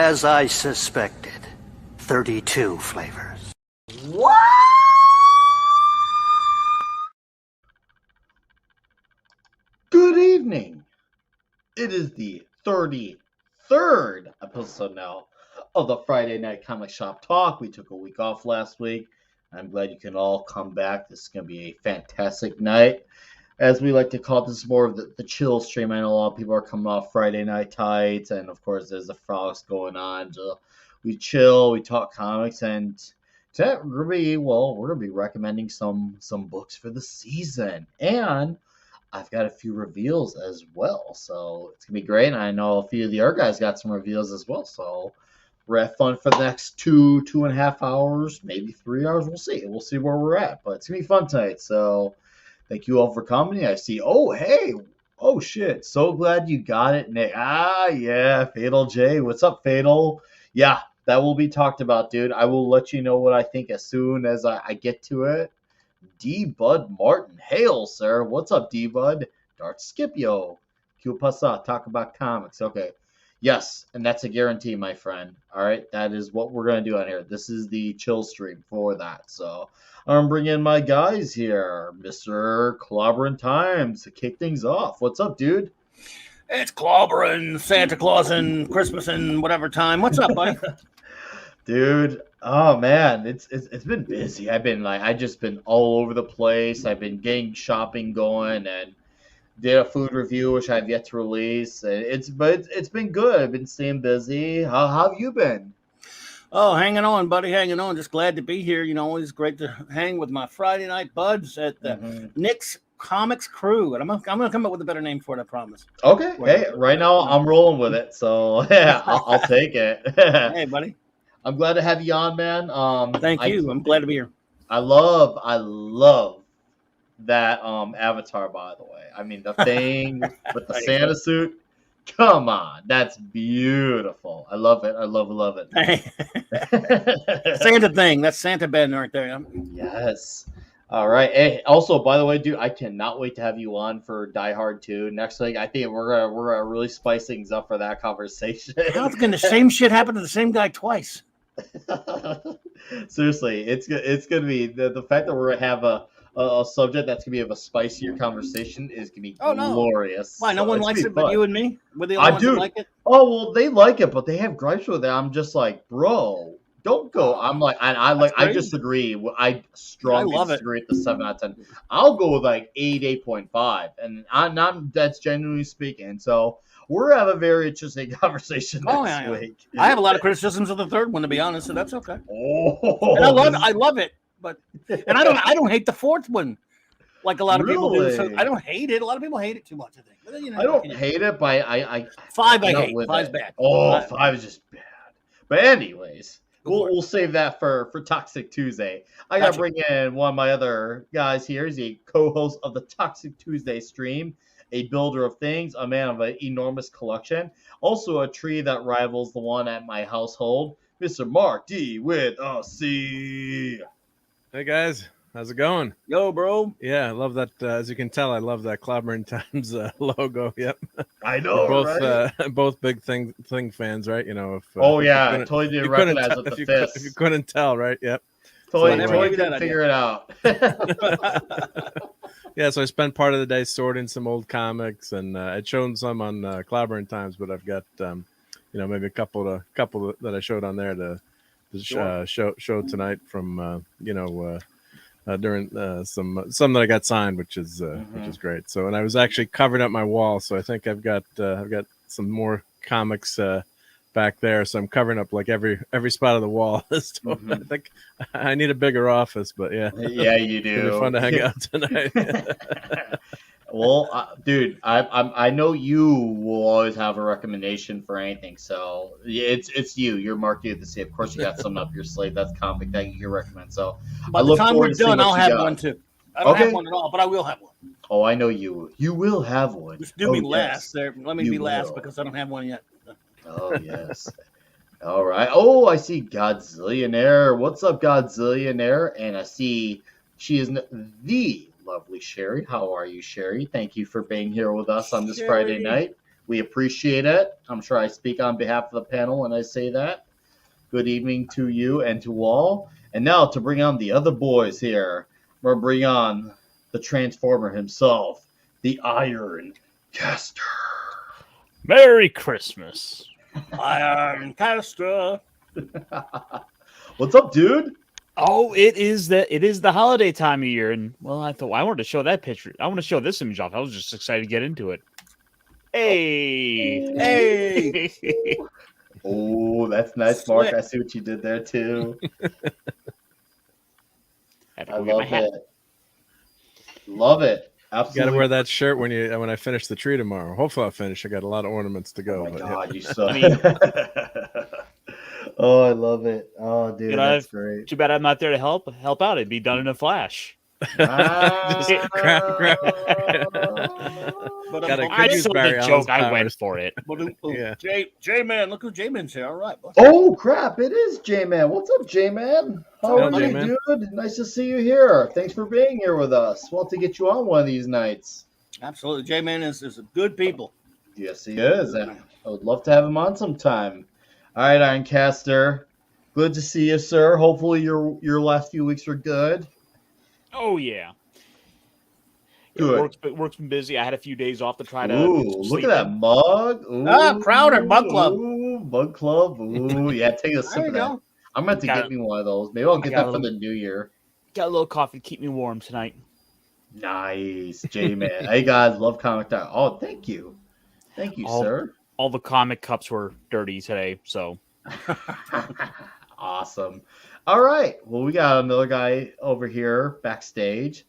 As I suspected, 32 flavors. What? Good evening. It is the 33rd episode now of the Friday Night Comic Shop Talk. We took a week off last week. I'm glad you can all come back. This is going to be a fantastic night. As we like to call it, this is more of the chill stream. I know a lot of people are coming off Friday night tights, and of course there's the frogs going on. So we chill, we talk comics, and today we're gonna be recommending some books for the season. And I've got a few reveals as well, so it's gonna be great. And I know a few of the other guys got some reveals as well, so we're at fun for the next 2.5 hours, maybe 3 hours. We'll see where we're at, but it's gonna be fun tonight. So thank you all for coming. I see. Oh shit! So glad you got it, Nick. Yeah, Fatal J. What's up, Fatal? Yeah, that will be talked about, dude. I will let you know what I think as soon as I get to it. D Bud Martin, hail sir. What's up, D Bud? Dart Scipio, que pasa? Talk about comics. Okay, yes, and that's a guarantee, my friend. All right, that is what we're gonna do on here. This is the chill stream for that. So I'm bringing my guys here, Mr. Clobbering Times, to kick things off. What's up, dude? It's clobbering, Santa Claus, and Christmas and whatever time. What's up, buddy? Dude, oh man, it's been busy. I just been all over the place. I've been getting shopping going and did a food review which I've yet to release. It's been good. I've been staying busy. How have you been? Oh, hanging on, buddy, hanging on. Just glad to be here. You know, always great to hang with my Friday night buds at the Nick's Comics Crew. And I'm gonna come up with a better name for it, I promise. Okay. Hey, right now I'm rolling with it, so yeah, I'll take it. Hey, buddy. I'm glad to have you on, man. Thank you. I'm glad to be here. I love that avatar, by the way. I mean, the thing with the Santa suit. Come on, that's beautiful. I love it. I love it. Santa thing. That's Santa Ben right there. Yes. All right. Hey, also, by the way, dude, I cannot wait to have you on for Die Hard 2 next week. I think we're gonna really spice things up for that conversation. How can the same shit happen to the same guy twice? Seriously, it's gonna be the fact that we're gonna have a subject that's gonna be of a spicier conversation is gonna be glorious. Why? No one likes it but you and me? We're the only ones that like it? Oh well, they like it, but they have gripes with it. I'm just like, bro, don't go. I'm like, I disagree. I strongly disagree with the 7 out of 10. I'll go with like 8.5, and I'm that's genuinely speaking. So we're gonna have a very interesting conversation next week. I have a lot of criticisms of the third one, to be honest, so that's okay. Oh, and I love it, but and I don't hate the fourth one like a lot of people do. So I don't hate it. A lot of people hate it too much, I think. But, I don't hate it, but I 5 I hate. 5's bad. Oh, 5 is just bad. But anyways, we'll save that for Toxic Tuesday. I gotta bring in one of my other guys here. He's a co-host of the Toxic Tuesday stream, a builder of things, a man of an enormous collection, also a tree that rivals the one at my household, Mr. Mark D with a C. Hey guys, how's it going? Yo, bro. Yeah, I love that. As you can tell, I love that Clobbering Times logo. Yep. I know, we're both both big thing fans, right? You know. I totally didn't recognize it with the fist. If you couldn't tell, right? Yep. Totally didn't figure it out. Yeah, so I spent part of the day sorting some old comics, and I'd shown some on Clobbering Times, but I've got maybe a couple that I showed on there to show tonight from during some that I got signed, which is great. So, and I was actually covering up my wall, so I think I've got some more comics back there, so I'm covering up like every spot of the wall. So I think I need a bigger office, but yeah, you do. It'll be fun to hang out tonight. Well, dude, I know you will always have a recommendation for anything, so it's you. You're Mark D. Of course, you got something up your sleeve. That's comic that you can recommend. So by the time we're done, I'll have one too. I don't have one at all, but I will have one. Oh, I know you. You will have one. Just do me last. There, let me be last because I don't have one yet. Oh, yes. All right. Oh, I see Godzillionaire. What's up, Godzillionaire? And I see she is the lovely Sherry. How are you, Sherry? Thank you for being here with us on this Friday night. We appreciate it. I'm sure I speak on behalf of the panel when I say that. Good evening to you and to all. And now to bring on the other boys here, we're bring on the Transformer himself, the Iron Caster. Merry Christmas. Iron Caster. What's up, dude? Oh, it is the holiday time of year, and well, I thought I wanted to show that picture. I want to show this image off. I was just excited to get into it. Hey. Oh, that's nice, Mark. I see what you did there too. I love it. Love it. Absolutely. You got to wear that shirt when I finish the tree tomorrow. Hopefully, I'll finish. I got a lot of ornaments to go. Oh my God, yeah. you suck. Oh, I love it. Oh, dude, that's great. Too bad I'm not there to help out. It'd be done in a flash. Just grab. But I saw the joke. I went for it. Yeah. J-Man, look who J-Man's here. All right. Oh, crap. It is J-Man. What's up, J-Man? How are you, dude? Nice to see you here. Thanks for being here with us. We'll have to get you on one of these nights. Absolutely. J-Man is good people. Yes, he is. I would love to have him on sometime. All right, Ironcaster. Good to see you, sir. Hopefully your last few weeks are good. Oh, yeah. Good. Work's been busy. I had a few days off to try to. Ooh, look at that mug. Ooh, Crowder, Bug Club. Ooh, Bug Club. Ooh, yeah, take a sip of that. I'm going to get me one of those. Maybe I'll get that for the new year. Got a little coffee to keep me warm tonight. Nice, J-Man. Hey, guys, love comic time. Oh, thank you. Thank you, sir. All the comic cups were dirty today, so. Awesome. All right. Well, we got another guy over here backstage.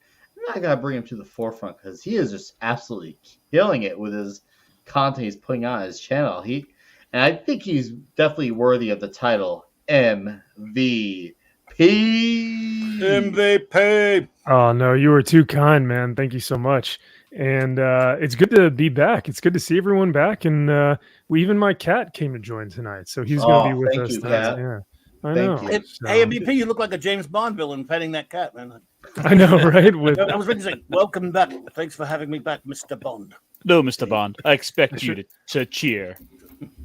I got to bring him to the forefront because he is just absolutely killing it with his content he's putting on his channel. And I think he's definitely worthy of the title MVP. MVP. Oh, no, you were too kind, man. Thank you so much. And it's good to be back. It's good to see everyone back. And even my cat came to join tonight. So he's going to be with us. Yeah. I know. You. Hey, MVP, you look like a James Bond villain petting that cat, man. I know, right? I was ready to say, welcome back. Thanks for having me back, Mr. Bond. No, Mr. Bond. I expect you to cheer.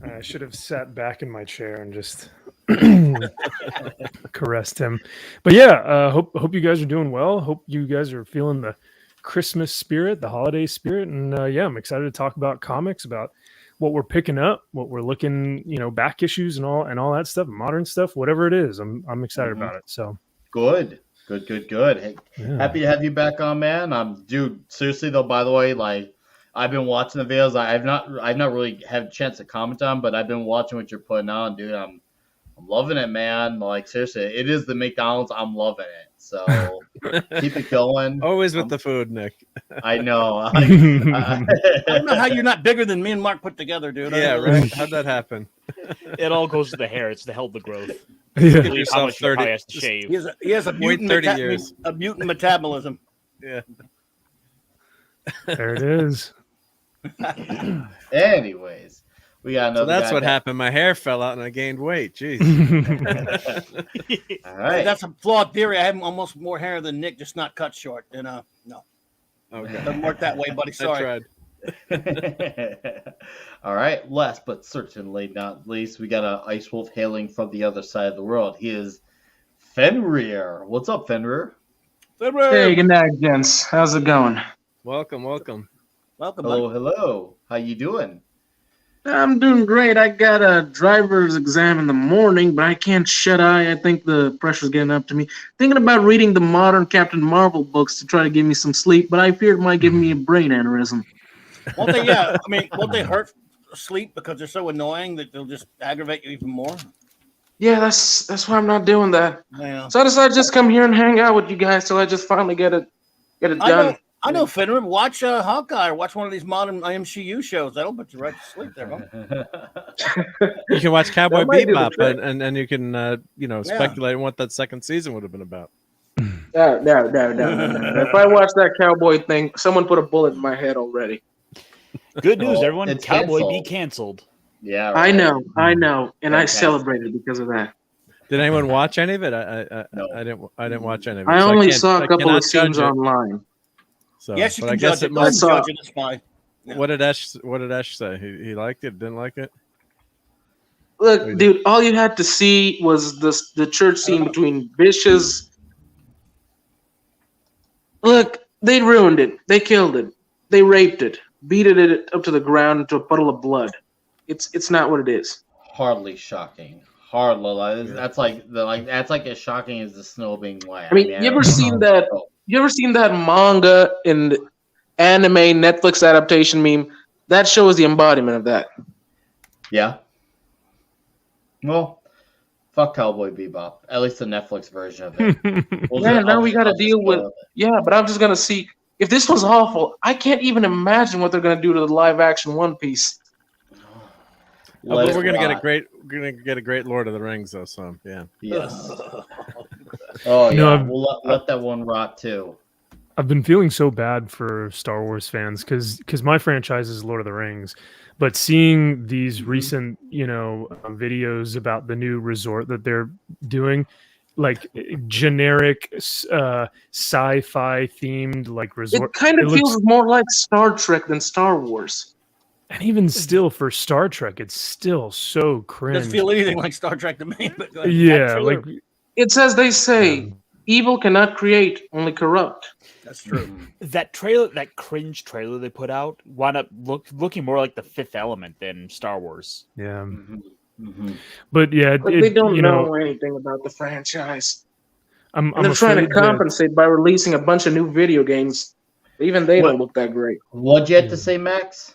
I should have sat back in my chair and just caressed him. But yeah, hope you guys are doing well. Hope you guys are feeling the Christmas spirit, the holiday spirit. And yeah, I'm excited to talk about comics, about what we're picking up, what we're looking, back issues and all that stuff, modern stuff, whatever it is. I'm excited about it. So good. Hey, happy to have you back on, man. Dude, seriously though, by the way, like I've been watching the videos. I've not really had a chance to comment on, but I've been watching what you're putting on, dude. I'm loving it, man. Like seriously, it is the McDonald's. I'm loving it. So keep it going. Always with the food, Nick. I know. I don't know how you're not bigger than me and Mark put together, dude. Yeah, right. How'd that happen? It all goes to the hair. It's to help the growth. Yeah. How much 30 has to shave. He has a mutant 30 years. A mutant metabolism. Yeah. There it is. Anyways, we got another. So that's what happened. My hair fell out and I gained weight. Jeez. All right. That's a flawed theory. I have almost more hair than Nick, just not cut short. And no. Okay. Doesn't work that way, buddy. Sorry. I tried. All right. Last but certainly not least, we got an Ice Wolf hailing from the other side of the world. He is Fenrir. What's up, Fenrir? Hey, good night, gents. How's it going? Welcome. Welcome, Hello. How you doing? I'm doing great. I got a driver's exam in the morning, but I can't shut eye. I think the pressure's getting up to me. Thinking about reading the modern Captain Marvel books to try to give me some sleep, but I fear it might give me a brain aneurysm. Won't they? Yeah, won't they hurt sleep because they're so annoying that they'll just aggravate you even more? Yeah, that's why I'm not doing that. Yeah. So I decided to just come here and hang out with you guys till I just finally get it done. I know, Fenrir. Watch Hawkeye or watch one of these modern MCU shows. That'll put you right to sleep there, bro. You can watch Cowboy Bebop and you can speculate on what that second season would have been about. No. If I watch that cowboy thing, someone put a bullet in my head already. Good news, everyone. It's Cowboy canceled. be canceled. Yeah, right. I know, and I celebrated because of that. Did anyone watch any of it? No. I didn't watch any of it. I so only saw a couple cannot of scenes judge it. online. So, Yes, you but can I guess judge it. it must. Judge it. It's fine. What did Ash say? He liked it, didn't like it? Look, dude, all you had to see was the church scene between Bish's. Look, they ruined it. They killed it. They raped it, beat it up to the ground into a puddle of blood. It's not what it is. Hardly shocking. That's like as shocking as the snow being white. I mean, you ever seen that? You ever seen that manga and anime Netflix adaptation meme? That show is the embodiment of that. Yeah. Well, fuck Cowboy Bebop. At least the Netflix version of it. Now we got to deal with. Yeah, but I'm just gonna see if this was awful. I can't even imagine what they're gonna do to the live action One Piece. But we're gonna get a great Lord of the Rings though. So yeah. Yes. Oh yeah. We'll let that one rot too. I've been feeling so bad for Star Wars fans because my franchise is Lord of the Rings, but seeing these recent videos about the new resort that they're doing, like generic sci-fi themed like resort, it kind of feels more like Star Trek than Star Wars. And even still, for Star Trek, it's still so cringe. Doesn't feel anything like Star Trek to me. But like it's as they say, evil cannot create, only corrupt. That's true. That trailer, that cringe trailer they put out, wound up looking more like The Fifth Element than Star Wars. Yeah. But they don't know anything about the franchise. They're trying to compensate by releasing a bunch of new video games. Even they don't look that great. What'd you have to say, Max?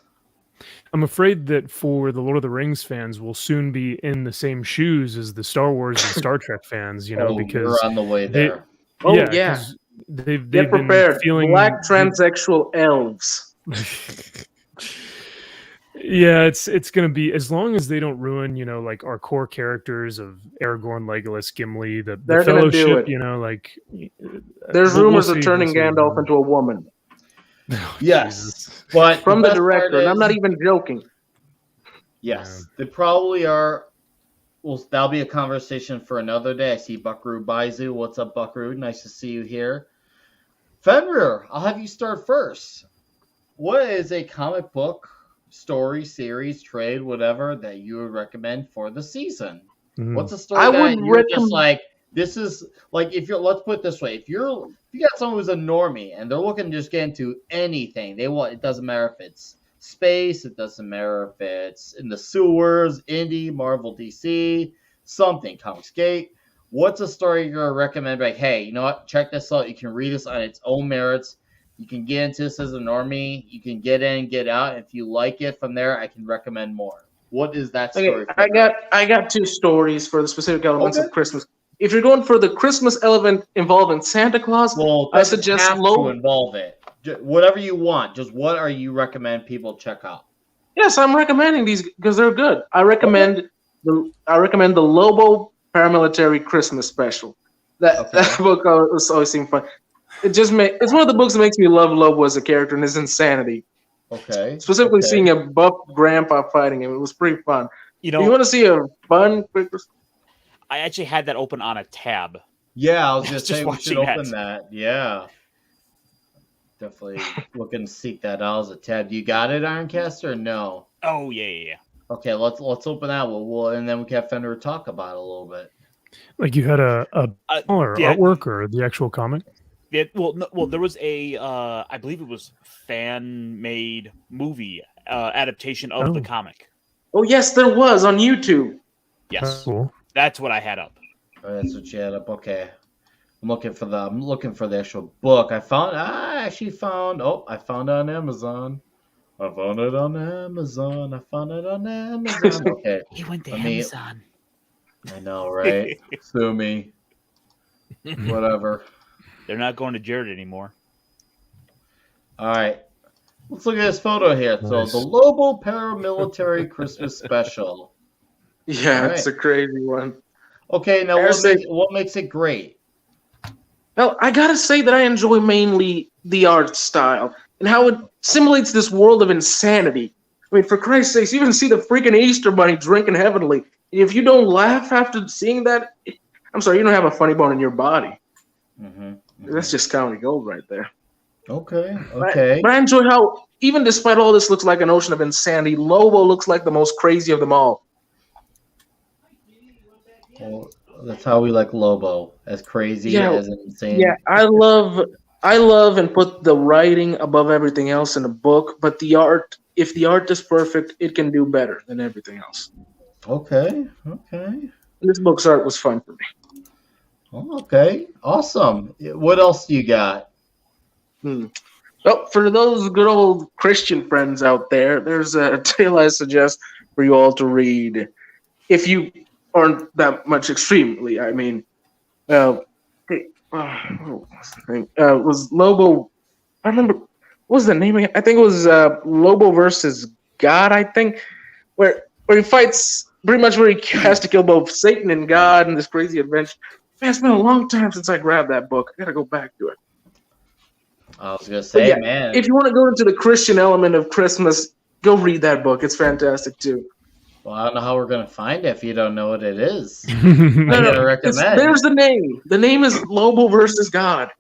I'm afraid that for the Lord of the Rings fans, we'll soon be in the same shoes as the Star Wars and Star Trek fans, because we're on the way there. They've Get prepared. Feeling black transsexual elves. Yeah, it's gonna be, as long as they don't ruin, like our core characters of Aragorn, Legolas, Gimli, the Fellowship, there's rumors of turning Gandalf into a woman. Yes, but from the director, and I'm not even joking. Yes, they probably are. Well, that'll be a conversation for another day. I see Buckaroo Baizu. What's up, Buckaroo? Nice to see you here. Fenrir, I'll have you start first. What is a comic book, story, series, trade, whatever, that you would recommend for the season? What's a story just like, this is, like, if you're, let's put it this way, if you got someone who's a normie and they're looking to just get into anything, it doesn't matter if it's space, it doesn't matter if it's in the sewers, indie, Marvel, DC, something, Comicsgate. What's a story you're going to recommend? Like, hey, you know what? Check this out. You can read this on its own merits. You can get into this as a normie. You can get in, get out. If you like it from there, I can recommend more. What is that story? Okay, I got two stories for the specific elements of Christmas. If you're going for the Christmas element involving Santa Claus, I suggest to involve it. Whatever you want. Just what are you recommend people check out? Yes, I'm recommending these because they're good. I recommend the Lobo Paramilitary Christmas Special. That book always seemed fun. It's one of the books that makes me love Lobo as a character and his insanity. Okay. Specifically seeing a buff grandpa fighting him, it was pretty fun. If you want to see a fun, quick. I actually had that open on a tab. Yeah, I was just saying we should open that. Yeah. Definitely looking to seek that out as a tab. You got it, Ironcaster, or no? Oh yeah. Okay, let's open that one. And then we can have Fenrir talk about it a little bit. Like you had a artwork or the actual comic? Well, there was a I believe it was fan-made movie adaptation of the comic. Oh yes, there was on YouTube. Yes, cool. That's what I had up. Oh, that's what you had up. Okay, I'm looking for the actual book. I found it on Amazon. I found it on Amazon. Okay, He went to Amazon. I know, right? Sue me. Whatever. They're not going to Jared anymore. All right. Let's look at this photo here. Nice. So the Lobo Paramilitary Christmas Special. Yeah, it's a crazy one. Okay, now what makes it great? Well, I gotta say that I enjoy mainly the art style and how it simulates this world of insanity. I mean, for Christ's sakes, you even see the freaking Easter Bunny drinking heavenly. If you don't laugh after seeing that, I'm sorry, you don't have a funny bone in your body. That's just comedy gold right there. Okay. But I enjoy how, even despite all this looks like an ocean of insanity, Lobo looks like the most crazy of them all. Well, that's how we like Lobo, as crazy Yeah, as insane. yeah. I love and put the writing above everything else in a book, but the art, if the art is perfect, it can do better than everything else. Okay. This book's art was fun for me. Oh, okay. Awesome. What else do you got? Well, for those good old Christian friends out there, there's a tale I suggest for you all to read. If you aren't that much extremely, I mean, what was the thing? Was Lobo? I remember. What was the name again? I think it was Lobo versus God. I think where he fights pretty much where he has to kill both Satan and God in this crazy adventure. Man, it's been a long time since I grabbed that book. I gotta go back to it. I was gonna But say, yeah, man. if you want to go into the Christian element of Christmas, go read that book. It's fantastic too. Well, I don't know how we're gonna find it if you don't know what it is. I No, gotta recommend. there's the name. The name is Lobo versus God.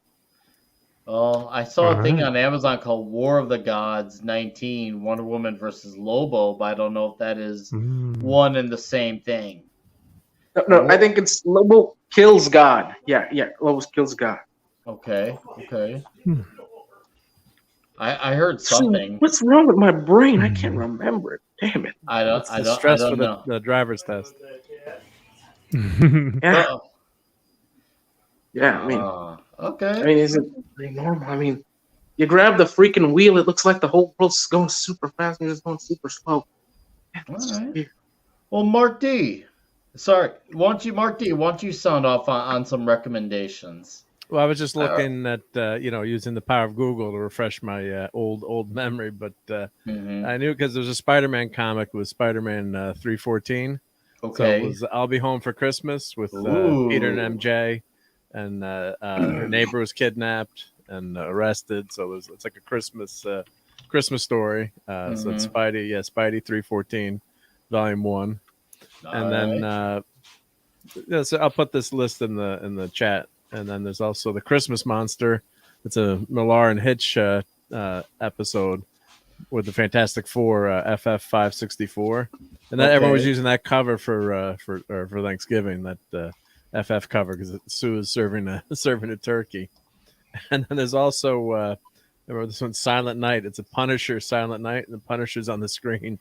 Well, I saw a thing Alright. on Amazon called War of the Gods 19, Wonder Woman versus Lobo, but I don't know if that is one and the same thing. No, I think it's Lobo kills God. Yeah, Lobo kills God. Okay. I heard something. What's wrong with my brain? I can't remember it. Damn it. I don't. It's I the don't. I stress don't for know. the driver's test. Yeah, Oh, yeah. I mean, okay. is it normal? I mean, you grab the freaking wheel. It looks like the whole world's going super fast and you're just going super slow. It's just Alright. weird. Well, Mark D. Sorry, Mark D? Why don't you sound off on some recommendations? Well, I was just looking at using the power of Google to refresh my old memory, but I knew because there's a Spider-Man comic with Spider-Man 314. So it was I'll Be Home for Christmas with Peter and MJ, and her neighbor was kidnapped and arrested. So it's like a Christmas story. So it's Spidey 314, Volume 1, and then so I'll put this list in the chat. And then there's also the Christmas Monster. It's a Millar and Hitch episode with the Fantastic Four FF 564, and that everyone was using that cover for Thanksgiving. That FF cover because Sue is serving a turkey. And then there's also remember this one, Silent Night. It's a Punisher Silent Night, and the Punisher's on the screen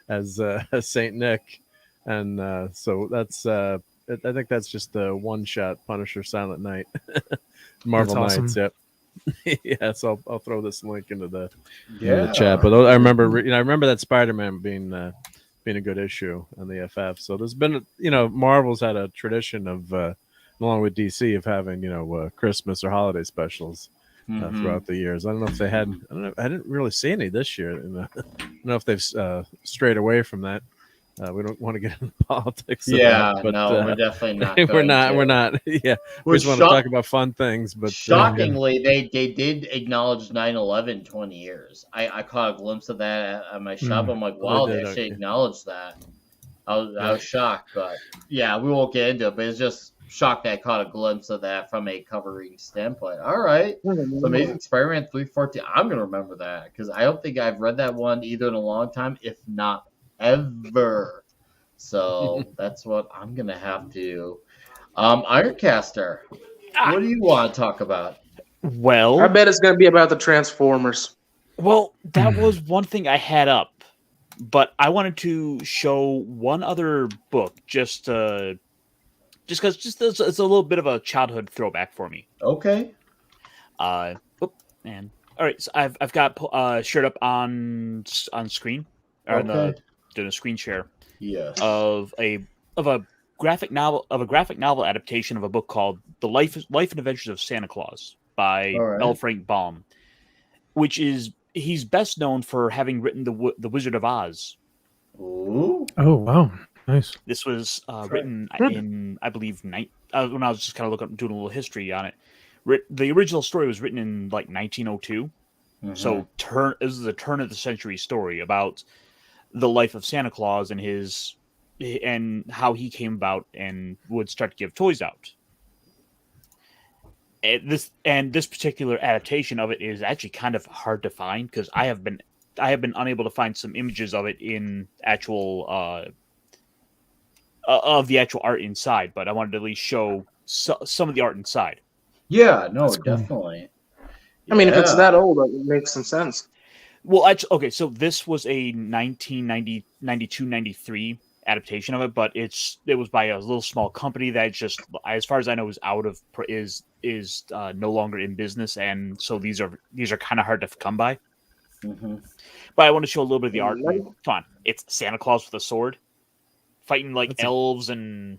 as Saint Nick, and so that's. I think that's just a one-shot Punisher Silent Night. Marvel Knights, yep. Yeah, so I'll throw this link into the chat. But I remember that Spider-Man being a good issue on the FF. So there's been Marvel's had a tradition of along with DC of having Christmas or holiday specials throughout the years. I don't know if they had. I didn't really see any this year. I don't know if they've strayed away from that. We don't want to get into politics. Yeah, that, but, no, we're definitely not. We're not. Yeah, we just want to talk about fun things. But shockingly, they did acknowledge 9/11 20 years. I caught a glimpse of that at my shop. I'm like, wow, they actually acknowledged that. I was shocked, but yeah, we won't get into it. But it's just shocked that I caught a glimpse of that from a covering standpoint. All right, Amazing Spider-Man 314. I'm gonna remember that because I don't think I've read that one either in a long time, if not ever. So that's what I'm gonna have to. Ironcaster, what do you want to talk about? Well, I bet it's gonna be about the Transformers. Well, that was one thing I had up, but I wanted to show one other book just because it's a little bit of a childhood throwback for me. Okay. All right. So I've got shirt up on screen or doing a screen share. Yes. Of a graphic novel adaptation of a book called The Life and Adventures of Santa Claus by L. Frank Baum, which is he's best known for having written the Wizard of Oz. Ooh. Oh wow, nice. This was written in I believe when I was just kind of doing a little history on it. The original story was written in like 1902, so this is a turn of the century story about the life of Santa Claus and how he came about and would start to give toys out. this particular adaptation of it is actually kind of hard to find because I have been unable to find some images of it in actual of the actual art inside, but I wanted to at least show some of the art inside. Yeah, no, That's cool. definitely. I mean, if it's that old, it makes some sense. Well, actually, okay, so this was a 1990, 92, 93 adaptation of it, but it was by a little small company that just, as far as I know, is no longer in business, and so these are kind of hard to come by. Mm-hmm. But I want to show a little bit of the art. Come on, it's Santa Claus with a sword, fighting like elves and.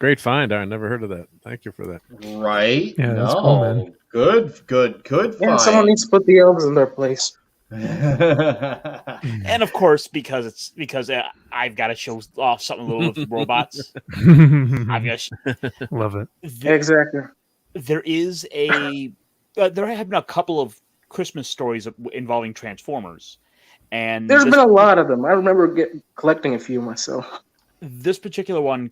Great find. I never heard of that. Thank you for that. Right? Yeah, that's cool, man. Good Yeah, find. someone needs to put the elves in their place. And of course, because I've got to show off something a little with robots. I've got Love it. Exactly. There is there have been a couple of Christmas stories involving Transformers, and There's been a lot of them. I remember collecting a few myself. This particular one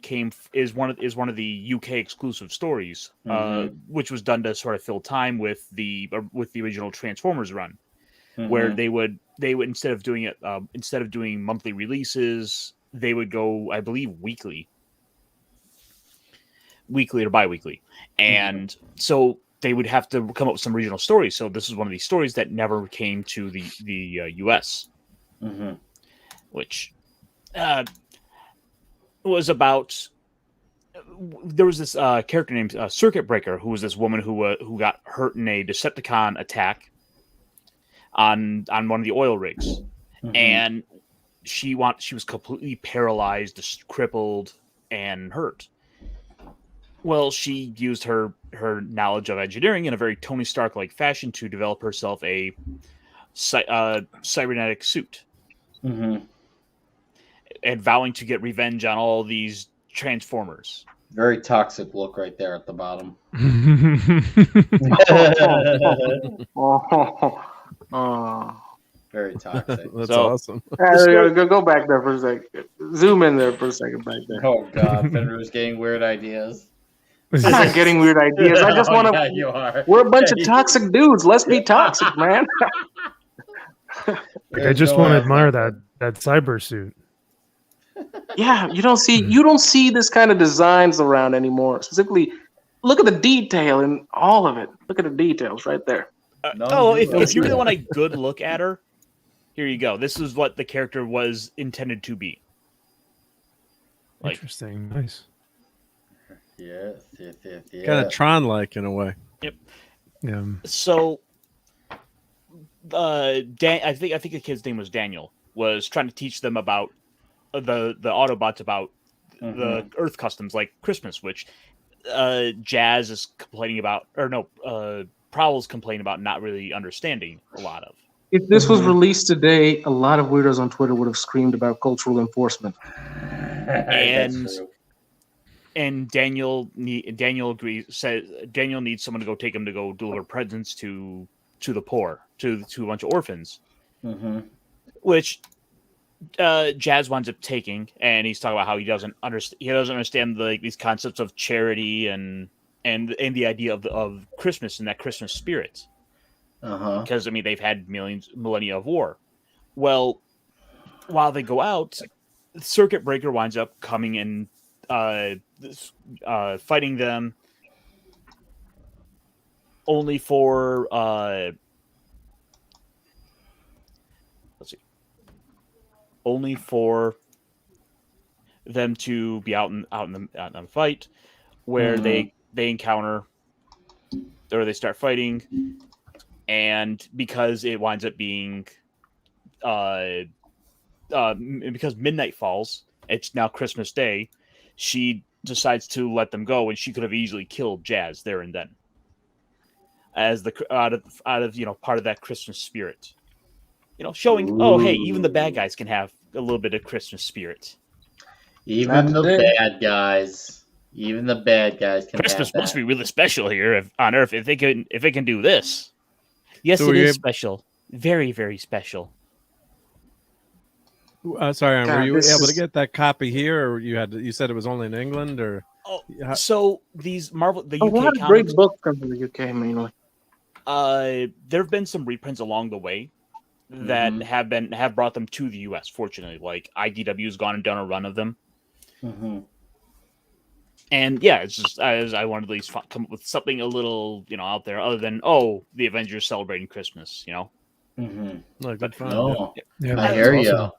is one of the UK exclusive stories, which was done to sort of fill time with the original Transformers run, where they would instead of doing monthly releases, they would go, I believe, weekly or bi-weekly, and so they would have to come up with some original stories. So this is one of these stories that never came to the US, which. Was about there was this character named Circuit Breaker, who was this woman who got hurt in a Decepticon attack on one of the oil rigs, and she was completely paralyzed, crippled, and hurt. Well, she used her knowledge of engineering in a very Tony Stark like fashion to develop herself a cybernetic suit. And vowing to get revenge on all these Transformers. Very toxic look right there at the bottom. Very toxic. That's awesome. Go back there for a second. Zoom in there for a second back there. Oh God, Fenrir's getting weird ideas. I'm not getting weird ideas. I just want to. Yeah, you are. We're a bunch of toxic dudes. Let's be toxic, man. I just want to admire that cyber suit. Yeah, you don't see this kind of designs around anymore. Specifically, look at the detail in all of it. Look at the details right there. If you really want a good look at her, here you go. This is what the character was intended to be. Interesting. Nice. Yes. Kind of Tron-like in a way. Yep. Yeah. So, I think the kid's name was Daniel. Was trying to teach them about the Autobots about the Earth customs like Christmas, which Jazz is complaining about, or no, Prowl's complaining about not really understanding a lot of. If this was released today, a lot of weirdos on Twitter would have screamed about cultural enforcement. And Daniel agrees. Says Daniel needs someone to go take him to go deliver presents to the poor, to a bunch of orphans, which Jazz winds up taking, and he's talking about how he doesn't understand these concepts of charity and the idea of Christmas and that Christmas spirit. Because they've had millennia of war. Well, while they go out, Circuit Breaker winds up coming and fighting them, only for them to be out in the fight, where they encounter, or they start fighting. And because it winds up being, because midnight falls, it's now Christmas Day, she decides to let them go, and she could have easily killed Jazz there and then, as out of part of that Christmas spirit, showing, hey, even the bad guys can have a little bit of Christmas spirit. Even the bad guys can. Christmas must be really special here on Earth if they can do this. Yes, so it is special. Very, very special. Sorry, were you able to get that copy here, or you said it was only in England, or? Yeah. So these Marvel, the A UK lot of great comics, books come from the UK mainly. there have been some reprints along the way that have brought them to the US. Fortunately, like IDW's gone and done a run of them, and yeah, it's just I wanted to at least come up with something a little out there other than the Avengers celebrating Christmas. No, good fun. No, Yeah, I that's hear awesome.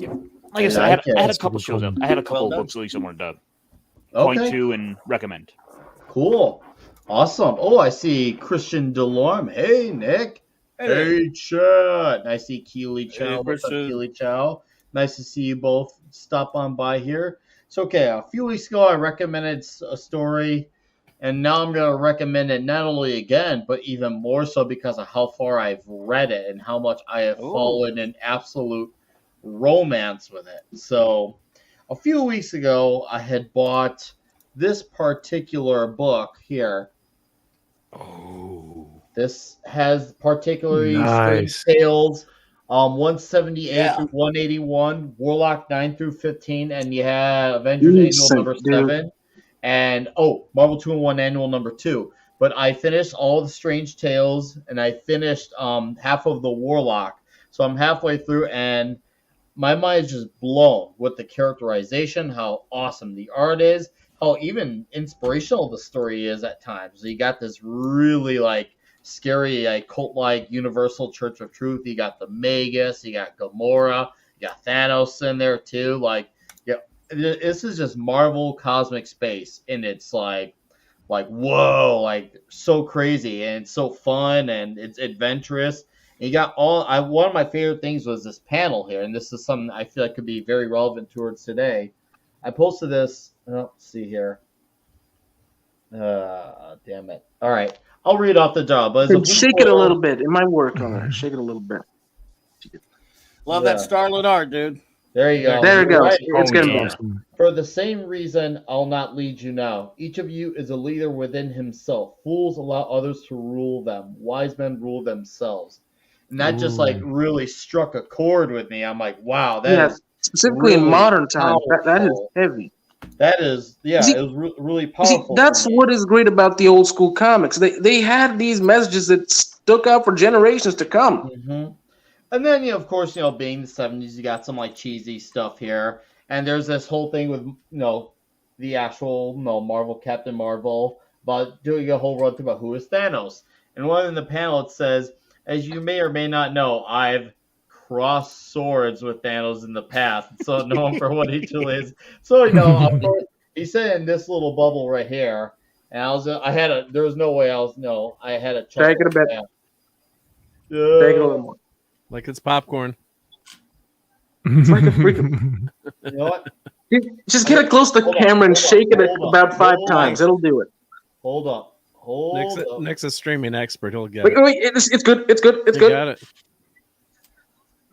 you. Like I said, like it. I had a That's couple super shows out. fun. I had a couple Well done. books at least I wanted to point Okay, to and recommend. cool, awesome. Oh, I see Christian Delorme. Hey, Nick. Hey, Chad. I see Keely Chow. What's up, Christian. Keely Chow? Nice to see you both stop on by here. So, okay, a few weeks ago, I recommended a story, and now I'm going to recommend it not only again, but even more so because of how far I've read it and how much I have fallen in absolute romance with it. So, a few weeks ago, I had bought this particular book here. This has particularly Nice. Strange Tales, 178 Yeah. through 181, Warlock 9 through 15, and you have Avengers Annual number Dude. 7, and Marvel 2-in-1 Annual number 2. But I finished all the Strange Tales, and I finished half of the Warlock. So I'm halfway through, and my mind is just blown with the characterization, how awesome the art is, how even inspirational the story is at times. So you got this really scary, cult-like Universal Church of Truth. You got the Magus, you got Gamora, you got Thanos in there too. This is just Marvel cosmic space, and it's whoa, so crazy, and it's so fun, and it's adventurous. And you got one of my favorite things was this panel here, and this is something I feel like could be very relevant towards today. I posted this. Let's see here. Damn it. All right. I'll read off the job. But Shake it a little bit. It might work on there. Shake it a little bit. Love that starlit art, dude. There you go. There it goes. Right. It's getting better. Awesome. For the same reason, I'll not lead you now. Each of you is a leader within himself. Fools allow others to rule them. Wise men rule themselves. And that just really struck a chord with me. I'm like, wow, that is specifically really in modern times. That is powerful. heavy. That is, it was really powerful. That's what is great about the old school comics. They had these messages that stuck out for generations to come. Mm-hmm. And then, of course, being the 70s, you got some cheesy stuff here. And there's this whole thing with, the actual Marvel Captain Marvel about doing a whole run through about who is Thanos. And one in the panel it says, as you may or may not know, I've crossed swords with Thanos in the past, so know him for what he truly is. So he said in this little bubble right here, and there was no way I had a Take it a bit. Take it a little more. Like it's popcorn. It's like a freaking. You know what? Just get it close to the camera and shake it about 5 times. It'll do it. Hold up. Nick's a streaming expert. He'll get Wait, it. it's good. It's good. It's You good. got it.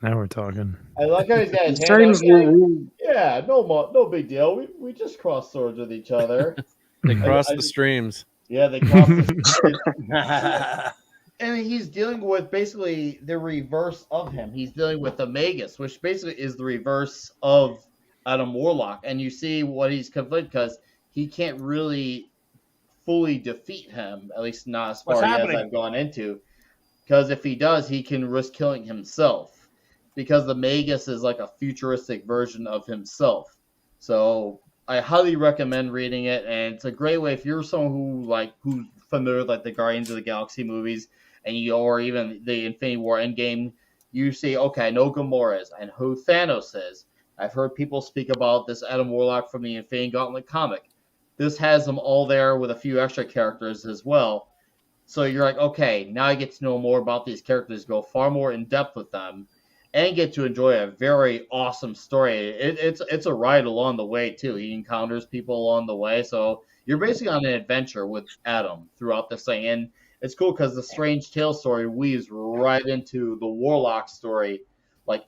Now we're talking. I like how he's got his hand Titans out. will. Yeah, no big deal. We just cross swords with each other. They cross the streams. Yeah, they cross the And he's dealing with basically the reverse of him. He's dealing with the Magus, which basically is the reverse of Adam Warlock. And you see what he's conflicted because he can't really fully defeat him, at least not as far as I've gone into. Because if he does, he can risk killing himself. Because the Magus is like a futuristic version of himself. So I highly recommend reading it, and it's a great way if you're someone who's familiar with the Guardians of the Galaxy movies, or even the Infinity War Endgame. You see, okay, I know Gamora is, and who Thanos is. I've heard people speak about this Adam Warlock from the Infinity Gauntlet comic. This has them all there with a few extra characters as well. So you're like, okay, now I get to know more about these characters, go far more in depth with them, and get to enjoy a very awesome story. It's a ride along the way too. He encounters people along the way, so you're basically on an adventure with Adam throughout this thing. And it's cool because the Strange Tale story weaves right into the Warlock story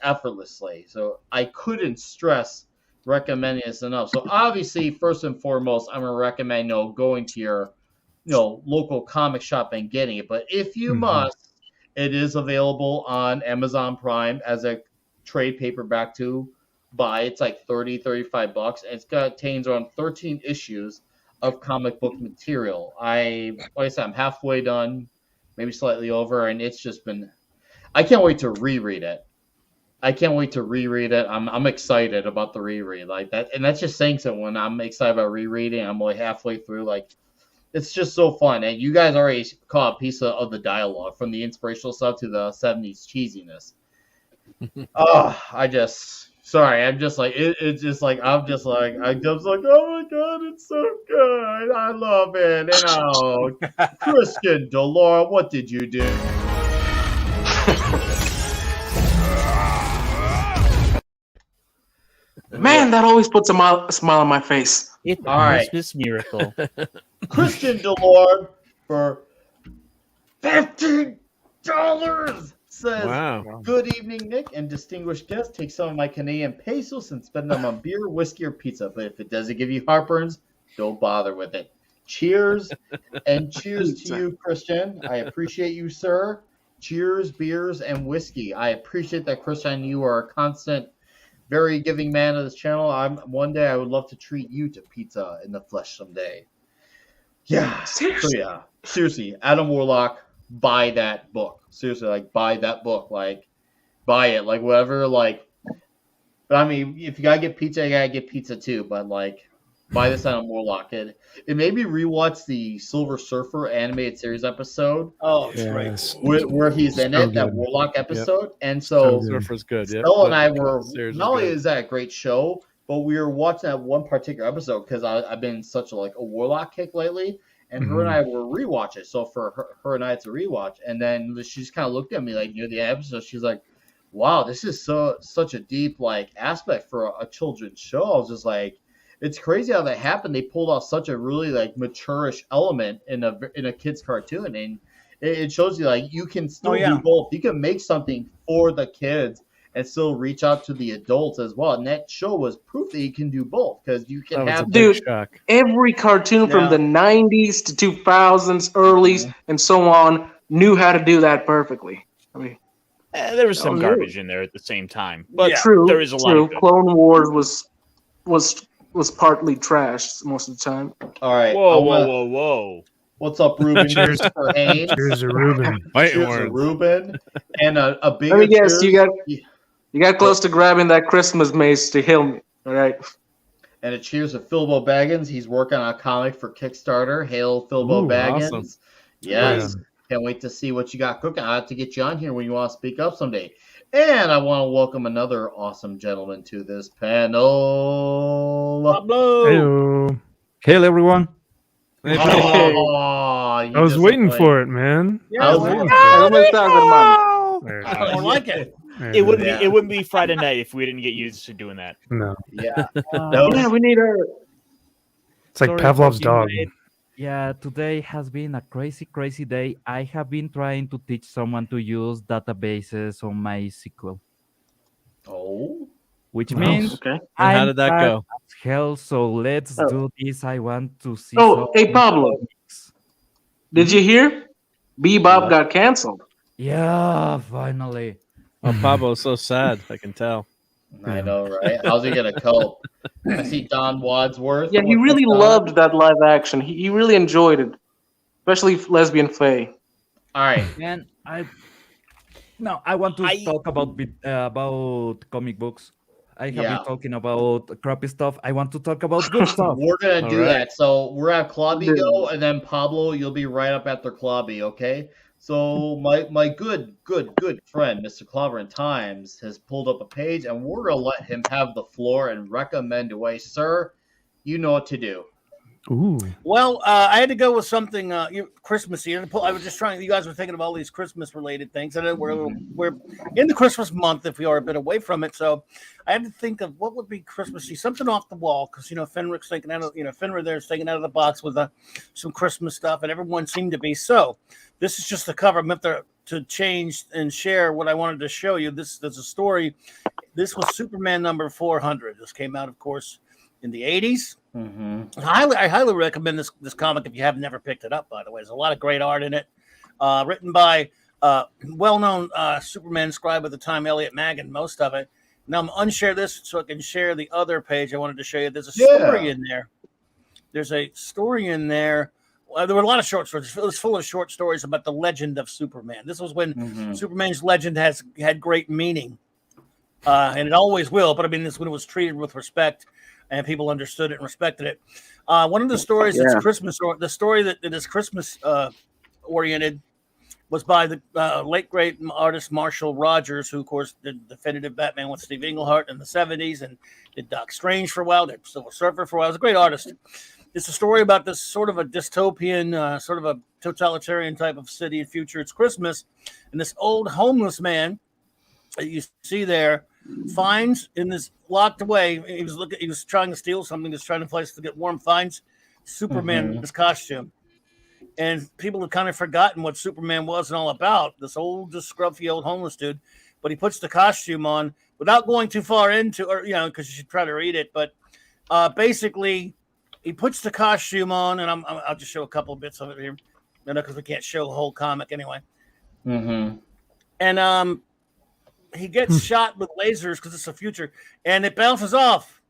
effortlessly. So I couldn't stress recommending this enough. So obviously, first and foremost, I'm gonna recommend going to your local comic shop and getting it. But if you must, it is available on Amazon Prime as a trade paperback too. buy. It's like $30-$35, and it contains around 13 issues of comic book material. Like I said, I'm halfway done, maybe slightly over, and it's just been. I can't wait to reread it. I'm excited about the reread like that, and that's just saying something. When I'm excited about rereading, I'm only halfway through. Like, it's just so fun, and you guys already caught a piece of the dialogue from the inspirational stuff to the '70s cheesiness. I'm just like I'm just like, oh my god, it's so good. I love it. And Christian Delore, what did you do? Man, that always puts a smile on my face. It's a All right. Christmas miracle. Christian Delore for $15 says, Wow. Good evening, Nick and distinguished guests. Take some of my Canadian pesos and spend them on beer, whiskey, or pizza. But if it doesn't give you heartburns, don't bother with it. Cheers, and cheers to you, Christian. I appreciate you, sir. Cheers, beers, and whiskey. I appreciate that, Christian. You are a constant, very giving man of this channel. One day I would love to treat you to pizza in the flesh someday. Yeah. Seriously? So yeah. Seriously, Adam Warlock, buy that book. Seriously, like, buy that book. Like, buy it. Like, whatever, like, but I mean, if you gotta get pizza, you gotta get pizza too. But like, buy this Adam Warlock. It made me rewatch the Silver Surfer animated series episode. Oh, it's great. Where he's in it, that Warlock episode. Yep. And so Surfer's good. Yeah. Stella and I were, not only is that a great show, but we were watching that one particular episode because I've been in such a Warlock kick lately, and her and I were rewatching. So for her and I, it's a rewatch. And then she just kind of looked at me like near the episode. She's like, "Wow, this is such a deep aspect for a children's show." I was just like, it's crazy how that happened. They pulled off such a really mature-ish element in a kid's cartoon, and it shows you you can still do both. You can make something for the kids and still reach out to the adults as well. And that show was proof that you can do both because you can have every cartoon from the 90s to 2000s, earlys, and so on knew how to do that perfectly. I mean, there was some garbage in there at the same time, but true, there is a lot of good. Clone Wars was partly trashed most of the time. All right. Whoa. What's up, Ruben? Cheers for Haynes. Cheers to Ruben. Cheers to Ruben. And a big. Let me guess, you got close to grabbing that Christmas mace to heal me. All right. And a cheers to Philbo Baggins. He's working on a comic for Kickstarter. Hail Philbo Baggins. Awesome. Yes. Can't wait to see what you got cooking. I have to get you on here when you want to speak up someday. And I want to welcome another awesome gentleman to this panel. Pablo. Hello. Hello, everyone. Hey. I was waiting for it, man. Yeah, I don't like it. It wouldn't be Friday night if we didn't get used to doing that. No. Yeah. We need It's like Pavlov's dog. Yeah, today has been a crazy day. I have been trying to teach someone to use databases on my SQL. Oh. Which means how did that go? Hell, so let's do this. I want to see. Hey Pablo. Did you hear? Bebop got canceled. Yeah, finally. Oh, Pablo's so sad. I can tell. I know, right? How's he gonna cope? I see Don Wadsworth. Yeah, he really loved that live action. He really enjoyed it, especially Lesbian Faye. All right, and I want to talk about comic books. I have been talking about crappy stuff. I want to talk about good stuff. We're gonna do that. So we're at Klobby go, and then Pablo, you'll be right up after Klobby, okay? So my good friend, Mr. Clover in Times, has pulled up a page, and we're gonna let him have the floor and recommend away, sir. You know what to do. Ooh. Well, I had to go with something Christmassy. I was just trying. You guys were thinking of all these Christmas-related things, and we're in the Christmas month if we are a bit away from it. So I had to think of what would be Christmassy, something off the wall, because Fenrir's thinking out of Fenrir there's thinking out of the box with some Christmas stuff, and everyone seemed to be. So this is just the cover. I'm going to change and share what I wanted to show you. There's a story. This was Superman number 400. This came out, of course, in the 80s. Mm-hmm. I highly recommend this comic if you have never picked it up, by the way. There's a lot of great art in it. Written by well-known Superman scribe at the time, Elliot Maggin, most of it. Now I'm unshare this so I can share the other page I wanted to show you. There's a story in there. There's a story in there. Well, there were a lot of short stories. It was full of short stories about the legend of Superman. This was when Superman's legend had great meaning, and it always will. But I mean, this when it was treated with respect, and people understood it and respected it. One of the stories that's Christmas, or the story that is Christmas oriented, was by the late great artist Marshall Rogers, who of course did Definitive Batman with Steve Englehart in the 70s, and did Doc Strange for a while, did Silver Surfer for a while. He was a great artist. It's a story about this sort of a dystopian, sort of a totalitarian type of city and future. It's Christmas, and this old homeless man that you see there finds in this locked away. He was trying to steal something. He was trying to place to get warm. Finds Superman in his costume, and people have kind of forgotten what Superman was and all about. This old, just scruffy old homeless dude. But he puts the costume on without going too far into, or because you should try to read it. But basically, he puts the costume on, and I'll just show a couple of bits of it here, because we can't show the whole comic anyway. And he gets shot with lasers because it's the future, and it bounces off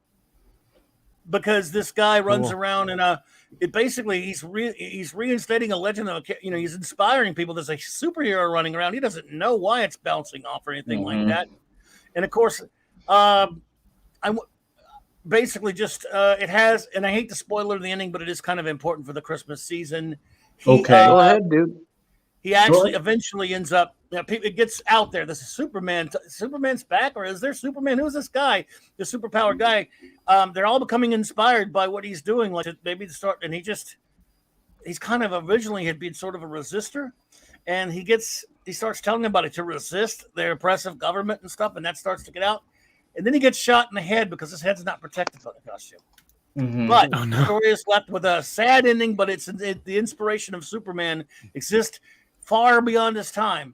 because this guy runs around, and it basically he's reinstating a legend of he's inspiring people. There's a superhero running around. He doesn't know why it's bouncing off or anything like that, and of course, basically just it has, and I hate to spoiler the ending, but it is kind of important for the Christmas season. Go ahead, dude. He actually eventually ends up. It gets out there. This is Superman. Superman's back, or is there Superman? Who's this guy? The superpowered guy. They're all becoming inspired by what he's doing. Like maybe to start, and he's kind of originally had been sort of a resistor, and he starts telling them about it to resist their oppressive government and stuff, and that starts to get out. And then he gets shot in the head because his head's not protected by the costume. But the story is left with a sad ending, but the inspiration of Superman exists far beyond his time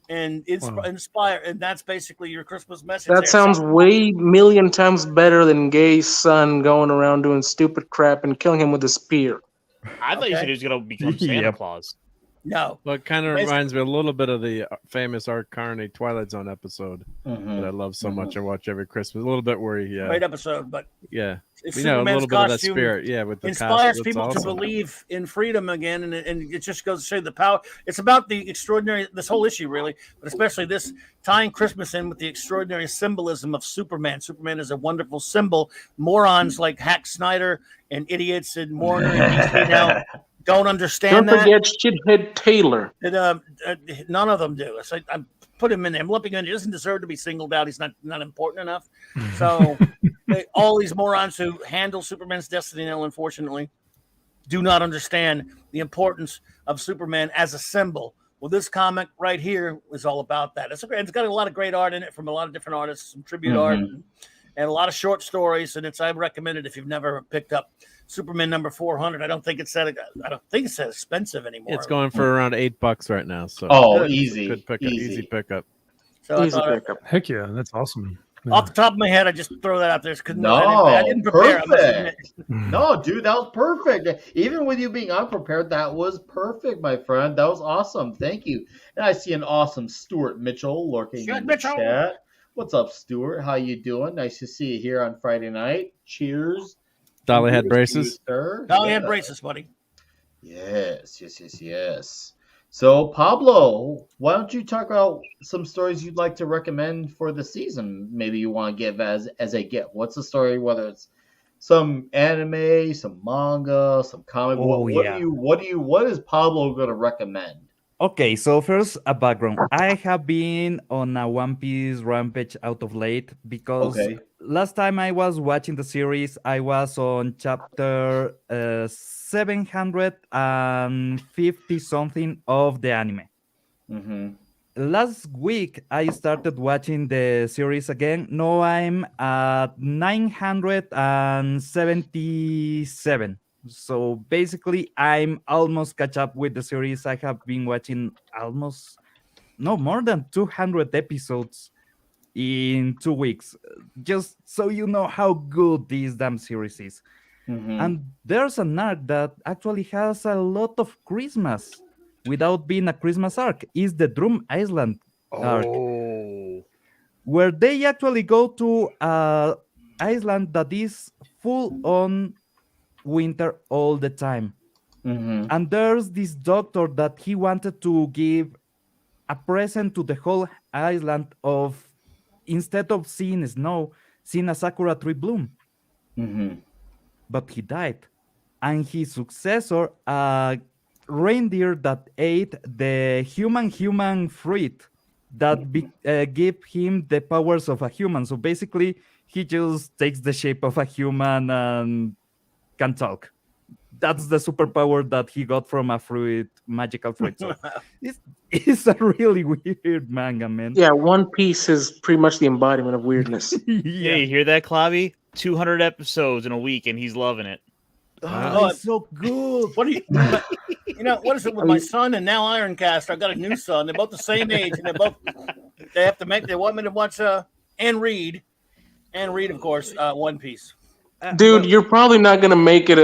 and inspire. And that's basically your Christmas message. That sounds way million times better than Gay's son going around doing stupid crap and killing him with a spear. I thought you said he was going to become Santa Claus. No. Well, it kind of reminds me a little bit of the famous Art Carney Twilight Zone episode that I love so much. I watch every Christmas. A little bit where he... Great episode, but... Yeah. It's a little bit of that spirit. Yeah, with the inspires people to believe in freedom again, and it just goes to show the power. It's about the extraordinary... This whole issue, really, but especially this, tying Christmas in with the extraordinary symbolism of Superman. Superman is a wonderful symbol. Morons like Hack Snyder and idiots and Warner and DC now... Don't understand that. Don't forget Shithead Taylor. None of them do. So I put him in there. I'm lumping him in. He doesn't deserve to be singled out. He's not important enough. So all these morons who handle Superman's destiny now, unfortunately, do not understand the importance of Superman as a symbol. Well, this comic right here is all about that. It's got a lot of great art in it from a lot of different artists, some tribute art, and a lot of short stories. And I recommend it if you've never picked up Superman number 400. I don't think it's that expensive anymore. It's going for around $8 right now. So easy, good pickup, easy pickup. So easy pickup. Heck yeah, that's awesome. Off the top of my head, I just throw that out there. I didn't prepare. Perfect. No, dude, that was perfect. Even with you being unprepared, that was perfect, my friend. That was awesome. Thank you. And I see an awesome Stuart Mitchell lurking in the chat. What's up, Stuart? How you doing? Nice to see you here on Friday night. Cheers. Dolly had braces. Dolly had braces, buddy. Yes. So, Pablo, why don't you talk about some stories you'd like to recommend for the season? Maybe you want to give as a gift. What's the story? Whether it's some anime, some manga, some comic. What is Pablo going to recommend? Okay, so first a background. I have been on a One Piece rampage out of late because last time I was watching the series, I was on chapter 750 something of the anime. Last week, I started watching the series again. Now I'm at 977. So basically, I'm almost catch up with the series. I have been watching more than 200 episodes in 2 weeks. Just so you know how good this damn series is. And there's an arc that actually has a lot of Christmas without being a Christmas arc. Is the Drum Island arc. where they actually go to Iceland that is full on winter all the time. Mm-hmm. And there's this doctor that he wanted to give a present to the whole island of, instead of seeing snow, seeing a sakura tree bloom. Mm-hmm. But he died. And his successor, a reindeer that ate the human fruit that gave him the powers of a human. So basically, he just takes the shape of a human and can talk. That's the superpower that he got from a fruit, magical fruit. So it's a really weird manga, man. Yeah, One Piece is pretty much the embodiment of weirdness. Yeah, you hear that, Clavi? 200 episodes in a week, and he's loving it. Oh, it's so good. What do you? What is it with my son and now Ironcast? I got a new son. They're both the same age, and they have to make. They want me to watch and read, of course, One Piece. Dude, you're probably not gonna make it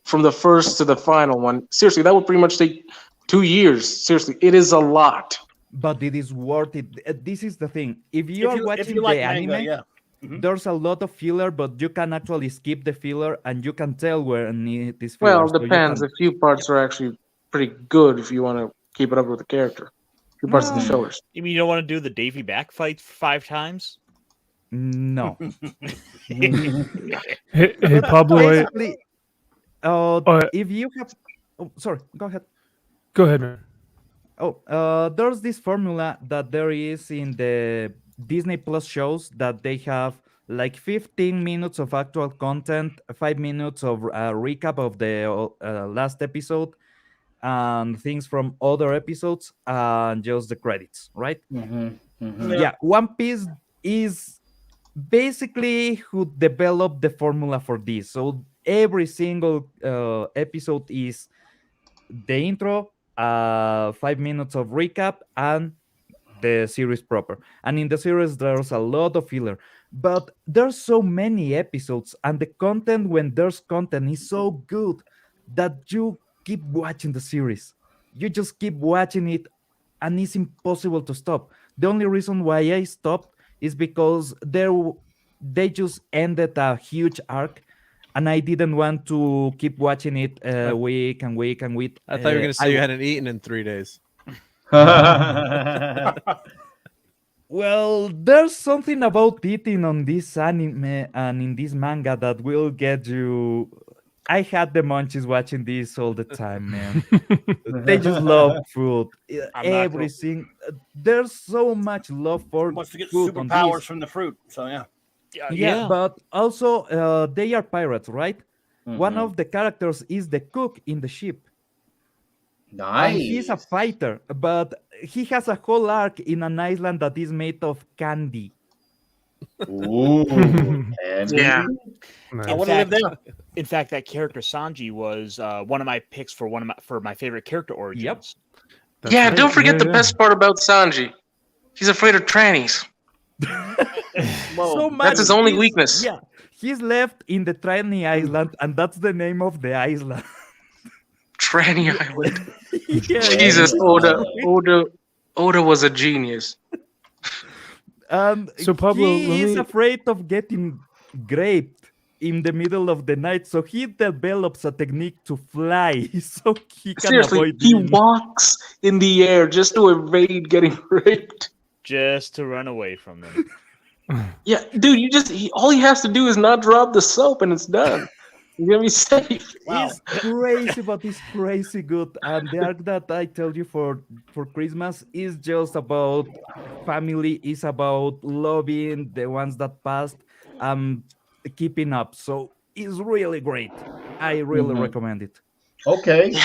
from the first to the final one. Seriously, that would pretty much take 2 years. Seriously, it is a lot. But it is worth it. This is the thing. If you are watching the anime, there's a lot of filler, but you can actually skip the filler and you can tell where it is filler. Well, it depends. A few parts are actually pretty good if you want to keep it up with the character. A few parts of the fillers. You mean you don't want to do the Davy back fight 5 times? No. Hey, Pablo. Basically, if you have... Oh, sorry, go ahead. Go ahead, man. There's this formula that there is in the Disney Plus shows that they have like 15 minutes of actual content, 5 minutes of recap of the last episode, and things from other episodes, and just the credits, right? Mm-hmm. Mm-hmm. Yeah, One Piece is basically who developed the formula for this. So every single episode is the intro, 5 minutes of recap, and the series proper. And in the series, there's a lot of filler. But there's so many episodes, and the content, when there's content, is so good that you keep watching the series. You just keep watching it, and it's impossible to stop. The only reason why I stopped is because they just ended a huge arc, and I didn't want to keep watching it week and week and week. I thought you were going to say you hadn't eaten in 3 days. Well, there's something about eating on this anime and in this manga that will get you. I had the munchies watching this all the time, man. They just love food. Everything. There's so much love for Wants to get food superpowers from the fruit. So yeah. Yeah, but also they are pirates, right? Mm-hmm. One of the characters is the cook in the ship. Nice. And he's a fighter, but he has a whole arc in an island that is made of candy. Ooh. Yeah. I want to live there. In fact, that character Sanji was one of my picks for my favorite character origins. Yep. Yeah, right. don't forget Yeah, the yeah. best part about Sanji. He's afraid of trannies. So much. That's his only weakness. Yeah, he's left in the Tranny Island, and that's the name of the island. Tranny Island. Yeah, Jesus, Oda was a genius. And So, Pablo, he let is me- afraid of getting raped in the middle of the night, so he develops a technique to fly, so he can Seriously, avoid he being... walks in the air just to evade getting raped. Just to run away from them. Yeah, dude, all he has to do is not drop the soap and it's done. He's gonna be safe. Wow. It's crazy, but it's crazy good. And the arc that I tell you for Christmas is just about family, is about loving the ones that passed, keeping up. So it's really great. I really recommend it. Okay.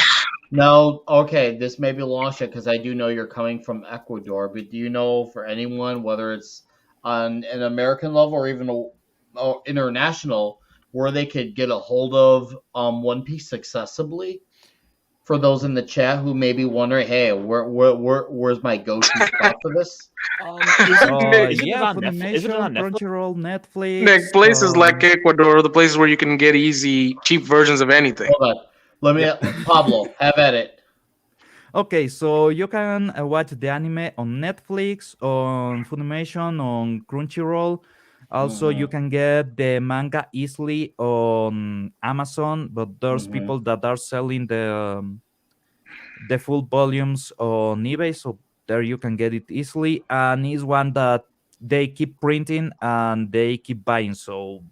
Now, okay, this may be a long shot because I do know you're coming from Ecuador, but do you know for anyone, whether it's on an American level or even international, where they could get a hold of One Piece accessibly? For those in the chat who may be wondering, hey, where's my go-to spot for this? Is it on Funimation, Netflix? Crunchyroll, Netflix. Nick, places like Ecuador are the places where you can get easy, cheap versions of anything. Hold on. Let me, Pablo, have at it. Okay, so you can watch the anime on Netflix, on Funimation, on Crunchyroll. Also, you can get the manga easily on Amazon, but there's people that are selling the full volumes on eBay, so there you can get it easily. And it's one that they keep printing and they keep buying, so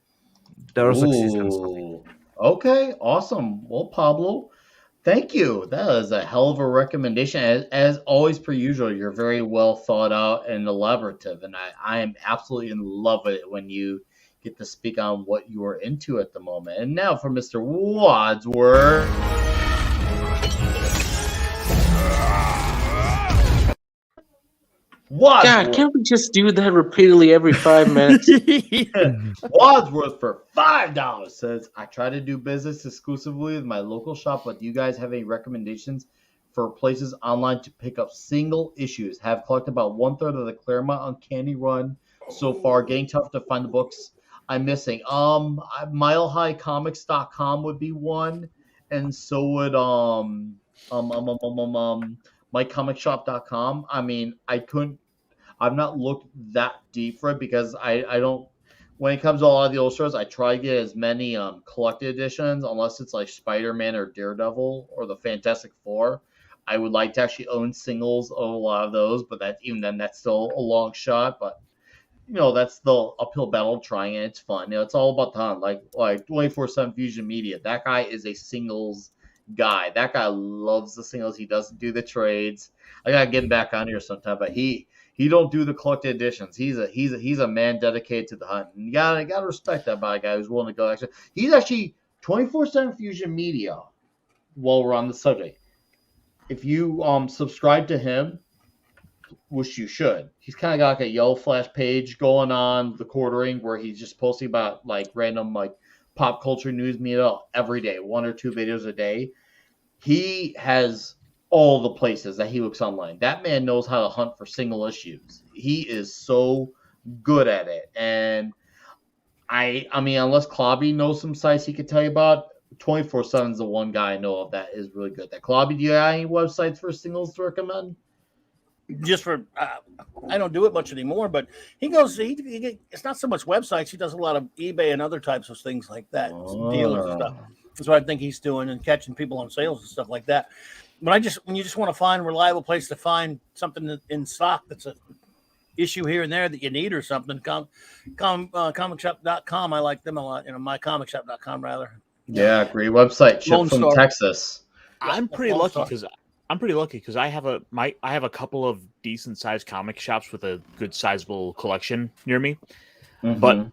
there's existence of it. Ooh. Okay, awesome. Well, Pablo, thank you. That is a hell of a recommendation. As always, per usual, you're very well thought out and elaborative, and I am absolutely in love with it when you get to speak on what you are into at the moment. And now for Mr. Wadsworth. God, can't we just do that repeatedly every 5 minutes? Wadsworth for $5 says, I try to do business exclusively with my local shop, but do you guys have any recommendations for places online to pick up single issues? Have collected about 1/3 of the Claremont Uncanny Run so far. Getting tough to find the books I'm missing. MileHighComics.com would be one, and so would MyComicShop.com. I mean, I've not looked that deep for it because I don't. When it comes to a lot of the old stores, I try to get as many collected editions, unless it's like Spider-Man or Daredevil or the Fantastic Four. I would like to actually own singles of a lot of those, but that's still a long shot. But that's the uphill battle trying it. It's fun. It's all about the hunt. Like 24/7 Fusion Media. That guy is a singles guy. That guy loves the singles. He doesn't do the trades. I gotta get him back on here sometime, but he don't do the collected editions. He's a man dedicated to the hunt. And you gotta respect that about a guy who's willing to go. Actually, he's actually 24/7 Fusion Media. While we're on the subject, if you subscribe to him, which you should, he's kind of got like a Yellow Flash page going on the quartering where he's just posting about like random like pop culture news media every day, 1 or 2 videos a day. He has all the places that he looks online. That man knows how to hunt for single issues. He is so good at it. And I mean, unless Klobby knows some sites he could tell you about, 24/7 is the one guy I know of that is really good. That Klobby, do you have any websites for singles to recommend? Just for I don't do it much anymore, but he goes. It's not so much websites. He does a lot of eBay and other types of things like that, dealers and stuff. That's what I think he's doing, and catching people on sales and stuff like that. But when you just want to find a reliable place to find something in stock that's a issue here and there that you need or something, comicshop.com. I like them a lot. MyComicShop.com rather. Yeah, great website. Shipped from Texas. I'm pretty lucky because I have a couple of decent sized comic shops with a good sizable collection near me. But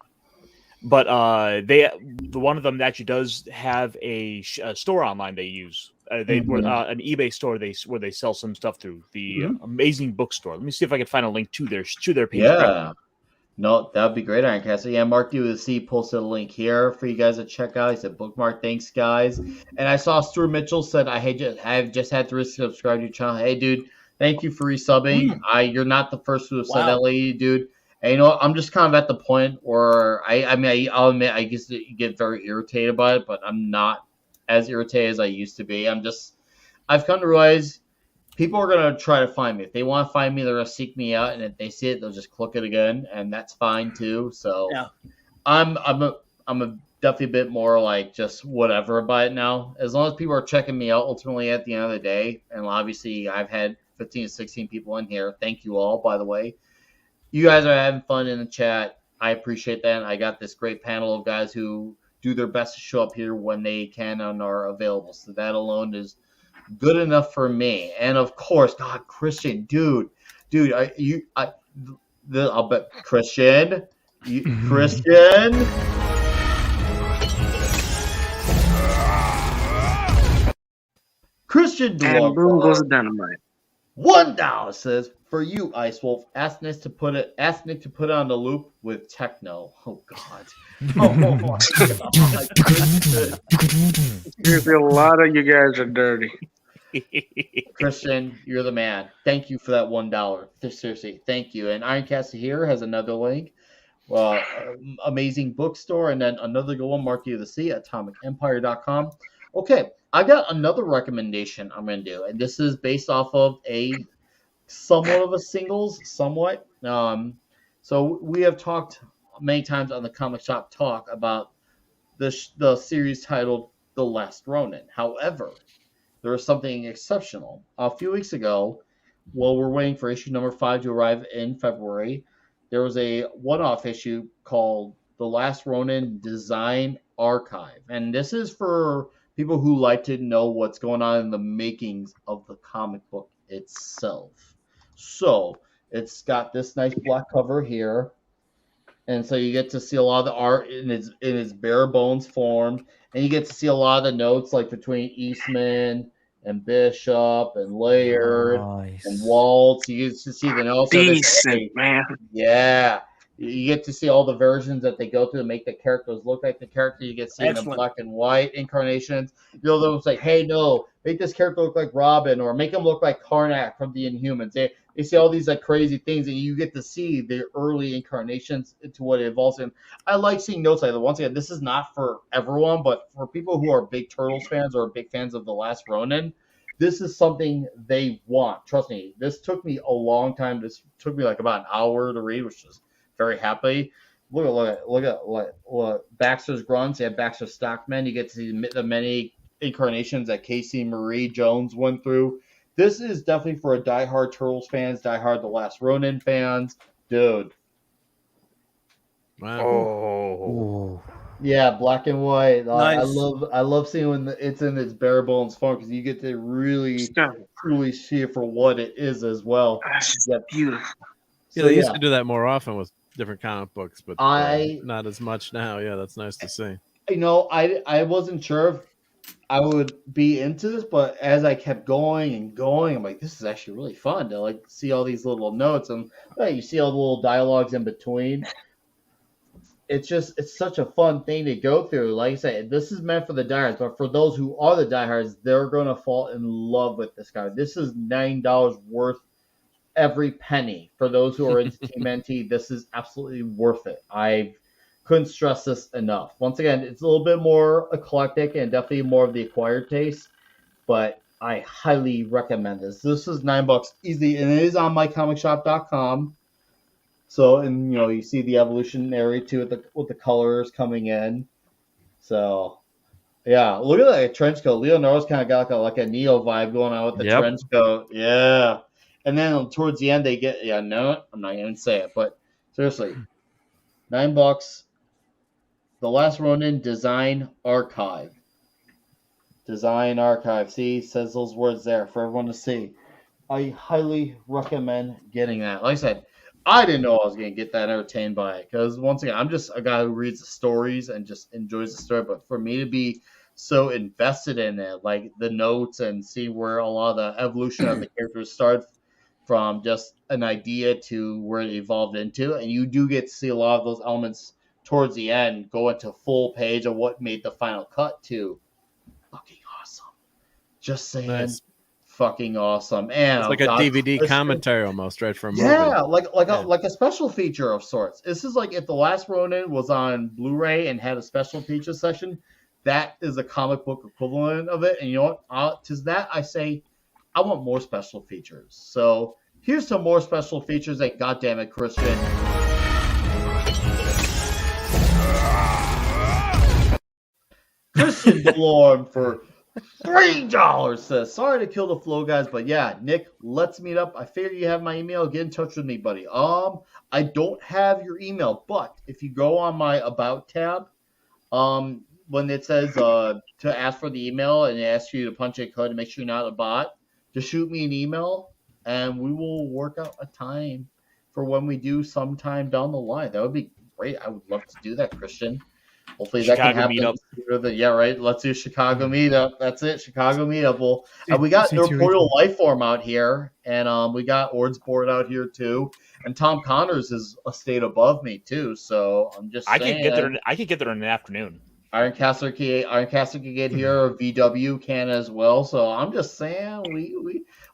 the one of them actually does have a store online they use. An eBay store where they sell some stuff through the Amazing Bookstore. Let me see if I can find a link to their page. Yeah. No, that would be great, Ironcast. Yeah, Mark UC posted a link here for you guys to check out. He said, bookmark, thanks, guys. And I saw Stuart Mitchell said, I've just had to resubscribe to your channel. Hey, dude, thank you for resubbing. You're not the first to have said that, lady, dude. And I'm just kind of at the point where I'll admit, I guess you get very irritated about it, but I'm not as irritated as I used to be. I've come to realize people are going to try to find me. If they want to find me, they're going to seek me out. And if they see it, they'll just click it again. And that's fine too. So yeah. I'm definitely a bit more like just whatever about it now. As long as people are checking me out ultimately at the end of the day. And obviously I've had 15 to 16 people in here. Thank you all, by the way. You guys are having fun in the chat. I appreciate that. I got this great panel of guys who do their best to show up here when they can and are available. So that alone is good enough for me. And of course, God, Christian, dude, I'll bet Christian. Christian and boom goes the dynamite. $1 says, for you, Ice Wolf, ask Nick to put it on the loop with techno. Oh God. Oh my God. Seriously, a lot of you guys are dirty. Christian, you're the man. Thank you for that $1. Seriously, thank you. And Ironcast here has another link. Amazing bookstore, and then another good one, Mark of the Sea, AtomicEmpire.com. Okay, I got another recommendation I'm going to do, and this is based off of a somewhat of a singles, somewhat. So we have talked many times on the Comic Shop Talk about the series titled The Last Ronin. However, there was something exceptional. A few weeks ago, while we're waiting for issue number 5 to arrive in February, there was a one-off issue called The Last Ronin Design Archive. And this is for people who like to know what's going on in the makings of the comic book itself. So it's got this nice black cover here. And so you get to see a lot of the art in its bare bones form. And you get to see a lot of the notes like between Eastman and Bishop and Laird and Waltz. You get to see the notes. Decent, man. Yeah. You get to see all the versions that they go through to make the characters look like the character. You get to see the black and white incarnations. You know, they'll say, hey, no, make this character look like Robin or make him look like Karnak from the Inhumans. They see all these like crazy things, and you get to see the early incarnations into what it evolves in. I like seeing notes like that. Once again, this is not for everyone, but for people who are big Turtles fans or big fans of The Last Ronin, this is something they want. Trust me, this took me a long time. This took me like about an hour to read, which is very happy. Look at what Baxter's grunts. You have Baxter Stockman. You get to see the many incarnations that Casey Marie Jones went through. This is definitely for a diehard Turtles fans, diehard The Last Ronin fans, dude. Wow. Oh. Yeah, black and white. Nice. I love seeing when it's in its bare bones form because you get to really truly see it for what it is as well. That's beautiful. Yeah, they used to do that more often with different comic books, but not as much now. Yeah, that's nice to see. You know, I wasn't sure if I would be into this, but as I kept going and going, I'm like, this is actually really fun to like see all these little notes and you see all the little dialogues in between. It's such a fun thing to go through. Like I said, this is meant for the diehards, but for those who are the diehards, they're gonna fall in love with this guy. This is $9 worth every penny. For those who are into Team NT, this is absolutely worth it. I couldn't stress this enough. Once again, it's a little bit more eclectic and definitely more of the acquired taste, but I highly recommend this. This is $9 easy, and it is on mycomicshop.com. So, and you know, you see the evolutionary too with the colors coming in. So, yeah, look at that trench coat. Leonardo's kind of got like a Neo vibe going on with the trench coat. Yeah. And then towards the end, they get, no, I'm not going to say it, but seriously, $9. The Last Ronin Design Archive. Design Archive. See, it says those words there for everyone to see. I highly recommend getting that. Like I said, I didn't know I was going to get that entertained by it because, once again, I'm just a guy who reads the stories and just enjoys the story. But for me to be so invested in it, like the notes and see where a lot of the evolution of the characters start from just an idea to where it evolved into, and you do get to see a lot of those elements towards the end go into full page of what made the final cut to fucking awesome. Just saying, nice. Fucking awesome. And it's like a DVD commentary almost, right? For a movie. Yeah, like a special feature of sorts. This is like if The Last Ronin was on Blu-ray and had a special feature section, that is a comic book equivalent of it. And you know what? To that I say, I want more special features. So here's some more special features that, goddamn it, Christian. Christian DeLorme for $3 says, sorry to kill the flow, guys, but yeah, Nick, let's meet up. I figured you have my email. Get in touch with me, buddy. I don't have your email, but if you go on my About tab, when it says to ask for the email and it asks you to punch a code to make sure you're not a bot, just shoot me an email and we will work out a time for when we do sometime down the line. That would be great. I would love to do that, Christian. Hopefully that can happen. Meetup. Yeah, right. Let's do Chicago meetup. That's it. Chicago meetup. We got Corporeal Lifeform out here, and we got Ord's Board out here too. And Tom Connors is a state above me too. So I'm just saying. I could get there in the afternoon. Ironcaster can get here. VW can as well. So I'm just saying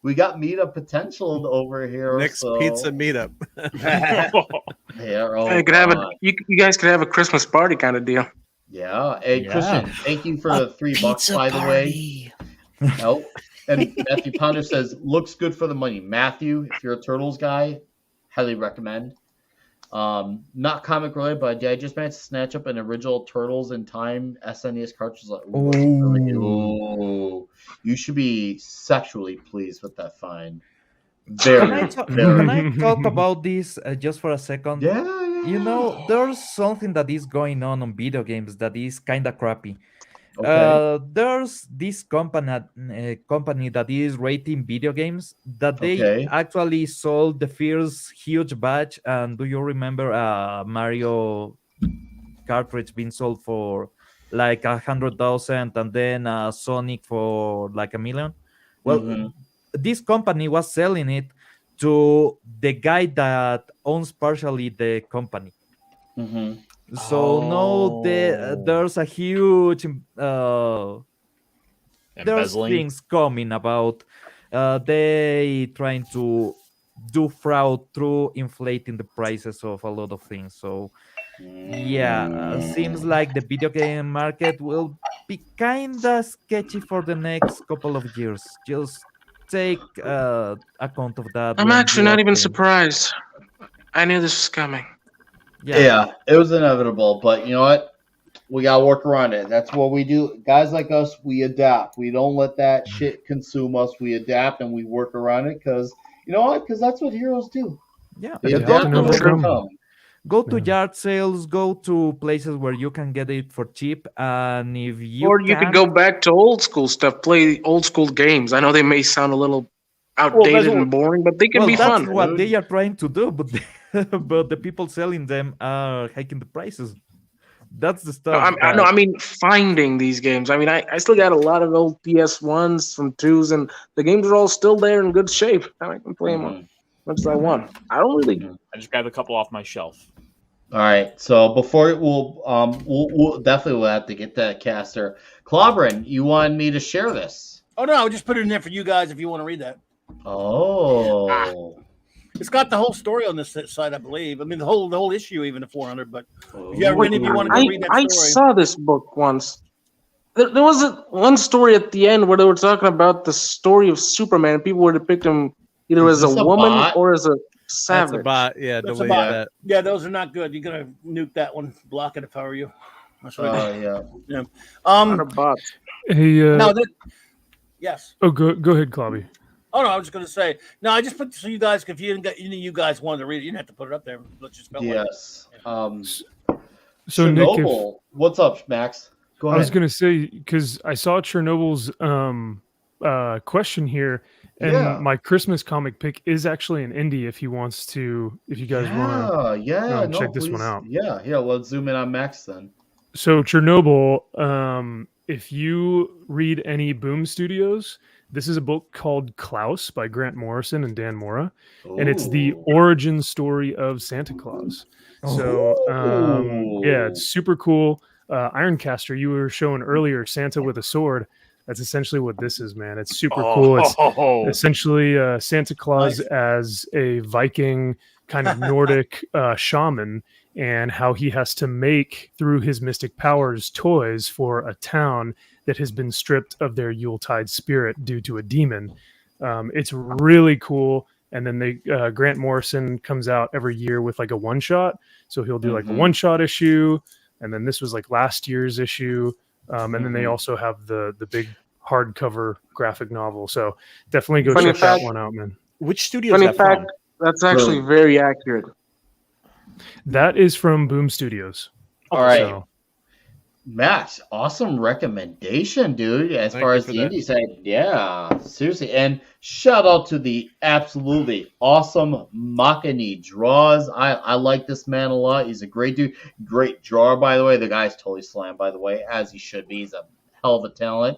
we got meetup potential over here. Next pizza meetup. Yeah, you guys could have a Christmas party kind of deal. Yeah. Hey, Christian, thank you for the $3, by the way. No. And Matthew Pounder says, looks good for the money. Matthew, if you're a Turtles guy, highly recommend. Not comic related, but I just managed to snatch up an original Turtles in Time SNES cartridge. Like, ooh, you should be sexually pleased with that find. Can I, Very. can I talk about this just for a second? Yeah. You know, there's something that is going on video games that is kind of crappy. Okay. There's this company that is rating video games that they Okay. actually sold the first huge batch. And do you remember Mario cartridge being sold for like 100,000 and then Sonic for like 1 million? Well, Mhm. this company was selling it to the guy that owns partially the company. Mhm. So no, there's a huge there's Embezzling. things coming about they trying to do fraud through inflating the prices of a lot of things. So yeah, seems like the video game market will be kind of sketchy for the next couple of years. Just take account of that I'm when actually you are not even playing. surprised. I knew this was coming. Yeah, it was inevitable, but you know what? We gotta work around it. That's what we do. Guys like us, we adapt. We don't let that shit consume us. We adapt and we work around it because you know what? Because that's what heroes do. Yeah, They Adapt adapt and and overcome. overcome. go to Yeah. yard sales, go to places where you can get it for cheap, and if you Or you could can't, go back to old school stuff, play old school games. I know they may sound a little outdated and boring, but they can well, be that's fun. what they are trying to do, but but the people selling them are hiking the prices. That's the No, stuff I that mean finding these games. I mean, I still got a lot of old PS1s from 2s, and the games are all still there in good shape. I can play them as much as I want. I don't really. I just grabbed a couple off my shelf. All right. So before we'll definitely will have to get that caster. Clobberin, you wanted me to share this. Oh no, I just put it in there for you guys if you want to read that. Oh. It's got the whole story on this site, I believe. I mean, the whole issue, even the 400. But if Wait, any of you want to go read that I story, saw this book once. There was one story at the end where they were talking about the story of Superman, and people were depicting him either Is as a this a woman bot? or as a That's savage. a bot. Yeah, that's delete about that. yeah, those are not good. You're gonna nuke that one, block it if I were you. That's what I do. Yeah. Yeah. Not a bot. Hey, No, yes. oh, go ahead, Clobby. Oh no, I was just gonna say no. I just put so you guys, if you didn't get any of you guys wanted to read it, you didn't have to put it up there. Let's just felt like Yes. So Nick, if, Chernobyl. What's up, Max? Go I ahead. was gonna say because I saw Chernobyl's question here, and Yeah. my Christmas comic pick is actually an indie. If he wants to, if you guys want to check this one out. Yeah, let's zoom in on Max then. So Chernobyl, if you read any Boom Studios, this is a book called Klaus by Grant Morrison and Dan Mora, and it's the Ooh. origin story of Santa Claus. So yeah, it's super cool. Ironcaster, you were showing earlier, Santa with a sword. That's essentially what this is, man. It's super cool. It's essentially Santa Claus as a Viking kind of Nordic shaman, and how he has to make, through his mystic powers, toys for a town that has been stripped of their Yuletide spirit due to a demon. It's really cool. And then Grant Morrison comes out every year with like a one shot. So he'll do like a one shot issue. And then this was like last year's issue. And then they also have the big hardcover graphic novel. So definitely go check that one out, man. Which studio is Funny that fact, from? that's actually very accurate. That is from Boom Studios. All right. So, Max, awesome recommendation, dude. As Thank far you as for the that. indie side, yeah, seriously. And shout out to the absolutely awesome Makani draws. I like this man a lot. He's a great dude, great drawer, by the way. The guy's totally slammed, by the way, as he should be. He's a hell of a talent.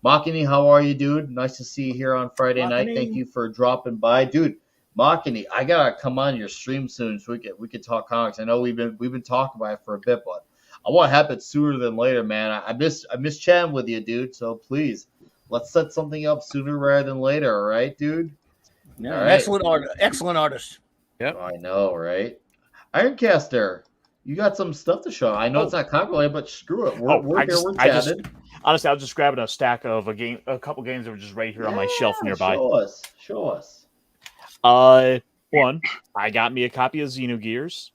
Makani, how are you, dude? Nice to see you here on Friday night. Thank you for dropping by, dude. Makani, I gotta come on your stream soon so we could talk comics. I know we've been talking about it for a bit, but I want to have it sooner than later, man. I miss chatting with you, dude. So please, let's set something up sooner rather than later. All right, dude. Yeah, All right. excellent artist. I know, right? Ironcaster, You got some stuff to show. I know it's not copyrighted, but screw it. We're here. We're chatting. Honestly, I was just grabbing a stack of a couple games that were just right here on my shelf nearby. Show us. One, I got me a copy of Xenogears.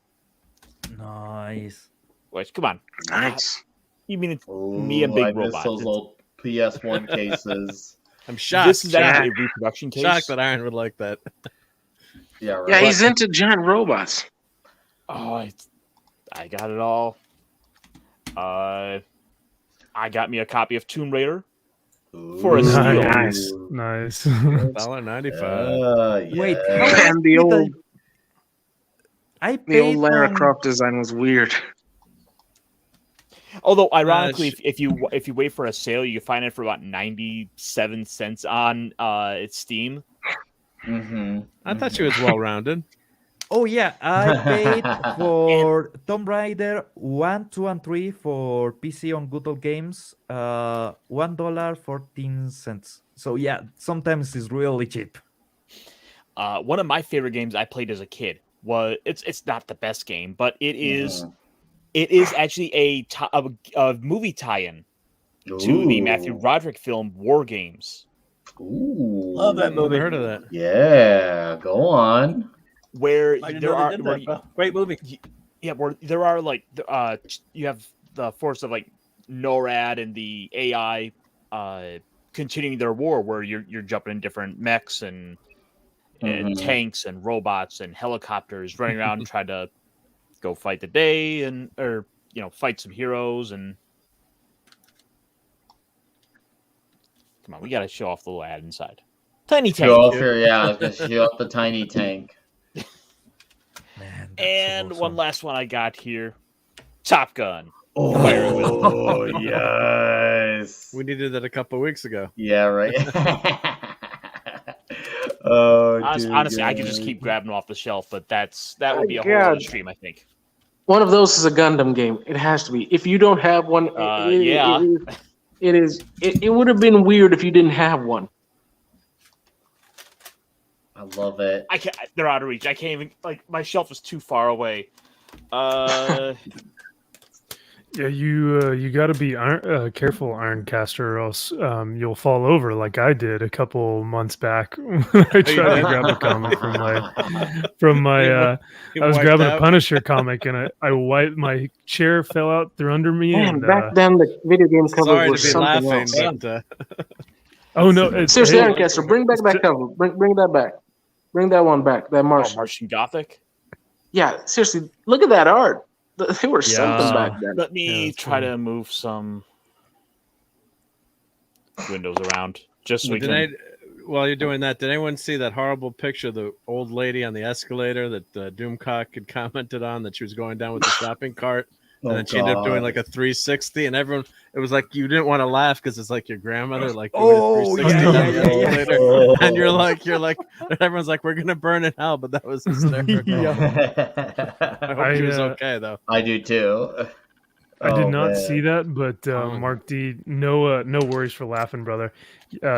Nice. Which, come on. Nice. You mean it's me and Big I Robot? miss those old PS1 cases. I'm shocked. This is actually a reproduction case. Shocked that Iron would like that. Yeah, right. Yeah, he's into giant robots. Oh, I got it all. I got me a copy of Tomb Raider for a steal. Nice. $1.95. Wait, yeah. And the old I the old paid Lara on- Croft design was weird. Although, ironically, if you wait for a sale, you can find it for about 97 cents on its Steam. I thought she was well rounded. Oh yeah, I paid for Tomb Raider 1, 2, and 3 for PC on Good Old Games. $1.14. So yeah, sometimes it's really cheap. One of my favorite games I played as a kid was it's not the best game, but it is actually a movie tie-in to the Matthew Broderick film War Games. Ooh, Love that movie. Never heard of that. Yeah, go on. Where I didn't there know are they did that, bro. Great movie. where there are like you have the force of like NORAD and the AI continuing their war, where you're jumping in different mechs and tanks and robots and helicopters running around and trying to go fight the day or fight some heroes. And come on, we gotta show off the little ad inside. Tiny tank. Show off your, I was gonna show off the tiny tank. Man, that's And awesome. one last one I got here. Top Gun. Oh, yes. We needed that a couple of weeks ago. Yeah, right. Oh, Honestly, I could just keep grabbing them off the shelf, but that would be a whole God. other stream, I think. One of those is a Gundam game. It has to be. If you don't have one, it would have been weird if you didn't have one. I love it. I can't. They're out of reach. I can't even. My shelf is too far away. Yeah, you got to be careful, Ironcaster, or else you'll fall over like I did a couple months back. I tried to grab a comic from my. I was grabbing a Punisher comic, and I wiped, my chair fell out through under me. Man, And back then the video game cover Sorry was to be something laughing, else. but oh no! It's, Seriously, hey, Ironcaster, bring back that cover. Bring that back. Bring that one back. That Martian. Martian Gothic. Yeah, seriously, look at that art. They were something Yeah. back then. Let me it's try cool. to move some windows around just so we Did can. while you're doing that, did anyone see that horrible picture of the old lady on the escalator that Doomcock had commented on, that she was going down with the shopping cart? And then she ended up doing like a 360, and everyone, it was like you didn't want to laugh because it's like your grandmother, like doing a 360 down the escalator. And you're like, everyone's like, we're gonna burn in hell, but that was hysterical. I hope she was okay though. I do too. I did Oh, not man. see that, but Mark D, no worries for laughing, brother.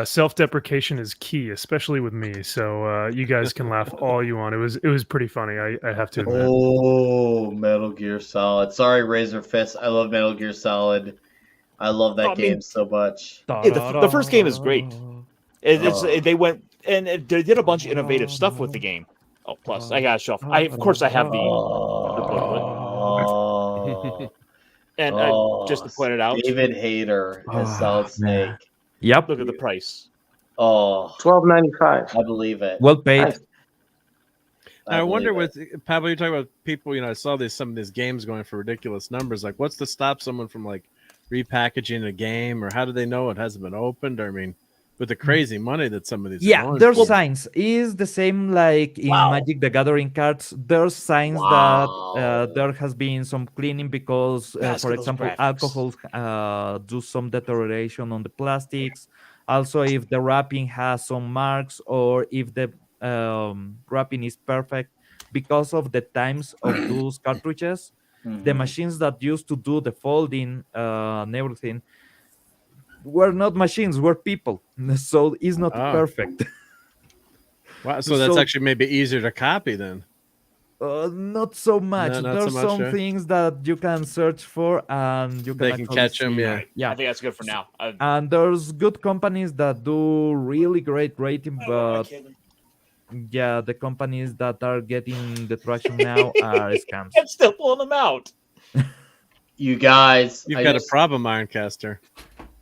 Self-deprecation is key, especially with me. So you guys can laugh all you want. It was pretty funny. I have to admit. Oh, Metal Gear Solid. Sorry, Razor Fist. I love Metal Gear Solid. I love that game so much. Yeah, the first game is great. They went and they did a bunch of innovative stuff with the game. Oh, plus I got a shelf. Of course I have the Oh, and just to point it out. David Hayter as Solid Snake. Yep. Look at the price. Oh, $12.95. I believe it. Well paid. I wonder believe with Pablo, you're talking about people, I saw some of these games going for ridiculous numbers. Like, what's to stop someone from like repackaging a game, or how do they know it hasn't been opened? Or, I mean, with the crazy money that some of these Yeah, are going there's for. signs. Is the same like in Magic the Gathering cards. There's signs that there has been some cleaning because, for example, alcohol do some deterioration on the plastics. Also, if the wrapping has some marks, or if the wrapping is perfect, because of the times of those cartridges, the machines that used to do the folding and everything were not machines, were people. So it's not perfect. Wow, so that's actually maybe easier to copy then. Not so much. No, not There's so much, some yeah. things that you can search for and you can They can actually catch 'em, see. yeah. Yeah. I think that's good for now. And there's good companies that do really great rating, but yeah, the companies that are getting the traction now are scams. I'm still pulling them out. You guys, You've got a problem, Ironcaster.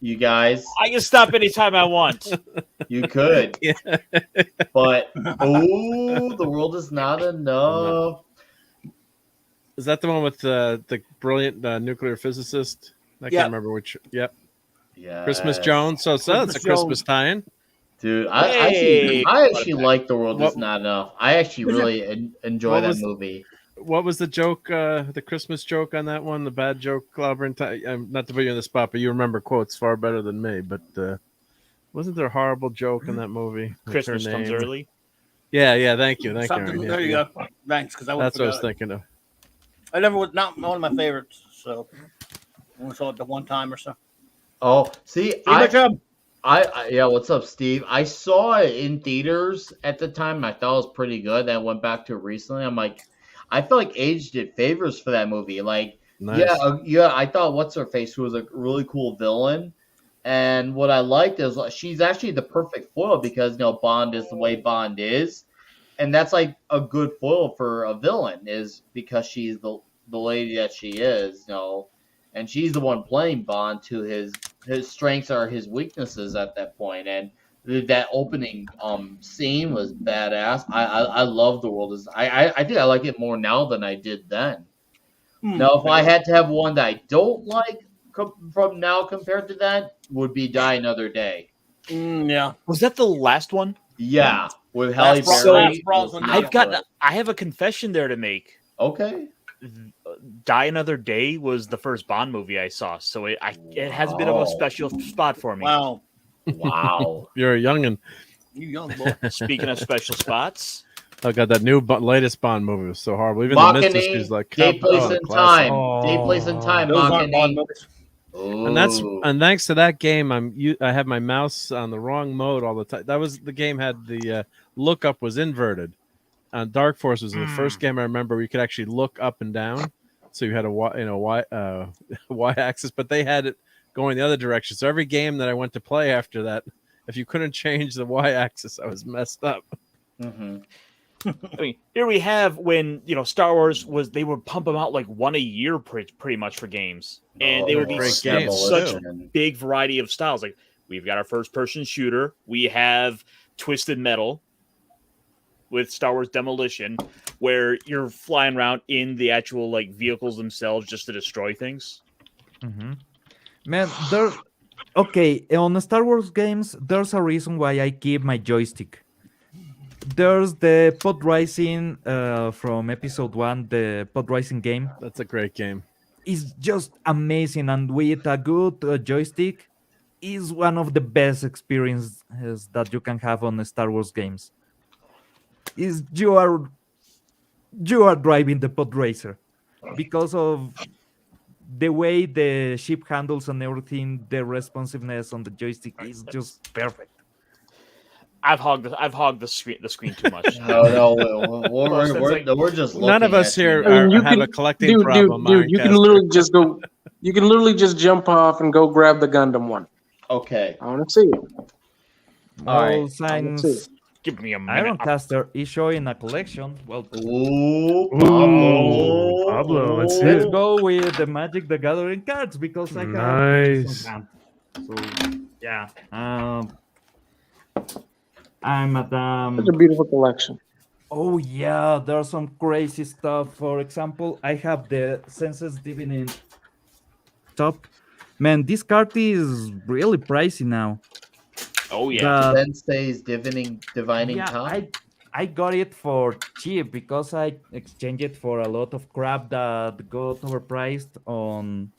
You guys, I can stop anytime I want. you could, Yeah. but the world is not enough. Is that the one with the brilliant nuclear physicist? I Yep. can't remember which. Yep. Yeah, Christmas Jones. So that's a Christmas Christmas Jones. tie-in. dude. Hey, I actually like the world is What- not enough. I actually Was it- really enjoy what that was- movie. What was the joke? The Christmas joke on that one? The bad joke, Clobber and not to put you on the spot, but you remember quotes far better than me. But wasn't there a horrible joke in that movie? What's her Christmas comes name? early. Yeah. Thank you. Something. Aaron. Yeah, There you yeah. go. Thanks, because I would That's what I was forgot. thinking of. I never was not one of my favorites, so I only saw it the one time or so. Oh, see, Good job. yeah. What's up, Steve? I saw it in theaters at the time. And I thought it was pretty good. Then I went back to it recently. I'm like, I feel like age did favors for that movie. Like, Nice. yeah. I thought what's her face, who was a really cool villain. And what I liked is she's actually the perfect foil because Bond is the way Bond is, and that's like a good foil for a villain is because she's the lady that she is, and she's the one playing Bond to his strengths are his weaknesses at that point. And that opening scene was badass. I love the world. I think I like it more now than I did then. Now, if I had to have one that I don't like from now compared to that, would be Die Another Day. Yeah. Was that the last one? Yeah, with Halle Last Berry. Brosnan, I have a confession there to make. Okay. Die Another Day was the first Bond movie I saw, so it has a bit of a special spot for me. Wow. Wow. You're a youngin. You young boy. Speaking of special spots, I got that new latest Bond movie was so horrible. Even the Machine, Mistress is like Day, Place, and classic. Time. Day, Place, and Time. Those aren't Bond Machine. movies. And thanks to that game, I have my mouse on the wrong mode all the time. That was the game had the lookup was inverted. Dark Force was the first game I remember where you could actually look up and down, so you had a y axis, but they had it going the other direction. So every game that I went to play after that, if you couldn't change the y axis, I was messed up. Mm-hmm. I mean, here we have when Star Wars they would pump them out like one a year pretty much for games, and they would be great such games, a big variety of styles. Like we've got our first-person shooter, we have Twisted Metal with Star Wars Demolition, where you're flying around in the actual vehicles themselves just to destroy things. Mm-hmm. Man, okay, on the Star Wars games, there's a reason why I keep my joystick. There's the pod racing from episode 1, the pod racing game. That's a great game. It's just amazing, and with a good joystick, is one of the best experiences that you can have on the Star Wars games. Is you are driving the pod racer because of the way the ship handles and everything. The responsiveness on the joystick is just perfect. I've hogged the screen too much. No, we're just looking None of us at here you. have a collecting problem. Dude, you can literally just go. You can literally just jump off and go grab the Gundam one. Okay. I want to see it. All right. All signs. Give me a minute. Ironcaster is showing a collection. Well, Ooh, Pablo, let's see let's it. go with the Magic the Gathering cards because I have Nice. some hand. So yeah, I'm at Such a beautiful collection. Oh yeah, there's some crazy stuff. For example, I have the Senses Divining top. Man, this card is really pricey now. Oh yeah. But, Sensei's divining yeah, top. I got it for cheap because I exchanged it for a lot of crap that got overpriced on.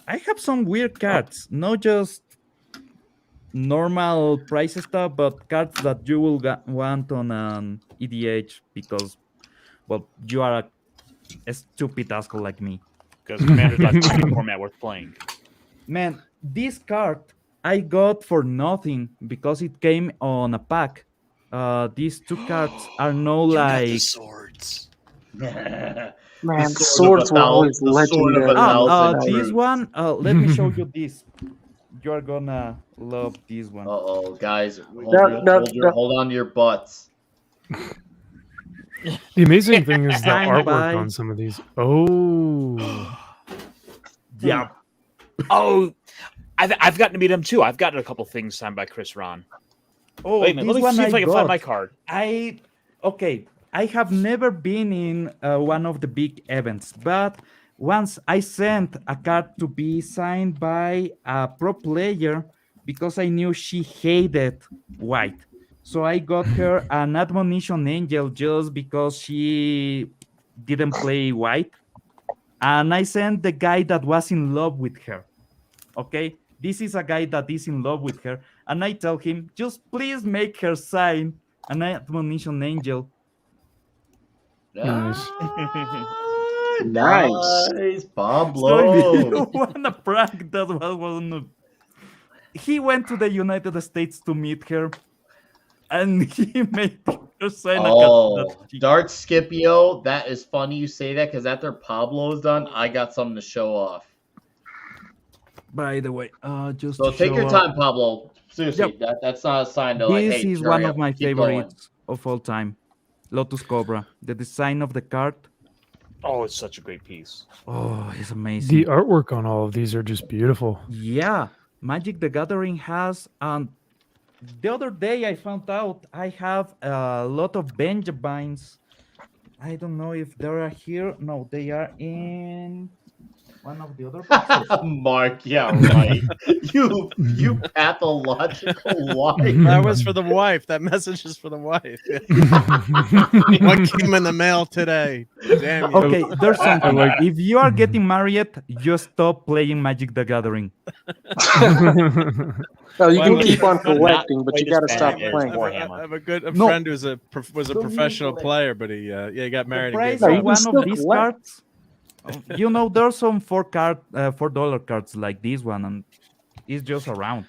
I have some weird cards, not just normal price stuff, but cards that you will want on an EDH because, well, you are a stupid asshole like me. Because Commander's not a format worth playing. Man, this card I got for nothing because it came on a pack. These two cards are no like swords. The Man, sword swords of a were always the sword of a legendary. thousand This truths. one, let me show you this. You're gonna love this one. Uh-oh, guys, That- hold on to your butts. The amazing thing is the Signed artwork by- on some of these. Oh, Yeah. Oh, I've gotten to meet him too. I've gotten a couple things signed by Chris Ron. Oh, Wait a minute, let this me one see if I can find got. my card. I have never been in one of the big events, but once I sent a card to be signed by a pro player because I knew she hated white. So I got her an admonition angel just because she didn't play white. And I sent the guy that was in love with her. Okay, this is a guy that is in love with her, and I tell him, just please make her sign an admonition angel. Nice. Nice. Nice, So Pablo. if you wanna prank that one, he went to the United States to meet her, and he made her sign a Oh, card that she- Dart Scipio, that is funny you say that because after Pablo's done, I got something to show off. By the way, just So to take show your up, time, Pablo. Seriously, that's not a sign to like, this hey, is hurry one up, of my keep going. favorites of all time. Lotus Cobra. The design of the card. Oh, it's such a great piece. Oh, it's amazing. the artwork on all of these are just beautiful. Yeah, Magic the Gathering has. The other day I found out I have a lot of Benjamins. I don't know if they are here. No, they are in one of the other boxes. Mark, yeah, right. you pathological wife. That was for the wife. That message is for the wife. What came in the mail today? Damn you. Okay, there's something. like- If you are getting married, just stop playing Magic the Gathering. No, you can Well, keep on not collecting, but you quite got to as stop bad as playing. Warhammer. I have a good No. friend who's was a Don't professional use it. player, but he got married The and price gave No, of you up. can one still of these collect. cards, you know, there's some $4 cards like this one, and it's just around.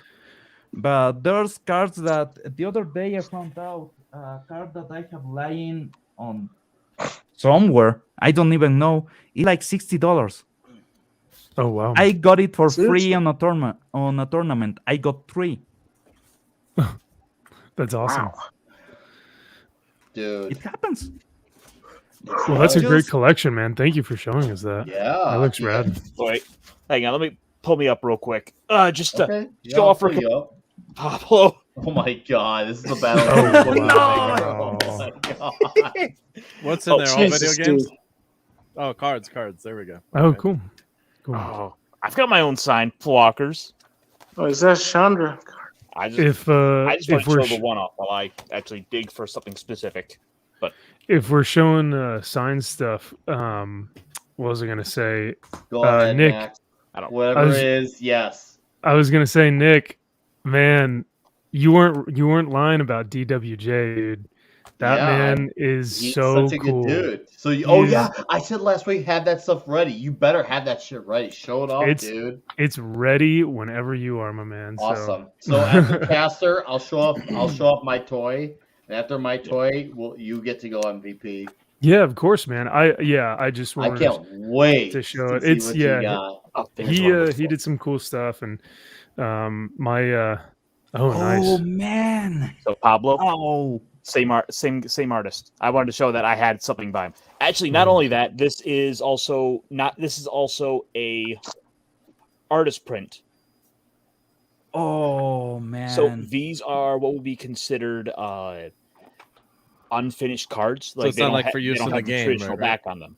But there's cards that the other day I found out a card that I have lying on somewhere. I don't even know. It's like $60. Oh wow. I got it for Seriously? free on a tournament. I got 3. That's awesome. Wow. Dude. It happens. Well, that's a great Just- collection, man. Thank you for showing us that. Yeah. That looks rad. Wait, hang on. Let me pull me up real quick. Just to Okay. show I'll off for pull you up. Pablo. Oh my god, this is the battle. Oh, Oh wow. my god. What's in Oh, there? All video Jesus, games? dude. Oh, cards. There we go. Oh, Okay. cool. Cool. Oh, I've got my own signed walkers. Oh, is that Chandra? I just If I just want if to we're show the one off while I actually dig for something specific. if we're showing sign stuff, what was I gonna say? Go ahead, Nick. Max. I don't. Whatever I was- it is, yes. I was gonna say, Nick, man, you weren't lying about DWJ, dude. That Yeah, man is He's so such a cool. good dude. So, oh He's- yeah, I said last week, have that stuff ready. You better have that shit ready. Show it off, It's dude. It's ready whenever you are, my man. Awesome. So after caster, I'll show off my toy, and after my toy, you get to go MVP. Yeah, of course, man. I just I wanted can't wait to show it. see It's what yeah. you got. Oh, there's He one of those. he did some cool stuff, and my oh Oh nice. man. So Pablo, Oh. same artist. I wanted to show that I had something by him. Actually, not only that, this is also a artist print. Oh man. So these are what would be considered unfinished cards. So it's they not don't like for they use don't in the have game, traditional right? back on them.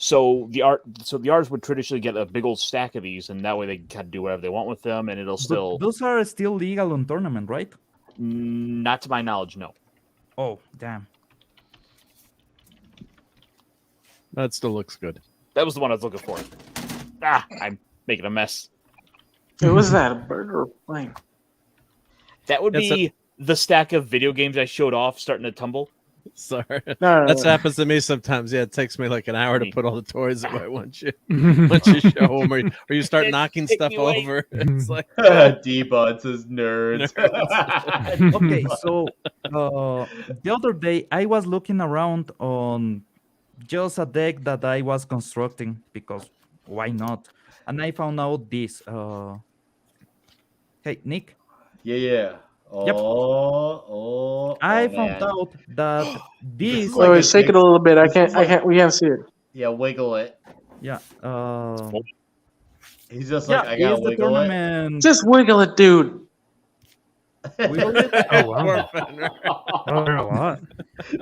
So the artists would traditionally get a big old stack of these, and that way they can kind of do whatever they want with them, and it'll But still, those are still legal on tournament, right? not to my knowledge, no. Oh damn. That still looks good. That was the one I was looking for. I'm making a mess. Hey, was that a bird or a plane? That would That's be the stack of video games I showed off starting to tumble. Sorry. No, That's happens to me sometimes. Yeah, it takes me like an hour to Me. put all the toys away once you show them, or you start It knocking take stuff me away. over. It's like D-Buds is nerds. Okay, so the other day I was looking around on just a deck that I was constructing because why not? And I found out this. Hey, Nick. Yeah. Yep. I found Man. out that This is this. like Wait, a shake big- it a little bit. this is like- We can't see it. Yeah, wiggle it. Yeah. He's just Yeah. like, I gotta Is the wiggle it. tournament? Just wiggle it, dude. Wiggle it? Oh wow, Poor Fenrir. oh, there are a lot.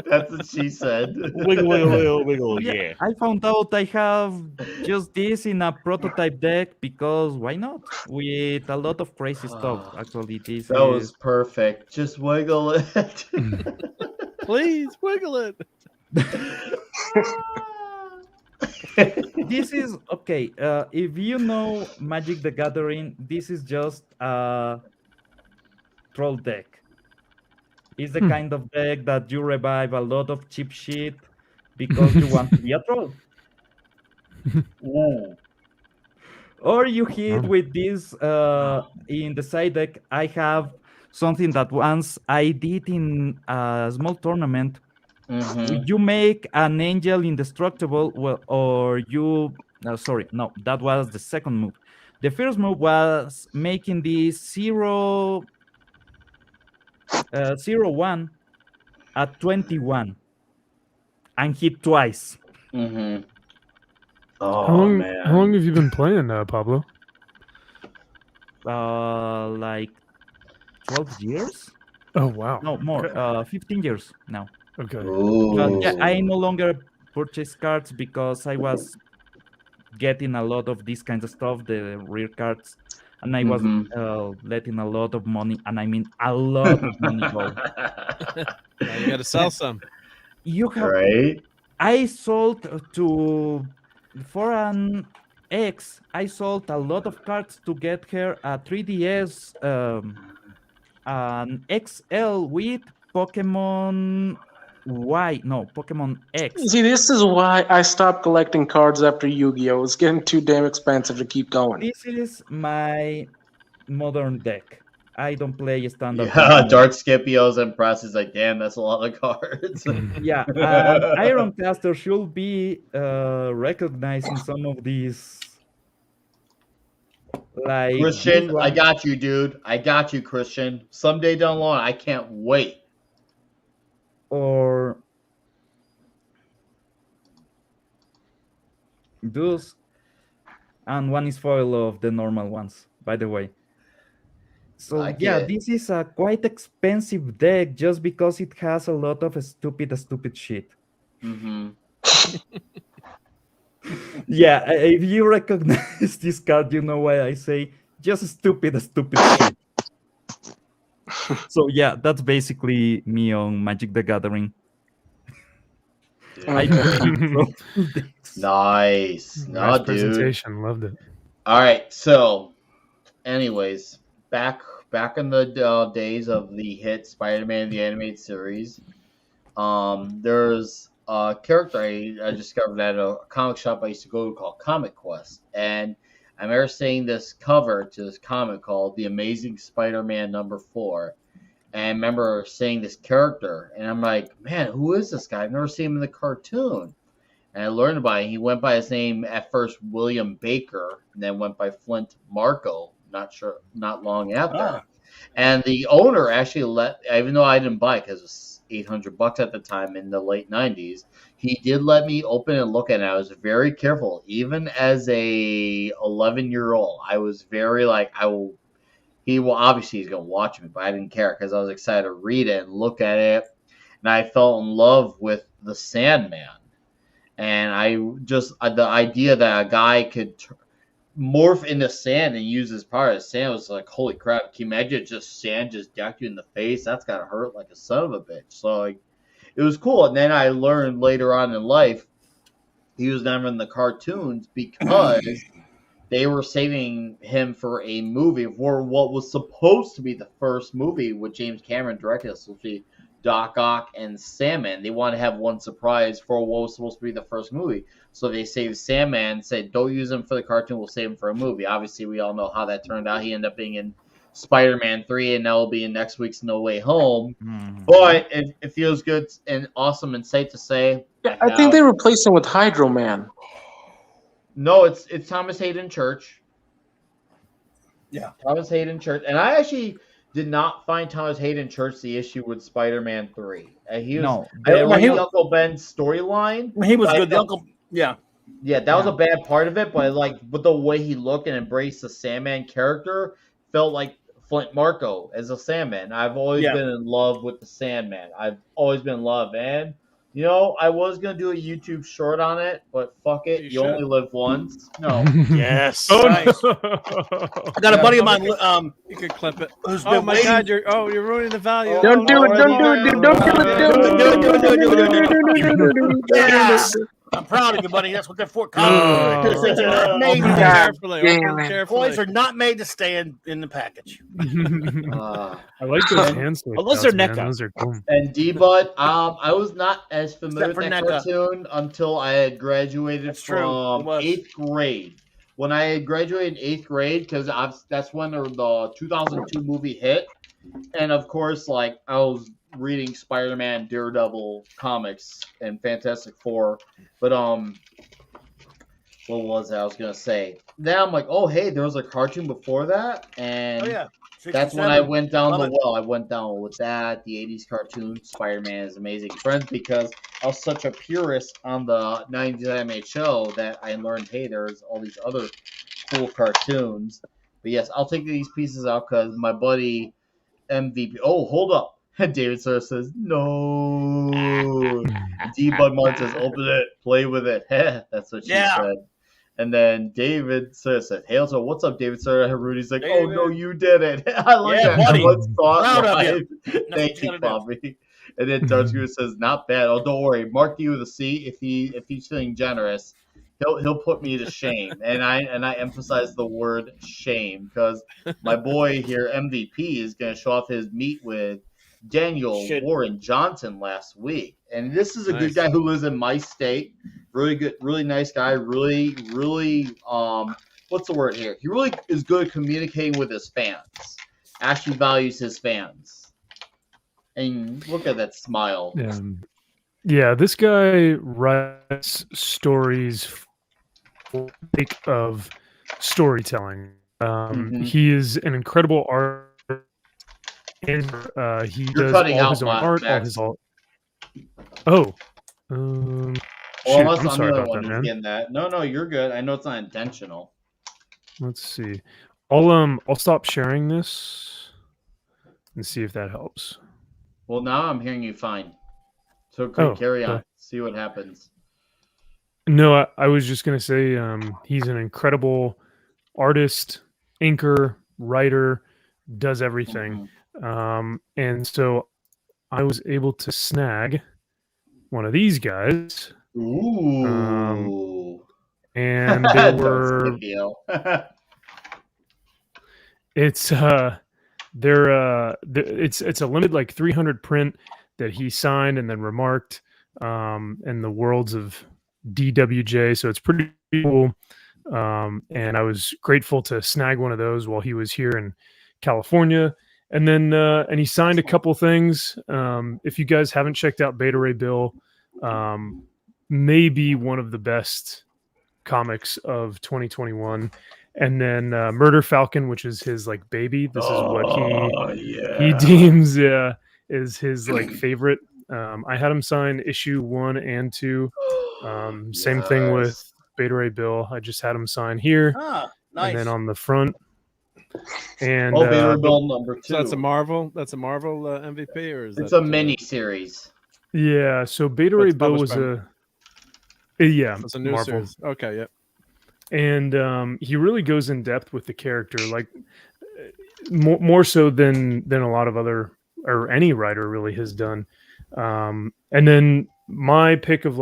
That's what she said. Wiggle, wiggle, wiggle, wiggle. Yeah, Yeah. I found out I have just this in a prototype deck because why not? With a lot of crazy stuff. Actually, this That was is perfect. Just wiggle it. Please wiggle it. this is okay. If you know Magic the Gathering, this is just a troll deck. It's the kind of deck that you revive a lot of cheap shit because you want to be a troll. Ooh. Or you hit with this in the side deck. I have something that once I did in a small tournament. Mhm. You make an angel indestructible, well, or you. Sorry, no, that was the second move. The first move was making this 0-1 at 21 and hit twice. Mhm. Oh How long? man. How long have you been playing, Pablo? Like 12 years? Oh wow. No, more. 15 years now. Okay. But yeah, Ooh. I no longer purchase cards because I was getting a lot of these kinds of stuff, the rare cards, and I was letting a lot of money, and I mean a lot of money go. Now you got to sell some. You have. Right? I sold for an X. I sold a lot of cards to get her a 3DS, an XL with Pokemon Pokemon X. See, this is why I stopped collecting cards after Yu-Gi-Oh! It's getting too damn expensive to keep going. This is my modern deck. I don't play standard. Yeah, Dark Scipios and Press is like, damn, that's a lot of cards. Yeah, Iron Caster should be recognizing some of these. Like Christian, this one. I got you, dude. I got you, Christian. Someday down the line, I can't wait. Or those, and one is foil of the normal ones, by the way. So Like yeah, it. this is a quite expensive deck just because it has a lot of stupid shit. Mm-hmm. Yeah, if you recognize this card, you know why I say just stupid shit. So yeah, that's basically me on Magic the Gathering. I Nice. No, Nice dude. presentation. Loved it. All right. So, anyways, back in the days of the hit Spider-Man the Animated Series, there's a character I discovered at a comic shop I used to go to called Comic Quest, and I remember seeing this cover to this comic called The Amazing Spider-Man #4. And I remember seeing this character, and I'm like, man, who is this guy? I've never seen him in the cartoon. And I learned about it. He went by his name at first, William Baker, and then went by Flint Marco. Not long after. And the owner actually even though I didn't buy it because it was $800 at the time in the late 90s, he did let me open and look at it. I was very careful, even as a 11-year-old. I was very like, obviously he's gonna watch me, but I didn't care because I was excited to read it and look at it, and I fell in love with the Sandman, and the idea that a guy could morph into sand and use his power as sand was like, holy crap! Can you imagine just sand just decked you in the face? That's gotta hurt like a son of a bitch. So like, it was cool, and then I learned later on in life he was never in the cartoons because they were saving him for a movie, for what was supposed to be the first movie with James Cameron directed. This will be Doc Ock and Sandman. They wanted to have one surprise for what was supposed to be the first movie. So they saved Sandman, said, don't use him for the cartoon, we'll save him for a movie. Obviously, we all know how that turned out. He ended up being in Spider-Man 3, and that will be in next week's No Way Home. Mhm. But it feels good and awesome and safe to say. Yeah, I think they replaced him with Hydro Man. No, it's Thomas Hayden Church. Yeah. Thomas Hayden Church. And I actually did not find Thomas Hayden Church the issue with Spider-Man 3. He was, No, I like he- Uncle Ben's storyline. He was but I good. The felt- uncle, yeah. Yeah, that was a bad part of it, but but the way he looked and embraced the Sandman character felt like Flint Marko as a Sandman. I've always been in love with the Sandman. I've always been in love, and I was gonna do a YouTube short on it, but fuck it, you only live once. No, Yes. Oh, Nice. no. I got a buddy of mine. You can clip it. Who's Oh been my waiting. God! You're ruining the value. Don't do it! Don't do it! Dude. Don't do it! Yes. I'm proud of you, buddy. That's what they're for. Oh. These things are not made. Open carefully. damn Open it. carefully. Toys are not made to stay in the package. uh, I like those hand Unless they're man. NECA. Those are cool. and D-Bud, I was not as familiar Except with for that NECA. cartoon until I had graduated That's true. It from was. 8th grade. When I had graduated in 8th grade, because that's when the 2002 movie hit, and of course, I was reading Spider-Man, Daredevil comics, and Fantastic Four, but what was it I was gonna say? Then I'm like, oh hey, there was a cartoon before that, and Oh yeah. that's when I went down Love the it. well. I went down with that, the 80s cartoon, Spider-Man is Amazing Friends, because I was such a purist on the 90s anime show that I learned, hey, there's all these other cool cartoons. But yes, I'll take these pieces out because my buddy MVP. Oh, hold up. David Sir says, no. D-Bud Martin says, open it, play with it. That's what she said. And then David Sir said, hey, so what's up, David Sir? Rudy's like, oh, no, you did it. I like Yeah, that. buddy. Everyone's thought Proud of live. you. Thank you, Nothing to do. Bobby. And then Dark Scooter says, not bad. Oh, don't worry. Mark D with a C. If he's feeling generous, he'll put me to shame. And I emphasize the word shame because my boy here, MVP, is going to show off his meet with Daniel Warren Johnson last week. And this is a good guy who lives in my state. Really good, really nice guy. Really, what's the word here? He really is good at communicating with his fans. Actually values his fans. And look at that smile. Yeah, this guy writes stories for the sake of storytelling. He is an incredible artist. And he does all his own art, Well, shoot, unless I'm sorry the about one that, who's man. getting that. No, you're good. I know it's not intentional. Let's see. I'll stop sharing this and see if that helps. Well, now I'm hearing you fine. So carry on. See what happens. No, I was just gonna say he's an incredible artist, inker, writer, does everything. And so I was able to snag one of these guys. Ooh. And they were it's a limited 300 print that he signed and then remarked in the worlds of DWJ, so it's pretty cool. And I was grateful to snag one of those while he was here in California. And then and he signed a couple things. If you guys haven't checked out Beta Ray Bill, maybe one of the best comics of 2021. And then Murder Falcon, which is his baby. This is what he deems is his favorite. I had him sign issue 1 and 2. Same thing with Beta Ray Bill. I just had him sign here. Nice. And then on the front. And Beta Ray Bill number 2. So that's a Marvel. That's a Marvel MVP, or is it's that, a mini series? Yeah. So Beta Ray Bill was it's a new Marvel series. Okay, yep. And he really goes in depth with the character, more so than a lot of other or any writer really has done. And then my pick of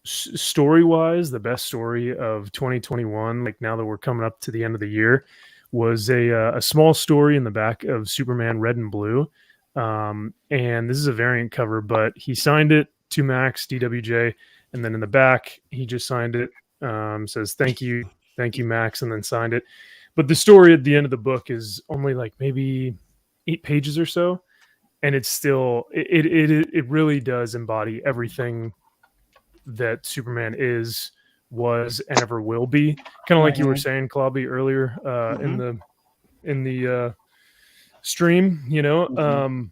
story wise, the best story of 2021, now that we're coming up to the end of the year, was a small story in the back of Superman Red and Blue. And this is a variant cover, but he signed it to Max DWJ, and then in the back he just signed it. Says thank you Max, and then signed it. But the story at the end of the book is only like maybe 8 pages or so, and it's still it really does embody everything that Superman is, was, and ever will be. Kind of like you were saying, Clauby, earlier in the stream. You know,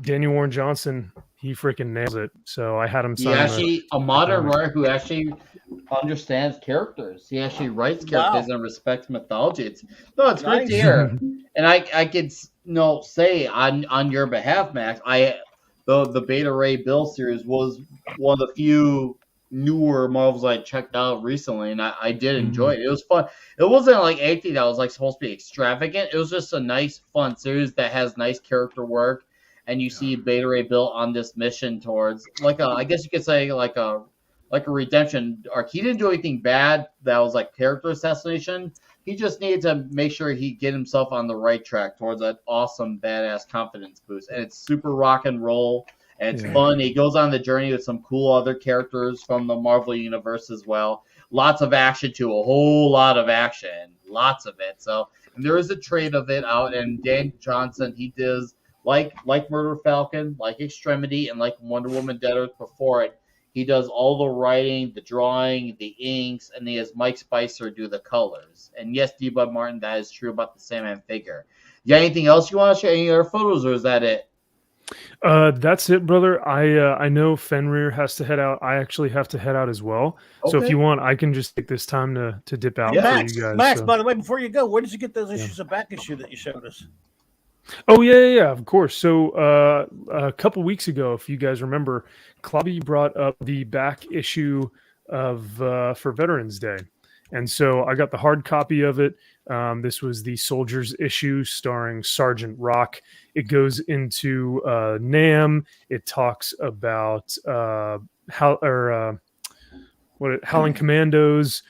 Daniel Warren Johnson, he freaking nails it. So I had him sign. A modern writer who actually understands characters. He actually writes characters and respects mythology. It's great to hear. And I could say on your behalf, Max, the Beta Ray Bill series was one of the few newer Marvels I checked out recently, and I did enjoy it. It was fun. It wasn't like anything that was like supposed to be extravagant. It was just a nice, fun series that has nice character work, and you see Beta Ray Bill on this mission towards I guess you could say like a redemption arc. He didn't do anything bad that was like character assassination. He just needed to make sure he get himself on the right track towards that awesome, badass confidence boost. And it's super rock and roll, and it's fun. He goes on the journey with some cool other characters from the Marvel Universe as well. Lots of action, too. A whole lot of action. Lots of it. So there is a trade of it out. And Dan Johnson, he does, like Murder Falcon, like Extremity, and like Wonder Woman Dead Earth before it, he does all the writing, the drawing, the inks, and he has Mike Spicer do the colors. And yes, D. Bud Martin, that is true about the Sandman figure. You got anything else you want to share? Any other photos, or is that it? That's it, brother. I know Fenrir has to head out. I actually have to head out as well. Okay. So if you want, I can just take this time to dip out for you guys. Max, by the way, before you go, where did you get those issues of back issue that you showed us? Oh yeah, of course. So a couple weeks ago, if you guys remember, Clauby brought up the back issue of for Veterans Day, and so I got the hard copy of it. This was the Soldiers issue starring Sergeant Rock. It goes into Nam. It talks about Howling Commandos.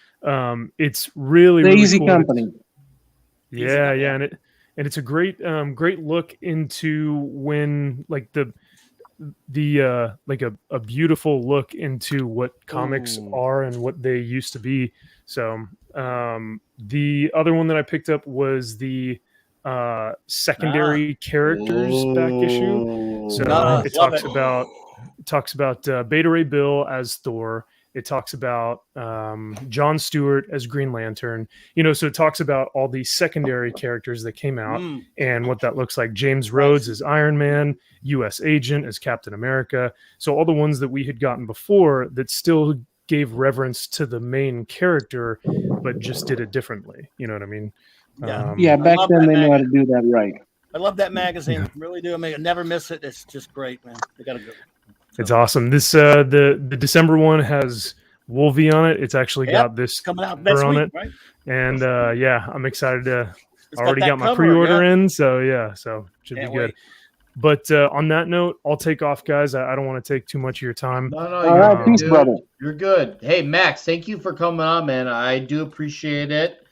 It's really Easy cool. Company. Yeah, and it's a great look into when like the like a beautiful look into what comics are and what they used to be. So the other one that I picked up was the secondary characters back issue. So it talks about Beta Ray Bill as Thor. It talks about John Stewart as Green Lantern. So it talks about all these secondary characters that came out and what that looks like. James Rhodes as Iron Man, U.S. Agent as Captain America. So all the ones that we had gotten before that still gave reverence to the main character, but just did it differently. You know what I mean? Back then they knew how to do that right. I love that magazine. I really do. I never miss it. It's just great, man. They got a good one. It's awesome. This the December one has Wolvie on it. It's actually got this coming out next week, right? And I'm excited to. Already got my pre-order in, so should be good. But on that note, I'll take off, guys. I don't want to take too much of your time. No, peace, brother. You're good. Hey, Max, thank you for coming on, man. I do appreciate it.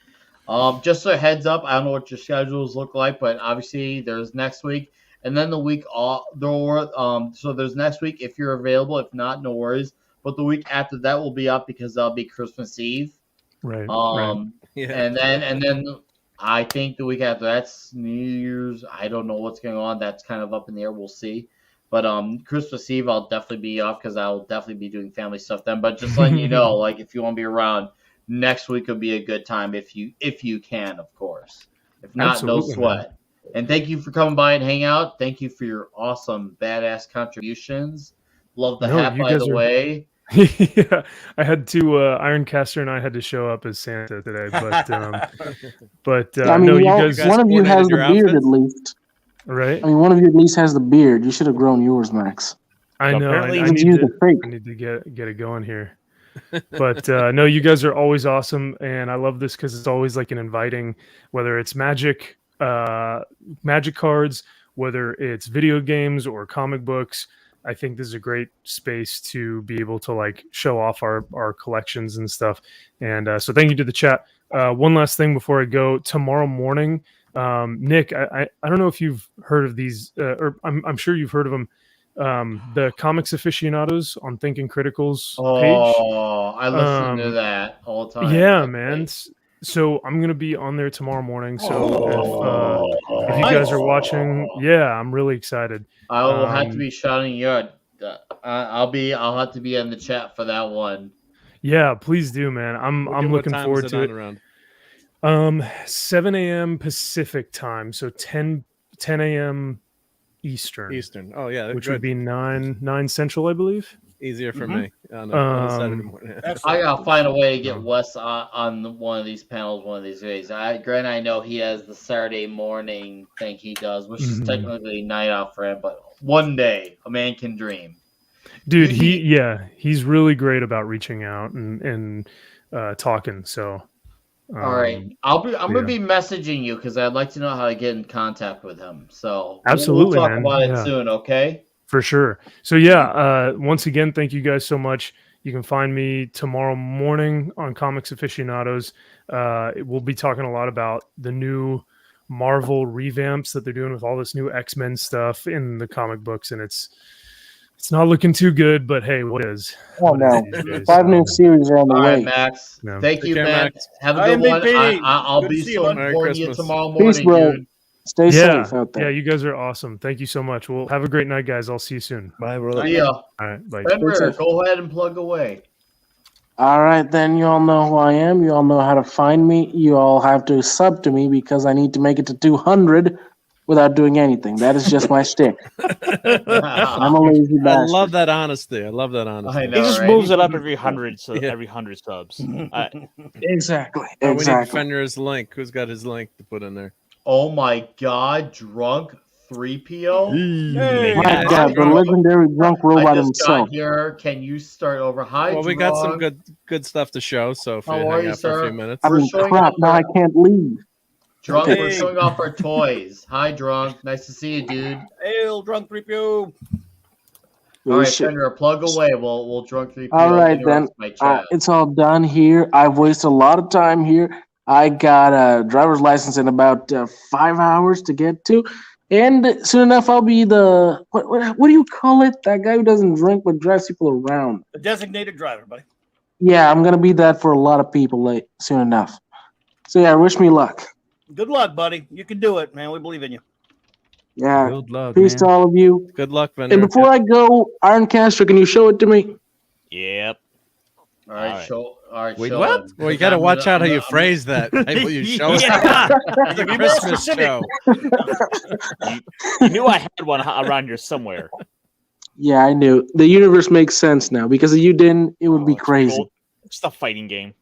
Just a heads up, I don't know what your schedules look like, but obviously there's next week. And then the week so there's next week if you're available. If not, no worries. But the week after that will be up because that'll be Christmas Eve. Right. Yeah. And then I think the week after that's New Year's. I don't know what's going on. That's kind of up in the air. We'll see. But Christmas Eve I'll definitely be off because I'll definitely be doing family stuff then. But just letting you know, like if you want to be around, next week will be a good time if you can, of course. If not, absolutely, no sweat. Man. And thank you for coming by and hang out. Thank you for your awesome, badass contributions. Love the hat, by the way. Yeah, I had to. Ironcaster and I had to show up as Santa today, but I mean, you guys. One of you has the beard at least, right? I mean, one of you at least has the beard. You should have grown yours, Max. I know. I need to get it going here. But no, you guys are always awesome, and I love this because it's always like an inviting, whether it's magic cards, whether it's video games or comic books. I think this is a great space to be able to like show off our collections and stuff. And so thank you to the chat. One last thing before I go. Tomorrow morning, Nick, I don't know if you've heard of these, or I'm sure you've heard of them. The Comics Aficionados on Thinking Critical's page. Oh, I listen to that all the time. Yeah, man. So I'm gonna be on there tomorrow morning. So if you guys are watching, yeah, I'm really excited. I will have to be shouting you out. I'll have to be in the chat for that one. Yeah, please do, man. I'm looking forward to it. Around? 7 a.m. Pacific time, so 10 a.m. Eastern. Oh yeah, which good. would be 9 Central, I believe. Easier for me on a Saturday morning. I gotta find a way to get Wes on one of these panels one of these days. Grant, I know he has the Saturday morning thing he does, which is technically night out for him, but one day a man can dream. Dude, he's really great about reaching out and talking. So, all right, I'm gonna be messaging you because I'd like to know how to get in contact with him. So absolutely, we'll talk about it soon. Okay. For sure. So yeah, once again, thank you guys so much. You can find me tomorrow morning on Comics Aficionados. We'll be talking a lot about the new Marvel revamps that they're doing with all this new X-Men stuff in the comic books, and it's not looking too good, but hey, what is? Oh no, 5 new series are on the way. All right, Max. Yeah. Thank you, man. Max. Have a good one. I'll Good be to see you, so bud. important you Christmas. tomorrow morning, Peace, bro. dude. Stay safe out there. Yeah, you guys are awesome. Thank you so much. Well, have a great night, guys. I'll see you soon. Bye, brother. See ya. All right, bye. Fenrir, go ahead and plug away. All right, then you all know who I am. You all know how to find me. You all have to sub to me because I need to make it to 200 without doing anything. That is just my shtick. I'm a lazy I bastard. love that honesty. I love that honesty. I He know, just right? moves it up every 100, Yeah. every 100 subs. Exactly. We need Exactly. Fenrir's link. Who's got his link to put in there? Oh my God, drunk 3PO. Hey, My God, the legendary drunk robot I just himself. got here. Can you start over? Hi, Well, we got some Drunk. good stuff to show. So if How you are hang you, out for a sir? few minutes, I mean, showing crap, off now our- I can't leave. Drunk, we're Hey. showing off our toys. Hi, Drunk. Nice to see you, dude. Hail, drunk 3PO. All right, Shit. Fenrir, plug away. We'll drunk 3PO. All right, interrupt then. My chat. It's all done here. I've wasted a lot of time here. I got a driver's license in about 5 hours to get to. And soon enough, I'll be the, what do you call it? That guy who doesn't drink but drives people around. The designated driver, buddy. Yeah, I'm going to be that for a lot of people soon enough. So yeah, wish me luck. Good luck, buddy. You can do it, man. We believe in you. Yeah. Good luck, Peace man. to all of you. good luck, Fenrir. And before I go, Ironcaster, can you show it to me? Yep. All right, All right. show. All right, Wait, show what? him. Well, you got to I'm watch gonna- out how I'm you gonna- phrase that. Will you show us Yeah. the Be more Christmas specific. show? You knew I had one around here somewhere. Yeah, I knew. The universe makes sense now. Because if you didn't, it would be crazy. Cool. It's a fighting game.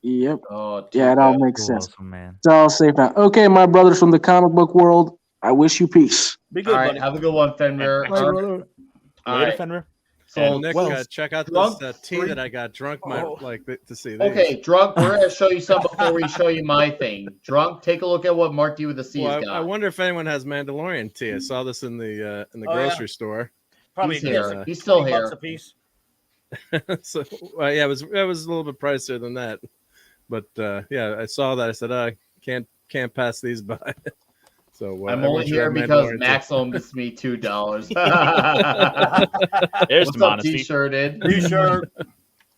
Yep. Oh, too Yeah, it all bad. makes Cool, sense. awesome, man. It's all safe now. Okay, my brothers from the comic book world, I wish you peace. Be good, All right, buddy. have a good one, Fenrir. Bye, All brother. right. Later, Fenrir. So, And Nick, well, check out drunk this tea that I got. Drunk might like to see. These. okay, Drunk, we're going to show you some before we show you my thing. Drunk, take a look at what Mark D with the C has Well, got. I wonder if anyone has Mandalorian tea. I saw this in the Oh, yeah. grocery store. Probably He's a here. case of He's still 20 bucks here. a piece. So yeah, it was a little bit pricier than that, but yeah, I saw that. I said I can't pass these by. So I'm everyone only should here have because Mandalorian Max owns me $2. There's What's some up, honesty. T-shirted? T-shirt.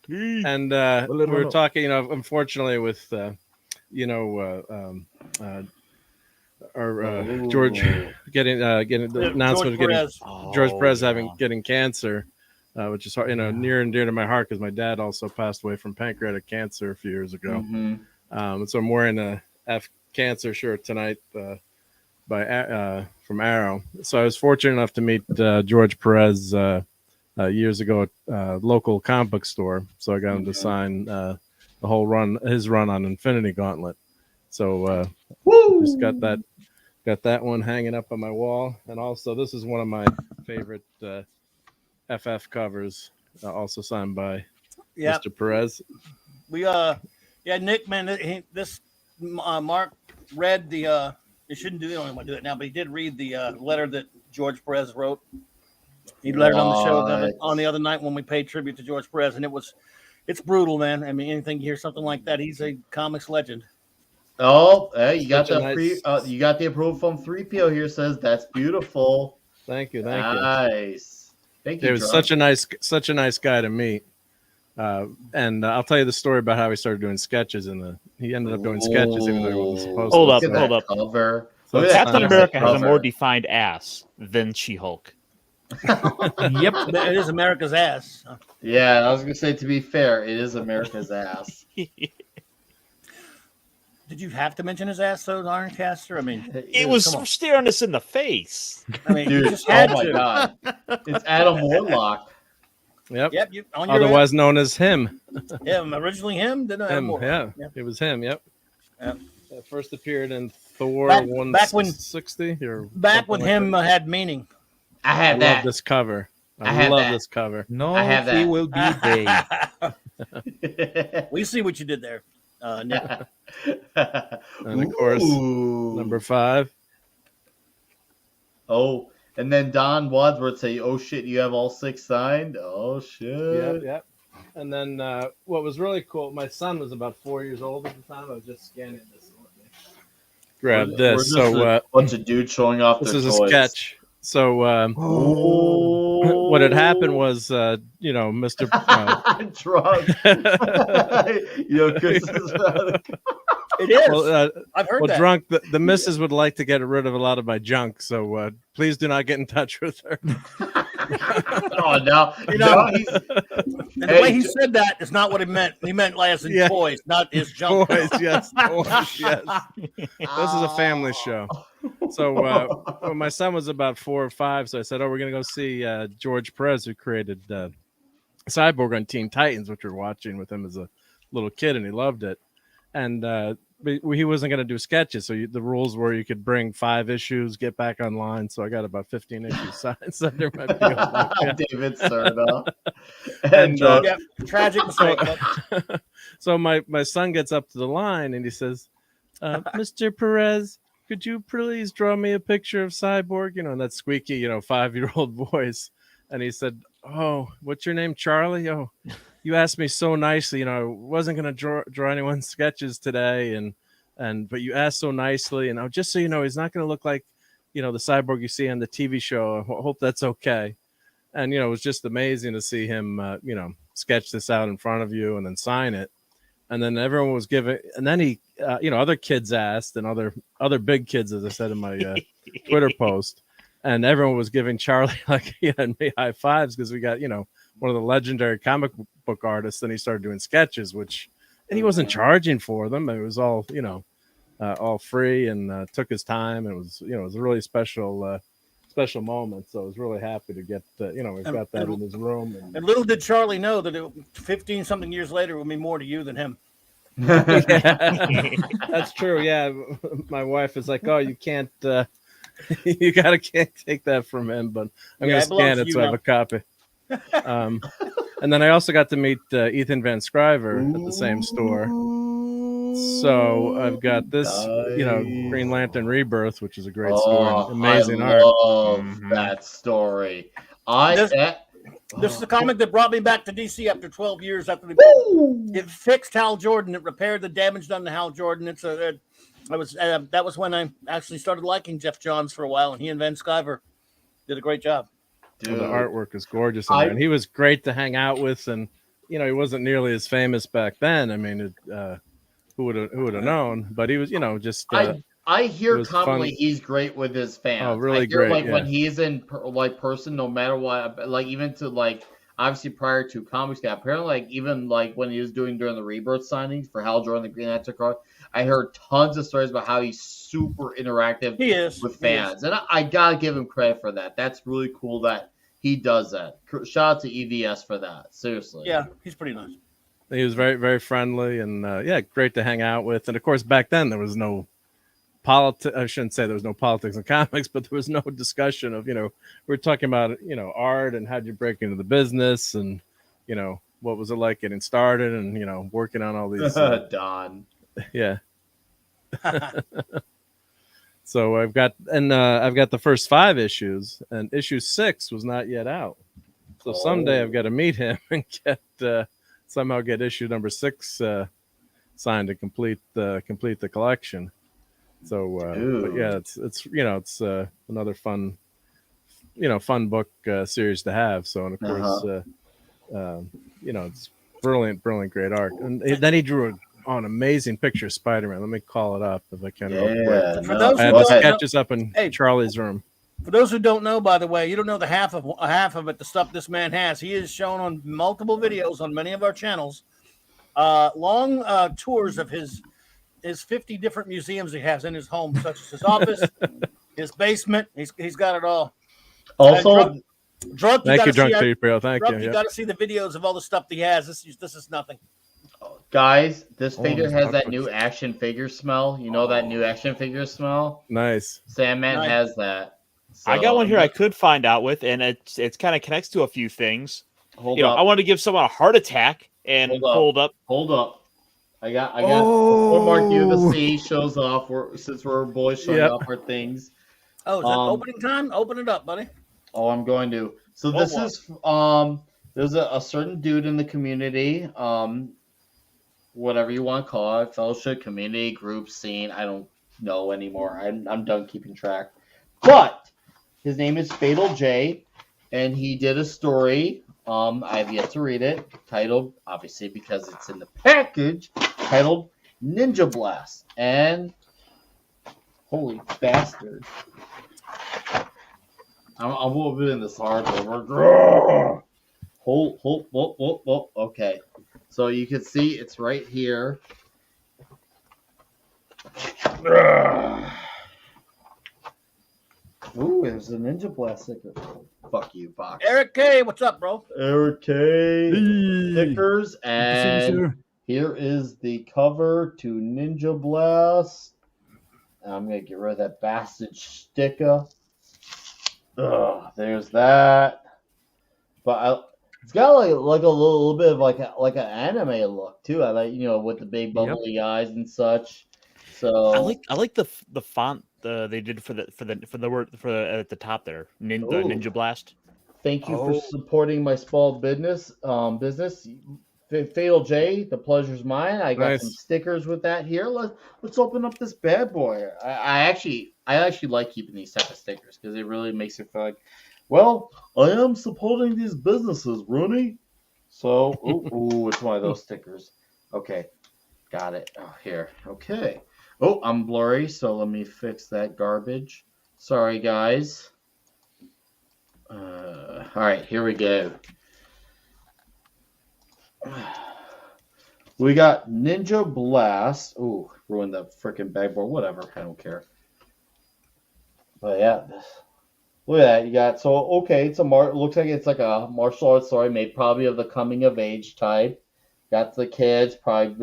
tea. And we were talking, unfortunately with our George getting the announcement of getting George Perez getting cancer, which is near and dear to my heart because my dad also passed away from pancreatic cancer a few years ago. Mhm. And so I'm wearing a F cancer shirt tonight from Arrow. So I was fortunate enough to meet George Perez years ago at a local comic book store. So I got him to sign his run on Infinity Gauntlet. So just got that one hanging up on my wall. And also this is one of my favorite FF covers, also signed by Mr. Perez. We Nick, man, Mark read the you shouldn't do want to do it now, but he did read the letter that George Perez wrote. He read it on the show on the other night when we paid tribute to George Perez, and it's brutal, man. I mean, anything you hear something like that, he's a comics legend. Oh, hey, you got Such the a you got the approval from 3PO here. Says that's beautiful. Thank you. Nice. Thank you. He was such a nice guy to meet. And I'll tell you the story about how he started doing sketches. He ended up doing sketches even though he wasn't supposed Hold to. up, Look at hold that up. cover. So Look at that Captain fantastic America has a more cover. defined ass than She-Hulk. Yep. It is America's ass. Yeah, I was gonna say, to be fair, it is America's ass. Did you have to mention his ass, though, Ironcaster? I mean, It was come on. staring us in the face. I mean, you Dude, just oh had my to. god. It's Adam Warlock. Yep. Yep, you, on your Otherwise known as him. him. Originally him, then I had Him. more. Yeah. Yep. It was him. Yep. Yep. First appeared in Thor Back- 160 or Back something when like him that. had meaning. I I have love that. this cover. I I have love that. this cover. No, I have he that. will be they. We see what you did there, Nick. And of course, number 5. Oh, and then Don Wadsworth say, "Oh shit, you have all 6 signed." Oh shit. Yep. And then what was really cool, my son was about 4 years old at the time. I was just scanning this. Grab We're this. just So a bunch of dudes showing off this their is a toys. sketch. So Oh, what had happened was, Mr. drunk. Chris is It is. Well, I've heard that. drunk. The missus would like to get rid of a lot of my junk, so please do not get in touch with her. Oh no! You know, no, he's, And the way he said that is not what he meant. He meant as in Yeah. toys, not his junk. Boys, yes, yes. This is a family show. So when my son was about 4 or 5, so I said, "Oh, we're gonna go see George Perez, who created Cyborg on Teen Titans, which we were watching with him as a little kid, and he loved it." And but he wasn't going to do sketches, so the rules were you could bring 5 issues, get back online. So I got about 15 issues signed under my PO. Yeah. David Serna. And Yeah, tragic mistake. but- so my son gets up to the line and he says, "Mr. Perez, could you please draw me a picture of Cyborg?" In that squeaky, 5-year-old voice. And he said, "Oh, what's your name, Charlie? Oh, you asked me so nicely. I wasn't going to draw anyone's sketches today, but you asked so nicely. And just so you know, he's not going to look like, the Cyborg you see on the TV show. I hope that's okay." And it was just amazing to see him, sketch this out in front of you and then sign it. And then everyone was giving, and then he, other kids asked, and other big kids, as I said in my Twitter post, and everyone was giving Charlie and me high fives because we got, one of the legendary comic book artists. Then he started doing sketches, and he wasn't charging for them. It was all, all free, and took his time. And it was, it was a really special moment. So I was really happy to get, we've got that in his room. And little did Charlie know that 15 something years later it would mean more to you than him. That's true. Yeah. My wife is like, "Oh, you can't, can't take that from him," but I'm going to scan it so I have a copy. And then I also got to meet Ethan Van Scriver at the same store. So I've got this, Green Lantern Rebirth, which is a great story. Amazing I art. love that story. This is the comic that brought me back to DC after 12 years after it fixed Hal Jordan. It repaired the damage done to Hal Jordan. That was when I actually started liking Jeff Johns for a while, and he and Van Sciver did a great job. Well, the artwork is gorgeous, and he was great to hang out with. And he wasn't nearly as famous back then. I mean, who would have known? But he was, just. I hear commonly fun. he's great with his fans. Oh, really I hear, great. when he's in person, no matter what, even to obviously prior to Comics Guy, apparently even when he was doing during the Rebirth signings for Hal Jordan, the Green Lantern card, I heard tons of stories about how he's super interactive with fans. And I gotta give him credit for that. That's really cool that he does that. Shout out to EVS for that. Seriously. Yeah, he's pretty nice. He was very, very friendly and great to hang out with. And of course, back then there was no I shouldn't say there was no politics in comics, but there was no discussion of, we were talking about, art and how'd you break into the business and, what was it like getting started and, working on all these. Don. Yeah. So I've got the first 5 issues, and issue 6 was not yet out. So someday I've got to meet him and somehow get issue number 6 signed to complete the collection. So, but yeah, it's another fun book series to have. So, and of course, it's brilliant, great art. And then he drew an amazing picture of Spider-Man. Let me call it up if I can. Real quick. For those I who have the don't know, sketches up in Charlie's room. For those who don't know, by the way, you don't know the half of it. The stuff this man has, he is shown on multiple videos on many of our channels. Long tours of his 50 different museums he has in his home, such as his office, his basement. He's got it all. Also, Drunk. Thank you, Drunk 3PO. Thank you. You got to see the videos of all the stuff he has. This is nothing. guys, this figure has that new action figure smell. You know that new action figure smell? Nice. Sandman has that. So, I got one here I could find out with, and it's kind of connects to a few things. Hold up. I want to give someone a heart attack and hold up. I got before Mark U the C shows off. Since we're boys showing off our things. Oh, is that opening time? Open it up, buddy. Oh, I'm going to. So this is there's a certain dude in the community, whatever you want to call it, fellowship, community, group, scene. I don't know anymore. I'm done keeping track. But his name is Fatal J, and he did a story. I've yet to read it, titled, obviously because it's in the package, titled Ninja Blast. And holy bastard. I'm a little bit in this hardware. Hold. Okay. So you can see it's right here. Ooh, there's a Ninja Blast sticker. Fuck you, box. Eric K, what's up, bro? Eric K. Stickers, and here is the cover to Ninja Blast. I'm gonna get rid of that bastard sticker. There's that. But it's got like a little bit of like an anime look too. I like with the big bubbly eyes and such. So I like the font they did for the word at the top there. The Ninja Blast. Thank you for supporting my small business. Fatal J, the pleasure's mine. I got some stickers with that here. Let's open up this bad boy. I actually like keeping these type of stickers because it really makes it feel like, well, I am supporting these businesses, Rooney. So, it's one of those stickers. Okay, got it. Oh, here. Okay. Oh, I'm blurry, so let me fix that garbage. Sorry, guys. All right, here we go. We got Ninja Blast. Ooh, ruined the freaking bagboard. Whatever, I don't care. But yeah, look at that. You got it's looks like it's like a martial arts story made probably of the coming of age type. Got the kids probably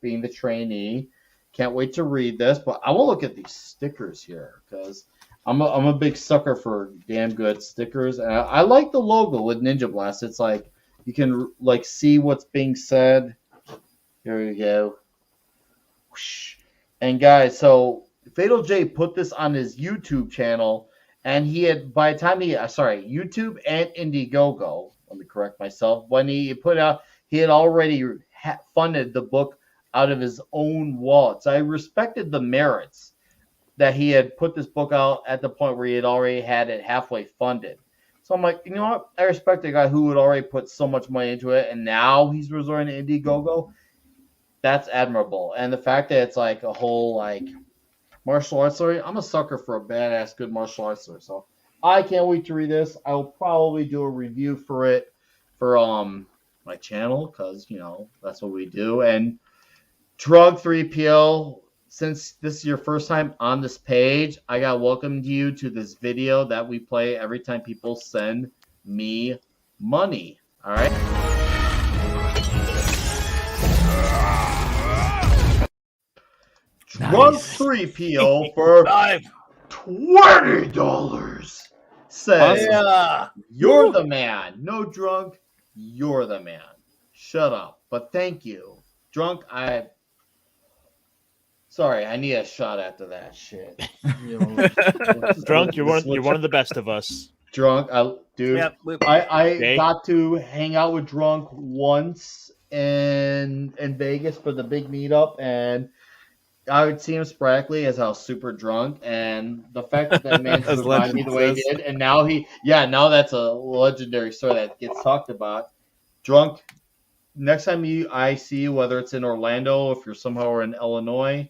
being the trainee. Can't wait to read this, but I want to look at these stickers here because I'm a big sucker for damn good stickers, and I like the logo with Ninja Blast. It's like you can see what's being said. Here we go. Whoosh. And guys, so Fatal J put this on his YouTube channel, and he had by the time YouTube and Indiegogo. Let me correct myself. When he put out, he had already funded the book out of his own wallet. So I respected the merits that he had put this book out at the point where he had already had it halfway funded. So I'm like, you know what? I respect a guy who would already put so much money into it, and now he's resorting to Indiegogo. That's admirable. And the fact that it's like a whole martial arts story, I'm a sucker for a badass good martial arts story. So I can't wait to read this. I'll probably do a review for it for my channel because that's what we do. And Drug 3PO, since this is your first time on this page, I got to welcome you to this video that we play every time people send me money. All right? Drug 3PO for $20 says, you're the man. No, Drunk, you're the man. Shut up. But thank you. Drunk, Sorry, I need a shot after that shit. Drunk, you're one of the best of us. Drunk, I got to hang out with Drunk once in Vegas for the big meetup, and I would see him sporadically as I was super drunk, and the fact that man survived me the way he did, and now now that's a legendary story that gets talked about. Drunk, next time I see you, whether it's in Orlando, if you're somehow in Illinois,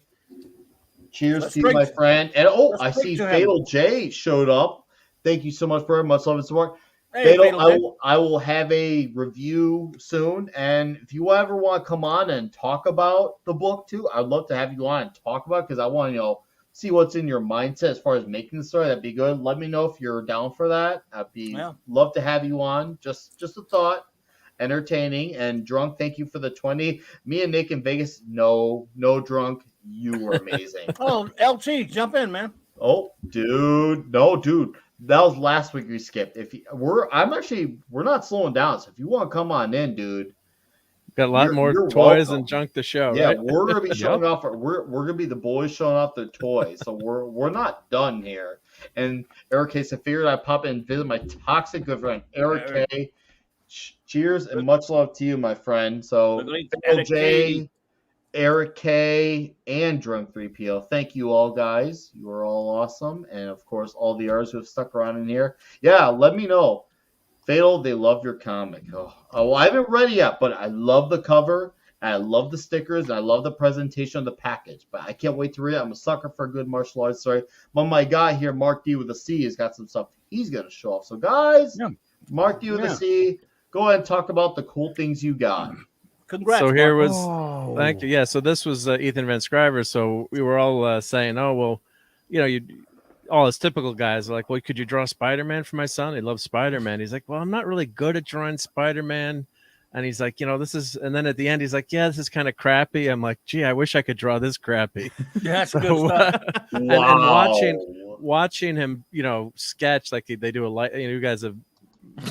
cheers That's to you, great. my friend. And That's I great see to have Fatal J showed up. Thank you so much for much love and support. Hey, Fatal, Fatal J. I will have a review soon, and if you ever want to come on and talk about the book too, I'd love to have you on and talk about it, because I want to see what's in your mindset as far as making the story. That'd be good. Let me know if you're down for that. Love to have you on. Just a thought. Entertaining and drunk. Thank you for the 20. Me and Nick in Vegas. No drunk. You were amazing. Oh, LT, jump in, man. Oh, dude. No, dude. That was last week we skipped. We're not slowing down. So if you want to come on in, dude. Got a lot more you're toys welcome. and junk to show. Yeah, right? we're gonna be showing off. We're gonna be the boys showing off their toys. So we're not done here. And Eric K. said, figured I'd pop in and visit my toxic good friend Eric K. Cheers and much love to you, my friend. So Phil J, Eric K, and Drunk 3PO. Thank you all, guys. You are all awesome. And of course, all the others who have stuck around in here. Yeah, let me know. Fatal, they love your comic. Oh, I haven't read it yet, but I love the cover, and I love the stickers, and I love the presentation of the package. But I can't wait to read it. I'm a sucker for a good martial arts story. But my guy here, Mark D with a C, has got some stuff he's going to show off. So, guys, Mark D with a C, go ahead and talk about the cool things you got. Congrats. So here Mark. was, thank you. Yeah, so this was Ethan Van Scriver. So we were all saying, oh, well, all his typical guys are like, well, could you draw Spider-Man for my son? He loves Spider-Man. He's like, well, I'm not really good at drawing Spider-Man. And he's like, this is, and then at the end, he's like, yeah, this is kind of crappy. I'm like, gee, I wish I could draw this crappy. Yeah, that's good stuff. And watching him, sketch, like they do a light, you guys have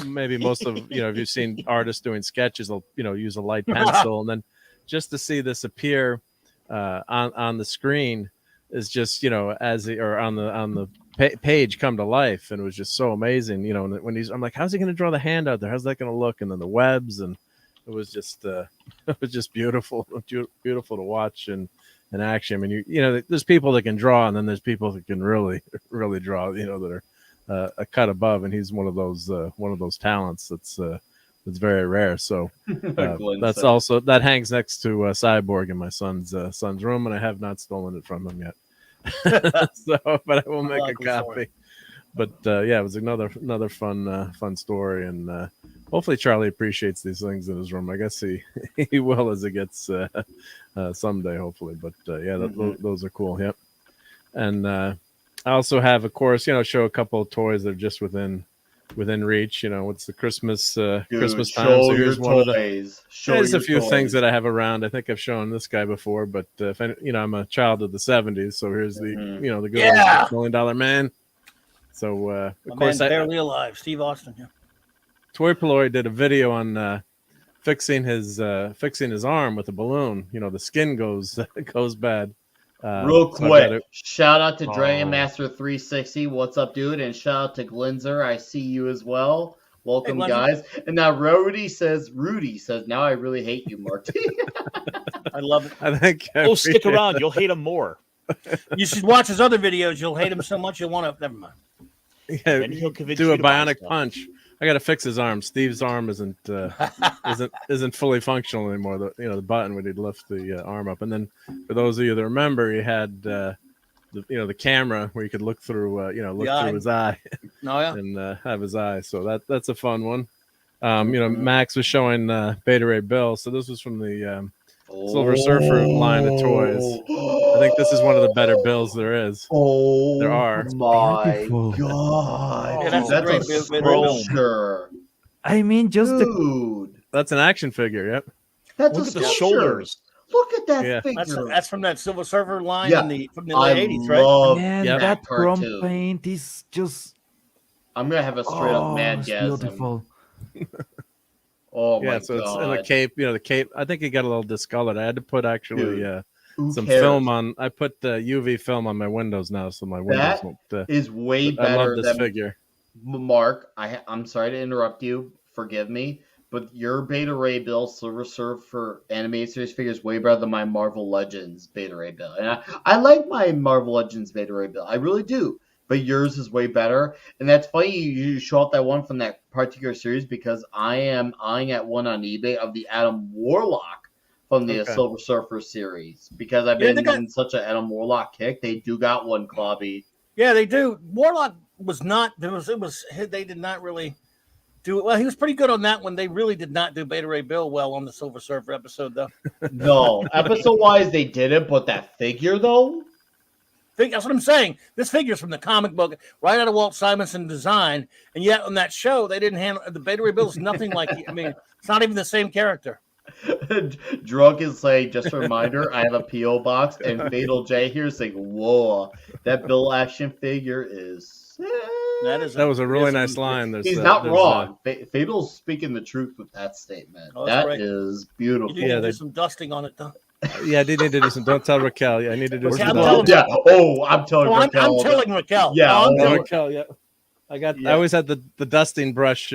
maybe most of, if you've seen artists doing sketches, they'll, use a light pencil. And then just to see this appear on the screen, is just on the page come to life, and it was just so amazing. When I'm like, how's he going to draw the hand out there? How's that going to look? And then the webs, and it was just beautiful to watch and action. I mean, there's people that can draw, and then there's people that can really draw. That are a cut above, and he's one of those talents that's very rare. So that's also that hangs next to Cyborg in my son's room, and I have not stolen it from him yet. But I will make a copy. But it was another fun story, and hopefully Charlie appreciates these things in his room. I guess he will as it gets someday, hopefully. But those are cool. Yep. And I also have, of course, show a couple of toys that are just within reach. It's the Christmas Christmas time. So here's one of the. There's a few things that I have around. I think I've shown this guy before, but I'm a child of the '70s, so here's the the good $1 Million Man. So of course, barely alive, Steve Austin. Yeah. Toy Paloy did a video on fixing his arm with a balloon. The skin goes bad. Real quick, shout out to Dragon Master 360. What's up, dude? And shout out to Glinzer. I see you as well. Welcome, guys. And now Rudy says, now I really hate you, Marty. I love it. I think. Stick around. You'll hate him more. You should watch his other videos. You'll hate him so much you'll want to. Never mind. Yeah, he'll do a bionic punch. I got to fix his arm. Steve's arm isn't fully functional anymore. The button when he'd lift the arm up, and then for those of you that remember, he had the camera where you could look through through his eye, and have his eye. So that's a fun one. Max was showing Beta Ray Bill. So this was from the Silver Surfer line of toys. I think this is one of the better bills there is. There are. My God. Yeah, that's a great sculpture. I mean, that's an action figure. Yep. That's Look at the shoulders. Look at that figure. That's from that Silver Surfer line from the late 80s, right? Man, that chrome paint is just. I'm gonna have a straight up madgasm. Beautiful. Oh my so God. It's in the cape. The cape. I think it got a little discolored. I had to put some film on. I put UV film on my windows now, so my windows won't. Is way better. I love this figure. Mark, I'm sorry to interrupt you. Forgive me, but your Beta Ray Bill Silver Surfer animated series figure is way better than my Marvel Legends Beta Ray Bill. And I like my Marvel Legends Beta Ray Bill. I really do. but yours is way better. And that's funny you show off that one from that particular series because I am eyeing at one on eBay of the Adam Warlock from the Silver Surfer series because I've been in such an Adam Warlock kick. They do got one, Clobby. Yeah, they do. Warlock was not. They did not really do it well. He was pretty good on that one. They really did not do Beta Ray Bill well on the Silver Surfer episode, though. No, episode wise they didn't, but that figure though. That's what I'm saying. This figure's from the comic book, right out of Walt Simonson design, and yet on that show they didn't handle the Beta Ray Bill is nothing like. I mean, it's not even the same character. Drunk is saying, just a reminder, I have a P.O. box, and Fatal J here saying, whoa, that Bill action figure is. That was a really nice line. He's not wrong. Fatal's speaking the truth with that statement. Oh, that right. is beautiful. You need to do some dusting on it, though. Yeah, I did need to do some. Don't tell Raquel. Yeah, I need to do some. I'm telling Raquel. I'm telling Raquel. Yeah, Raquel. Yeah. I always had the dusting brush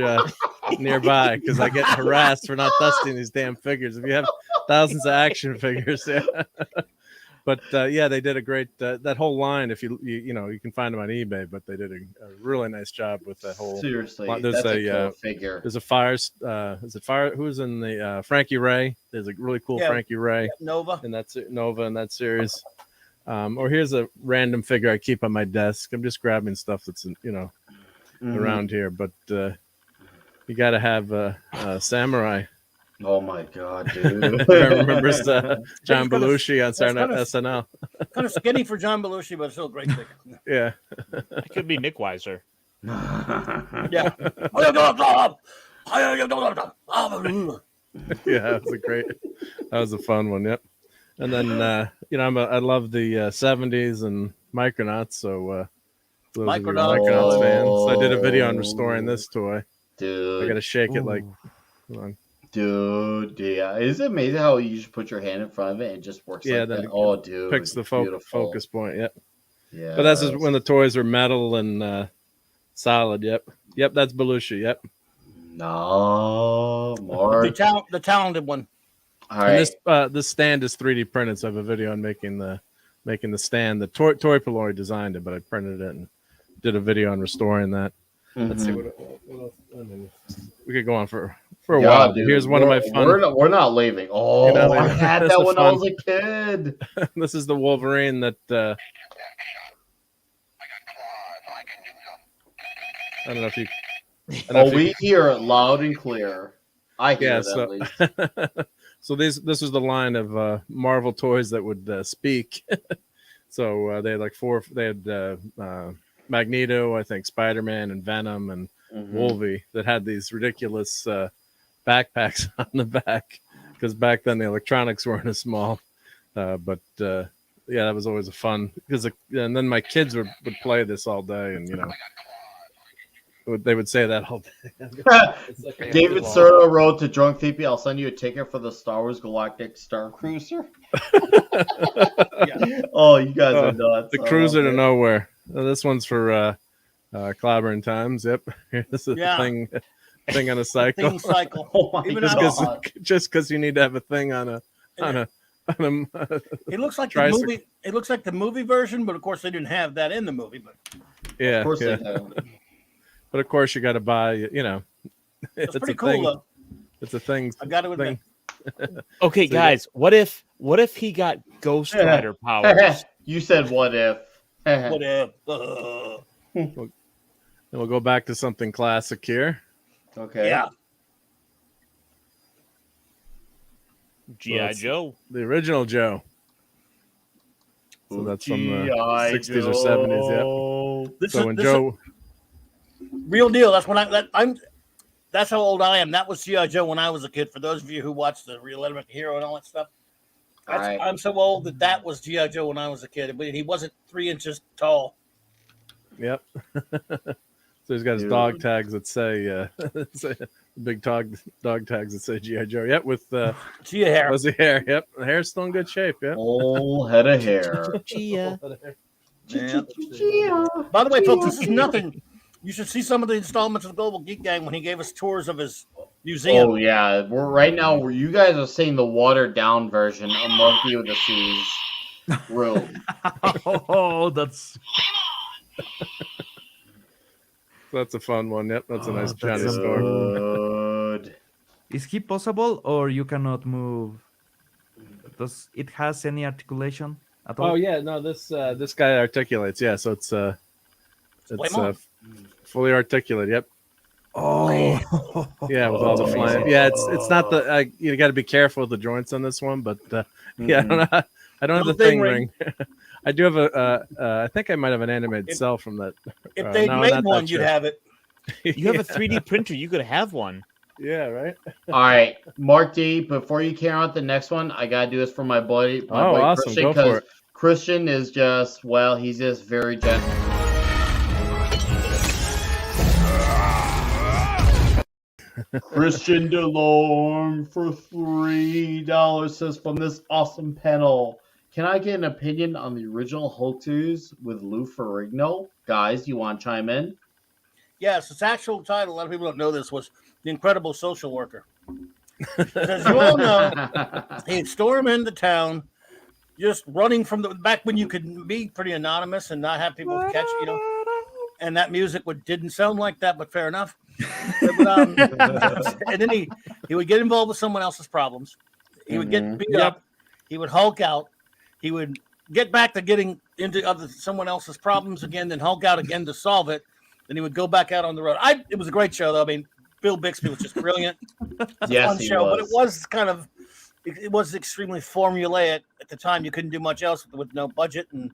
nearby because I get harassed for not dusting these damn figures. If you have thousands of action figures, yeah. But yeah, they did a great that whole line. If you can find them on eBay, but they did a really nice job with that whole. Seriously, there's that's a cool figure. There's a fire. Is it Fire? Who's in the Frankie Ray? There's a really cool Frankie Ray. Nova. And that's Nova in that series. Or here's a random figure I keep on my desk. I'm just grabbing stuff that's around here, but you got to have a samurai. Oh my god, dude! Remembers John Belushi on SNL. Kind of skinny for John Belushi, but still a great figure. Yeah, it could be Nick Weiser. Yeah. Yeah, that was a fun one. Yep. And then I love the 70s and Micronauts, so Micronauts fans. So I did a video on restoring this toy. Dude, I gotta shake it like. Hold on. Dude, yeah, is it amazing how you just put your hand in front of it and it just works? Yeah, like then that? Dude, picks the focus point. Yep. Yeah, but that's when the toys are metal and solid. Yep, that's Belushi. Yep. No, more the talented one. All right. And this stand is 3D printed, so I have a video on making the stand. The toy Pelori designed it, but I printed it and did a video on restoring that. Mm-hmm. Let's see what else. I mean, we could go on for a while. Dude, here's one of my fun. We're not leaving. Oh, I had that when I was a kid. This is the Wolverine that. I don't know if you. We hear it loud and clear. I hear it at least. So this was the line of Marvel toys that would speak. So they had like four. They had Magneto, I think, Spider-Man, and Venom, and Wolvie that had these ridiculous backpacks on the back because back then the electronics weren't as small. But yeah, that was always a fun because and then my kids would play this all day, and they would say that all day. David Serra wrote to Drunk TP, I'll send you a ticket for the Star Wars Galactic Star Cruiser. Oh, you guys are nuts. The Cruiser to Nowhere. This one's for Clobbering Times. Yep. This is a thing on a cycle. Thing cycle. Oh just because you need to have a thing on a it looks like the movie. It looks like the movie version, but of course they didn't have that in the movie. But of course they have. But of course you got to buy. It's pretty cool though. It's a thing. I got to admit. Okay, so guys, what if he got Ghost Rider powers? You said what if? What if? And we'll go back to something classic here. Okay. Yeah. G.I. Joe. The original Joe. So that's from the 60s or 70s. Yeah. So when Joe. Real deal. That's when I'm. That's how old I am. That was G.I. Joe when I was a kid. For those of you who watched the Real Element Hero and all that stuff. I'm so old that was G.I. Joe when I was a kid. But he wasn't 3 inches tall. Yep. So he's got his dog tags that say, big dog tags that say G.I. Joe. Yep, with Gia hair. Fuzzy hair. Yep, the hair's still in good shape. Yep. Whole head of hair. Gia. By the way, folks, this is nothing. You should see some of the installments of the Global Geek Gang when he gave us tours of his museum. Oh yeah, we're right now. Where you guys are seeing the watered down version of Monkey with the Seas room. Oh, that's. That's a fun one. Yep, that's a nice that's Johnny a Storm. Good. Is he possible, or you cannot move? Does it has any articulation at all? Oh yeah, no, this guy articulates. Yeah, so it's fully articulate. Yep. Oh, Yeah, with all the flying. Yeah, it's not the you got to be careful with the joints on this one, but yeah, I don't have the thing ring. I do have I think I might have an animated cell from that. If they'd no, made not one, that you'd show. have it. You have a 3D printer. You could have one. Yeah, right. All right, Mark D. Before you carry on the next one, I gotta do this for my boy. My boy awesome! Christian, Go for because it. Christian is just he's just very gentle. Christian DeLorme for $3 says from this awesome panel. Can I get an opinion on the original Hulk 2s with Lou Ferrigno? Guys, you want to chime in? Yes, its actual title, a lot of people don't know this, was The Incredible Social Worker. As you all know, he'd storm into town, just running from the back when you could be pretty anonymous and not have people catch you, and that music didn't sound like that, but fair enough. And then he would get involved with someone else's problems. He would get beat up. He would Hulk out. He would get back to getting into someone else's problems again, then Hulk out again to solve it. Then he would go back out on the road. It was a great show, though. I mean, Bill Bixby was just brilliant. Yes, fun show, but it was extremely formulaic at the time. You couldn't do much else with no budget, and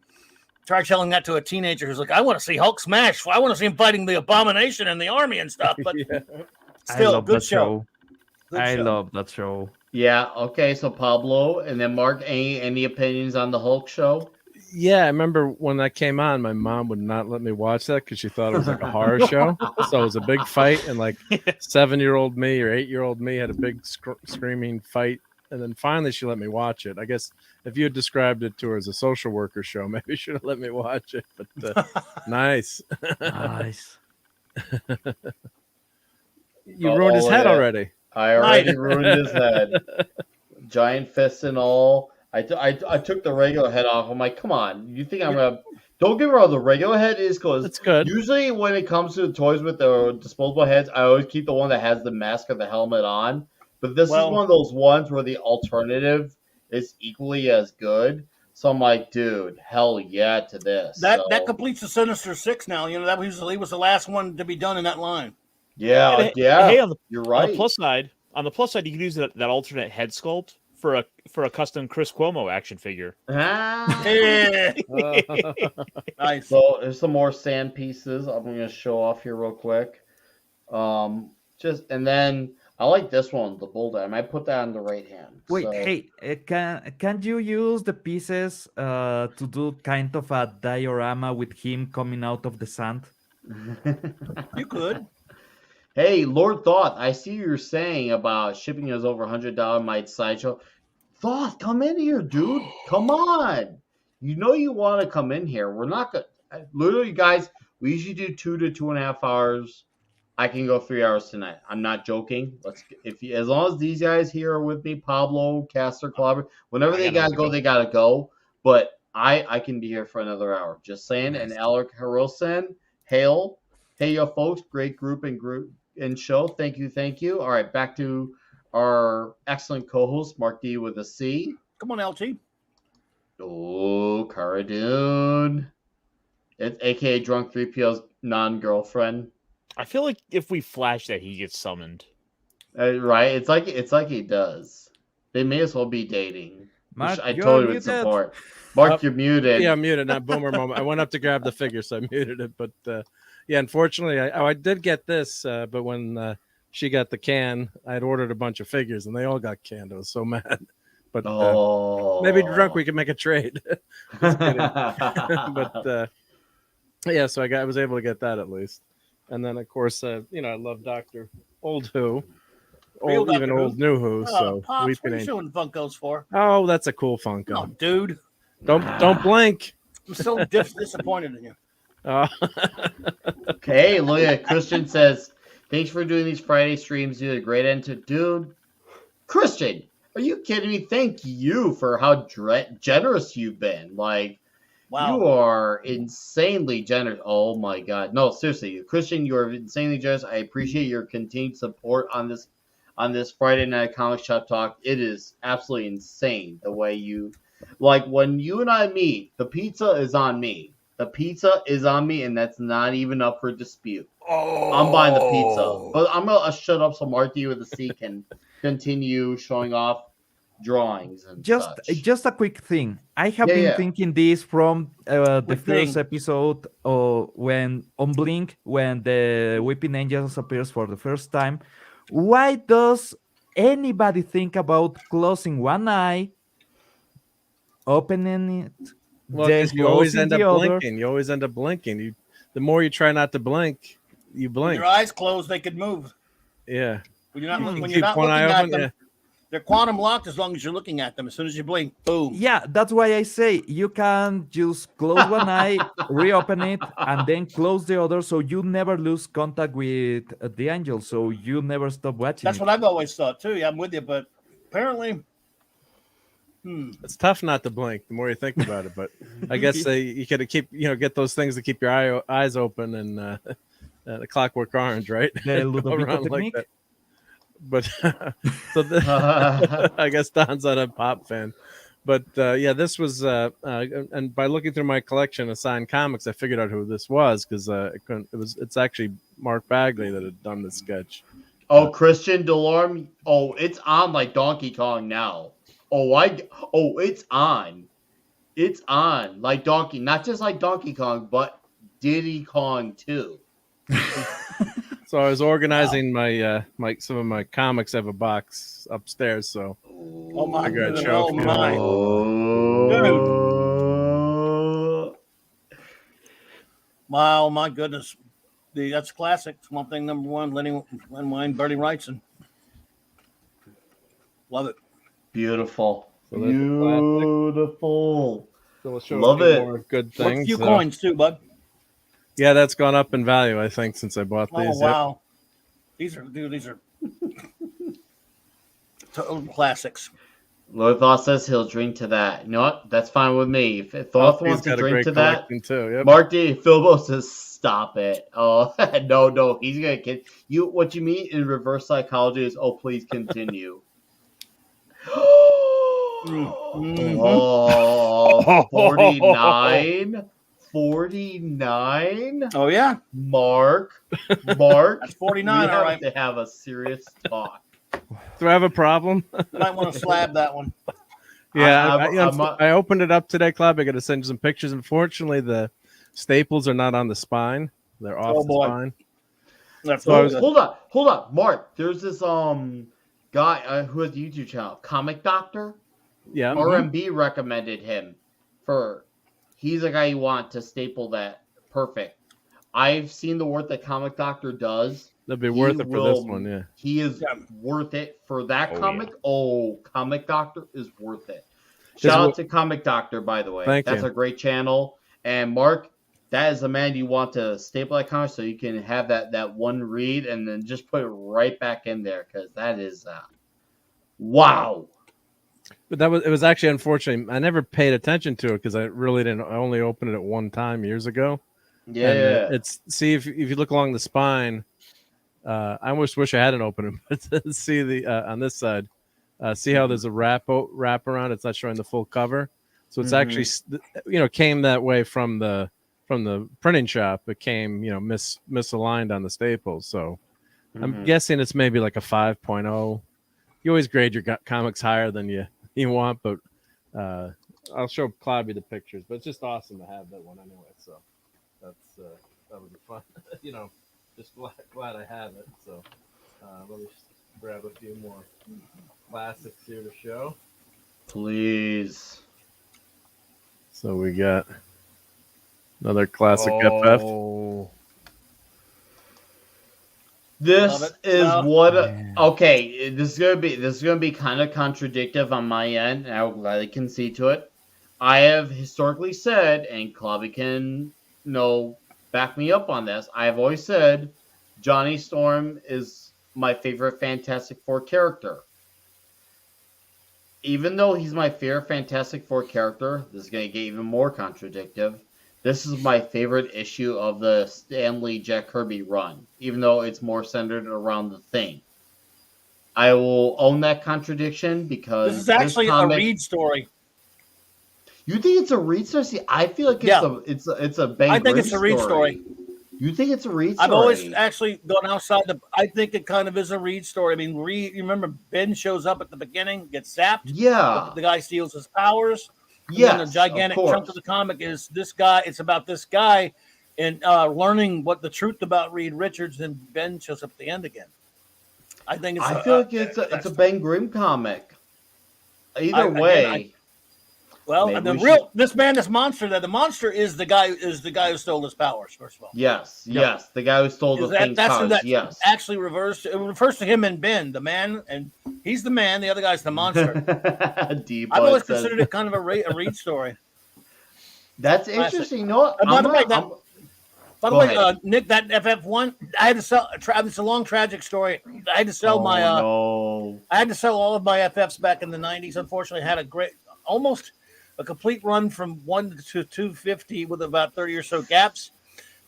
try telling that to a teenager who's like, I want to see Hulk smash. I want to see him fighting the Abomination and the army and stuff. But still, good show. I love that show. Yeah, okay, so Pablo, and then Mark, any opinions on the Hulk show? Yeah, I remember when that came on, my mom would not let me watch that because she thought it was like a horror show. So it was a big fight, and like 7-year-old me or 8-year-old me had a big screaming fight. And then finally she let me watch it. I guess if you had described it to her as a social worker show, maybe you should have let me watch it. But nice. Nice. You ruined his head already. I already ruined his head. Giant fists and all. I took the regular head off. I'm like, come on. You think I'm going to... Don't get me wrong. The regular head is because it's good. Usually when it comes to the toys with the disposable heads, I always keep the one that has the mask or the helmet on. But this is one of those ones where the alternative is equally as good. So I'm like, dude, hell yeah to this. That completes the Sinister Six now. You know, that was the last one to be done in that line. Yeah. Hey, you're right. On the plus side, you can use that alternate head sculpt for a custom Chris Cuomo action figure. Nice. So there's some more sand pieces I'm going to show off here real quick. And then I like this one, the boulder. I might put that on the right hand. Wait, hey, can you use the pieces to do kind of a diorama with him coming out of the sand? You could. Hey, Lord Thoth, I see you're saying about shipping is over $100 my sideshow. Thoth, come in here, dude. Come on. You know you want to come in here. We're not going to... Literally, guys, we usually do 2 to 2.5 hours. I can go 3 hours tonight. I'm not joking. As long as these guys here are with me, Pablo, Caster, Clobber, whenever they gotta go, they gotta go. But I can be here for another hour. Just saying. And Alec Harrelson, hail. Hey, yo, folks. Great group and show. Thank you. All right, back to our excellent co-host, Mark D with a C. Come on, LT. Oh, Cara Dune. It's AKA Drunk 3PO's non-girlfriend. I feel like if we flash that, he gets summoned. Right? It's like he does. They may as well be dating. Mark, which I totally would support. Mark, you're muted. Yeah, I'm muted. Not boomer moment. I went up to grab the figure, so I muted it. But yeah, unfortunately, I did get this. But when she got the can, I had ordered a bunch of figures, and they all got canned. I was so mad. But maybe drunk, we can make a trade. But yeah, so I was able to get that at least. And then, of course, I love Dr. Old Who. Even Old New Who. So Pops, what are you showing Funkos for? Oh, that's a cool Funko. Oh, dude. Don't blink. I'm so disappointed in you. Okay, look at Christian says, thanks for doing these Friday streams. You did a great end to... Dude, Christian, are you kidding me? Thank you for how generous you've been. Like, Wow. You are insanely generous. Oh my god. No, seriously. Christian, you are insanely generous. I appreciate your continued support on this Friday Night Comic Shop Talk. It is absolutely insane the way you like when you and I meet, the pizza is on me. The pizza is on me, and that's not even up for dispute. I'm buying the pizza. But I'm gonna shut up so Marty with a C can continue showing off drawings and just such. just a quick thing. I have Yeah, been yeah. thinking this from the Quick first thing. episode when on Blink, when the Weeping Angels appears for the first time. Why does anybody think about closing one eye, opening it, Well, then because you always closing end the up other? blinking. You always end up blinking. The more you try not to blink, you When blink. your eyes closed, they could move. Yeah. When you're not Hmm. when you're Keep not one eye looking at open. them, Yeah. they're quantum locked as long as you're looking at them. As soon as you blink, boom. Yeah, that's why I say you can just close one eye, reopen it, and then close the other, so you never lose contact with the angel, so you never stop watching That's it. what I've always thought too. Yeah, I'm with you, but apparently, It's tough not to blink the more you think about it, but I guess you could keep get those things to keep your eyes open and the Clockwork Orange, right? The Go Ludovico around like technique. that. But so I guess Don's not a pop fan, but yeah, this was and by looking through my collection of signed comics, I figured out who this was because it's actually Mark Bagley that had done the sketch. Oh, Christian Delorme. Oh, it's on like Donkey Kong now. It's on. It's on like Donkey, not just like Donkey Kong, but Diddy Kong too. So I was organizing my some of my comics. I have a box upstairs, so oh my figured I'd goodness, show a oh few. my, wow, my goodness, that's classic. Swamp Thing #1, Len Wein, Bertie Wrightson. Love it. Beautiful. So that's a classic. Beautiful. So we'll show Love a few it. more good What things. few coins too, bud? Yeah, that's gone up in value, I think, since I bought Oh these. Yep. wow, these are total classics. Lord Thoth says he'll drink to that. You know what? That's fine with me. If Thoth He's wants to got a drink great to that, collection too. Yep. Mark D. Philbo says stop it. Oh no, he's gonna kid you. What you mean in reverse psychology is please continue. Oh, 49? 49? Oh yeah, Mark, that's we 49. All have right, to have a serious talk. Do I have a problem? might want to slab that one. Yeah, I'm I opened it up today, Club. I got to send you some pictures. Unfortunately, the staples are not on the spine; they're off Oh, the boy. spine. That's So I Oh, was- hold on, Mark. There's this guy who has a YouTube channel, Comic Doctor. Yeah, RMB recommended him for. He's a guy you want to staple that perfect. I've seen the work that Comic Doctor does. that'd be worth it for this one. Yeah, He is worth it for that comic. Yeah. Oh, Comic Doctor is worth it. His Shout wo- out to Comic Doctor, by the way. Thank That's you. a great channel. And Mark, that is the man you want to staple that comic so you can have that one read and then just put it right back in there because that is wow. but it was actually unfortunate. I never paid attention to it because I really didn't. I only opened it at one time years ago. Yeah. And, it's if you look along the spine. I almost wish I hadn't opened it, but see the on this side, see how there's a wrap around. It's not showing the full cover, so it's actually came that way from the printing shop. It came misaligned on the staples. So I'm guessing it's maybe like a 5.0. You always grade your comics higher than you want, but I'll show Clobby the pictures. But it's just awesome to have that one anyway. So that's that was fun, Just glad I have it. So let me just grab a few more classics here to show. Please. So we got another classic FF. This is Well, what. Okay, this is gonna be kind of contradictive on my end, and I will gladly concede to it. I have historically said, and Clobby can back me up on this. I have always said Johnny Storm is my favorite Fantastic Four character. even though he's my favorite Fantastic Four character, this is going to get even more contradictive. This is my favorite issue of the Stan Lee Jack Kirby run, even though it's more centered around the Thing. I will own that contradiction because This is actually this comic, a Reed story. You think it's a Reed story? See, I feel like it's a Ben I think Grimm it's a Reed story. You think it's a Reed story? I've always actually gone outside the. I think it kind of is a Reed story. I mean, Reed. You remember Ben shows up at the beginning, gets zapped. Yeah. The guy steals his powers. Yeah. The gigantic chunk of the comic is this guy. It's about this guy and learning what the truth about Reed Richards. And Ben shows up at the end again. I think it's. I feel like it's a Ben Grimm comic. Either way. This monster. The monster is the guy who stole his powers. First of all. Yes, the guy who stole the Thing's powers. Yes, actually reversed. It refers to him and Ben, the man, and he's the man. The other guy's the monster. I've always considered it kind of a Reed story. That's interesting. No, by the way, Nick, that FF1, I had to sell. It's a long, tragic story. I had to sell I had to sell all of my FFs back in the '90s. Unfortunately, I had almost a complete run from 1 to 250 with about 30 or so gaps.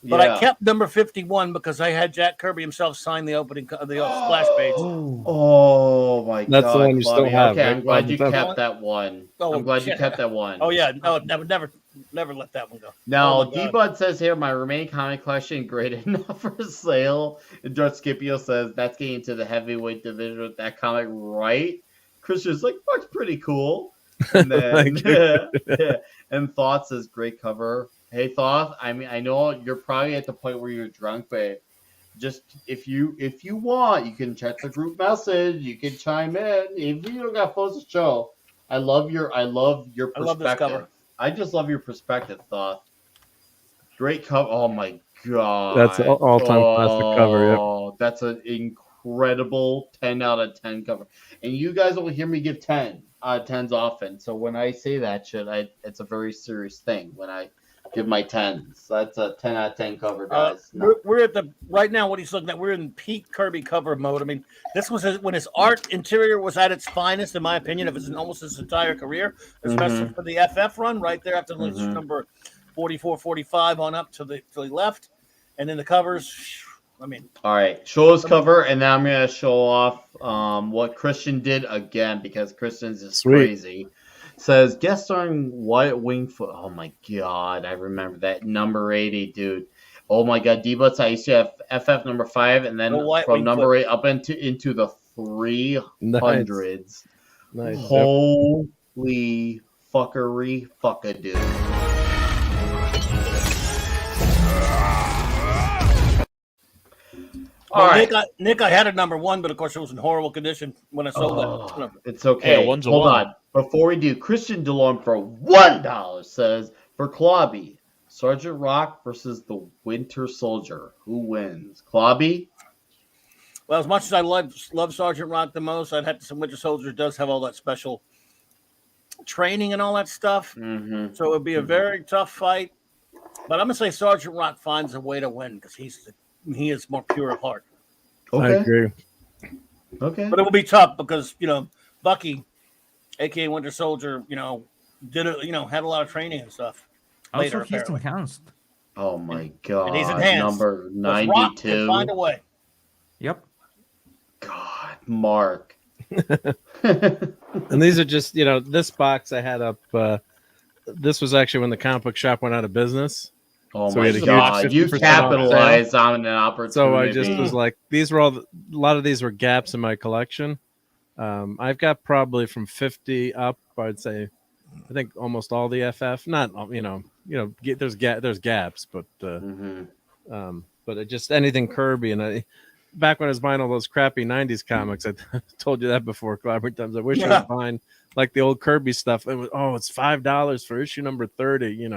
But I kept number 51 because I had Jack Kirby himself sign the opening, the splash page. Oh my God! That's the one you still have. Okay, I'm glad you kept that one. I'm glad you kept that one. Oh yeah, no, I would never let that one go. Now, D-Bud says here, my remaining comic collection great enough for sale. And George Scipio says that's getting into the heavyweight division with that comic, right? Christian's like, that's pretty cool. And then and Thoth says great cover. Hey Thoth, I mean I know you're probably at the point where you're drunk, but just if you want, you can check the group message, you can chime in. If you don't got post the show. I love your perspective. I love this cover. I just love your perspective, Thoth. Great cover. Oh my God. That's an all-time classic cover, Oh, that's an incredible 10 out of 10 cover. And you guys will hear me give 10 out of 10s often. So when I say that shit, it's a very serious thing when I give my 10s. That's a 10 out of 10 cover, guys. We're at right now, what he's looking at, we're in peak Kirby cover mode. I mean, this was when his art interior was at its finest, in my opinion, of almost his entire career, especially for the FF run right there after number 44, 45 on up to the left. And then the covers, I mean. All right, show us cover, and now I'm going to show off what Christian did again, because Christian's just crazy. Says guest starring Wyatt Wingfoot. Oh my God, I remember that number 80, dude. Oh my God, D-Butts. I used to have FF number 5, and then from number 8 up into the 300s. Nice. Holy fuckery, fucka, dude. All right. Nick, I had a number 1, but of course it was in horrible condition when I sold it. It's okay. Yeah, Hold on. Before we do, Christian DeLorme for $1 says, for Clawby, Sergeant Rock versus the Winter Soldier. Who wins? Clawby? Well, as much as I love Sergeant Rock the most, I'd have to say Winter Soldier does have all that special training and all that stuff. Mm-hmm. So it would be a very tough fight. But I'm going to say Sergeant Rock finds a way to win because he is more pure of heart. Okay. I agree. Okay. But it will be tough because, Bucky, a.k.a. Winter Soldier, had a lot of training and stuff. Also, he's enhanced. Oh, my God. And he's enhanced. Number 92. Rock can find a way. Yep. God, Mark. And these are just, this box I had up. This was actually when the comic book shop went out of business. Oh my God! You capitalized on an opportunity. So I just was like, a lot of these were gaps in my collection. I've got probably from 50 up. I'd say, I think almost all the FF. Not there's gaps, but just anything Kirby. And back when I was buying all those crappy '90s comics, I told you that before. How many times I wish I was buying like the old Kirby stuff. It was, it's $5 for issue number 30.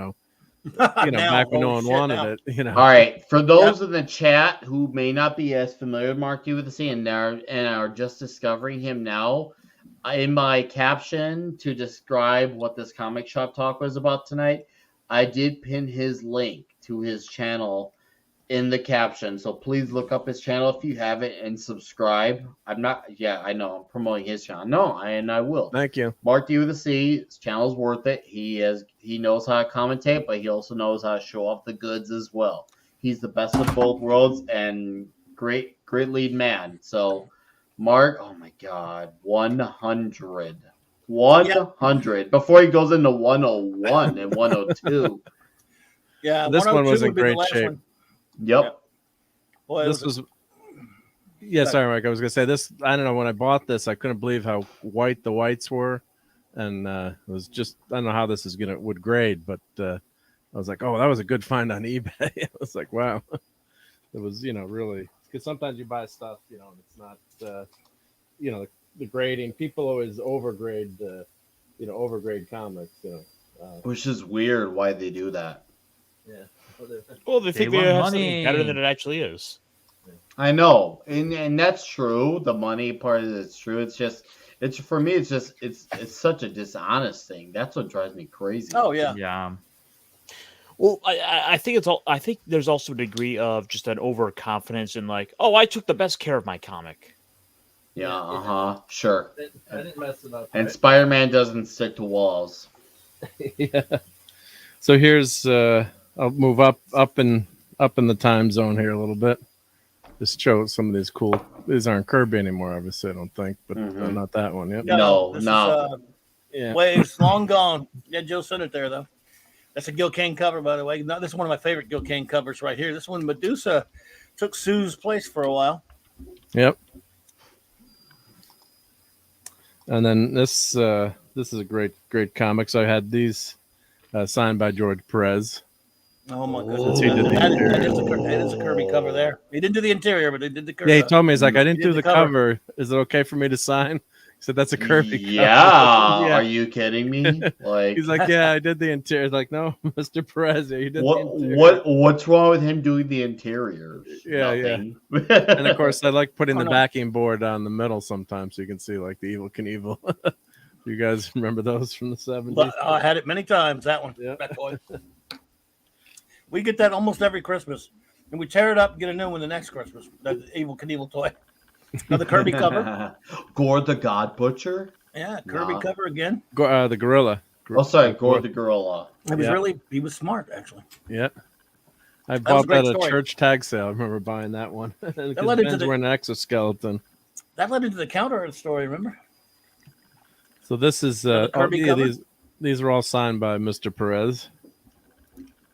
Back when no one wanted it. All right, for those in the chat who may not be as familiar with Mark Duvacy and are just discovering him now, in my caption to describe what this comic shop talk was about tonight, I did pin his link to his channel in the caption. So please look up his channel if you haven't and subscribe. I'm not. Yeah, I know. I'm promoting his channel. No, I will. Thank you. Mark D with a C. His channel's worth it. He knows how to commentate, but he also knows how to show off the goods as well. He's the best of both worlds and great lead man. So, Mark, oh my God, 100. 100 before he goes into 101 and 102. Yeah, This one was 102 in would be the great last shape. one. Yep. Yeah. Boy, This was. Yeah, sorry, Mike. I was gonna say this. I don't know. When I bought this, I couldn't believe how white the whites were, and it was just. I don't know how this is would grade, but I was like, oh, that was a good find on eBay. I was like, wow, it was really, because sometimes you buy stuff and it's not the grading. People always overgrade overgrade comics Which is weird why they do that. Yeah. Well, they think They they want have something money. better than it actually is. I know, and that's true. The money part of it's true. It's for me. It's such a dishonest thing. That's what drives me crazy. Oh yeah. Yeah. Well, I think it's all. I think there's also a degree of just an overconfidence in like, oh, I took the best care of my comic. Yeah. Sure. I didn't mess it up. And Spider-Man doesn't stick to walls. Yeah. So here's I'll move up in the time zone here a little bit. Just show some of these cool. These aren't Kirby anymore, obviously. I don't think, but not that one. Yep. No, this no. Is, Yeah. Waves long gone. Yeah, Joe sent it there though. That's a Gil Kane cover, by the way. No, this is one of my favorite Gil Kane covers right here. This one, Medusa took Sue's place for a while. Yep. And then this is a great comic. So I had these signed by George Perez. Oh my Since goodness. he did the That interior. is a Kirby cover there. He didn't do the interior, but he did the Kirby. Yeah, he told me, he's like, I didn't He do did the the cover. Is it okay for me to sign? He said, that's a Kirby cover. Yeah. Yeah. Are you kidding me? Like, He's like, yeah, I did the interior. He's like, no, Mr. Perez, you did the interior. what's wrong with him doing the interiors? Yeah, Nothing. And of course, I like putting Oh, the no. backing board on the middle sometimes so you can see like the Evil Knievel. You guys remember those from the 70s? But I had it many times, that one. Yeah. That toy. We get that almost every Christmas. And we tear it up and get a new one the next Christmas. That Evil Knievel toy. Another Kirby cover. Gore the God Butcher. Yeah, Kirby Wow. cover again. The gorilla. Oh, sorry, Gore the Gorilla. He was smart, actually. Yeah. I was a bought great that at a story. church tag sale. I remember buying that one. Because led into Ben's the- wearing an exoskeleton. That led into the counter art story, remember? So this is Kirby cover? these are all signed by Mr. Perez.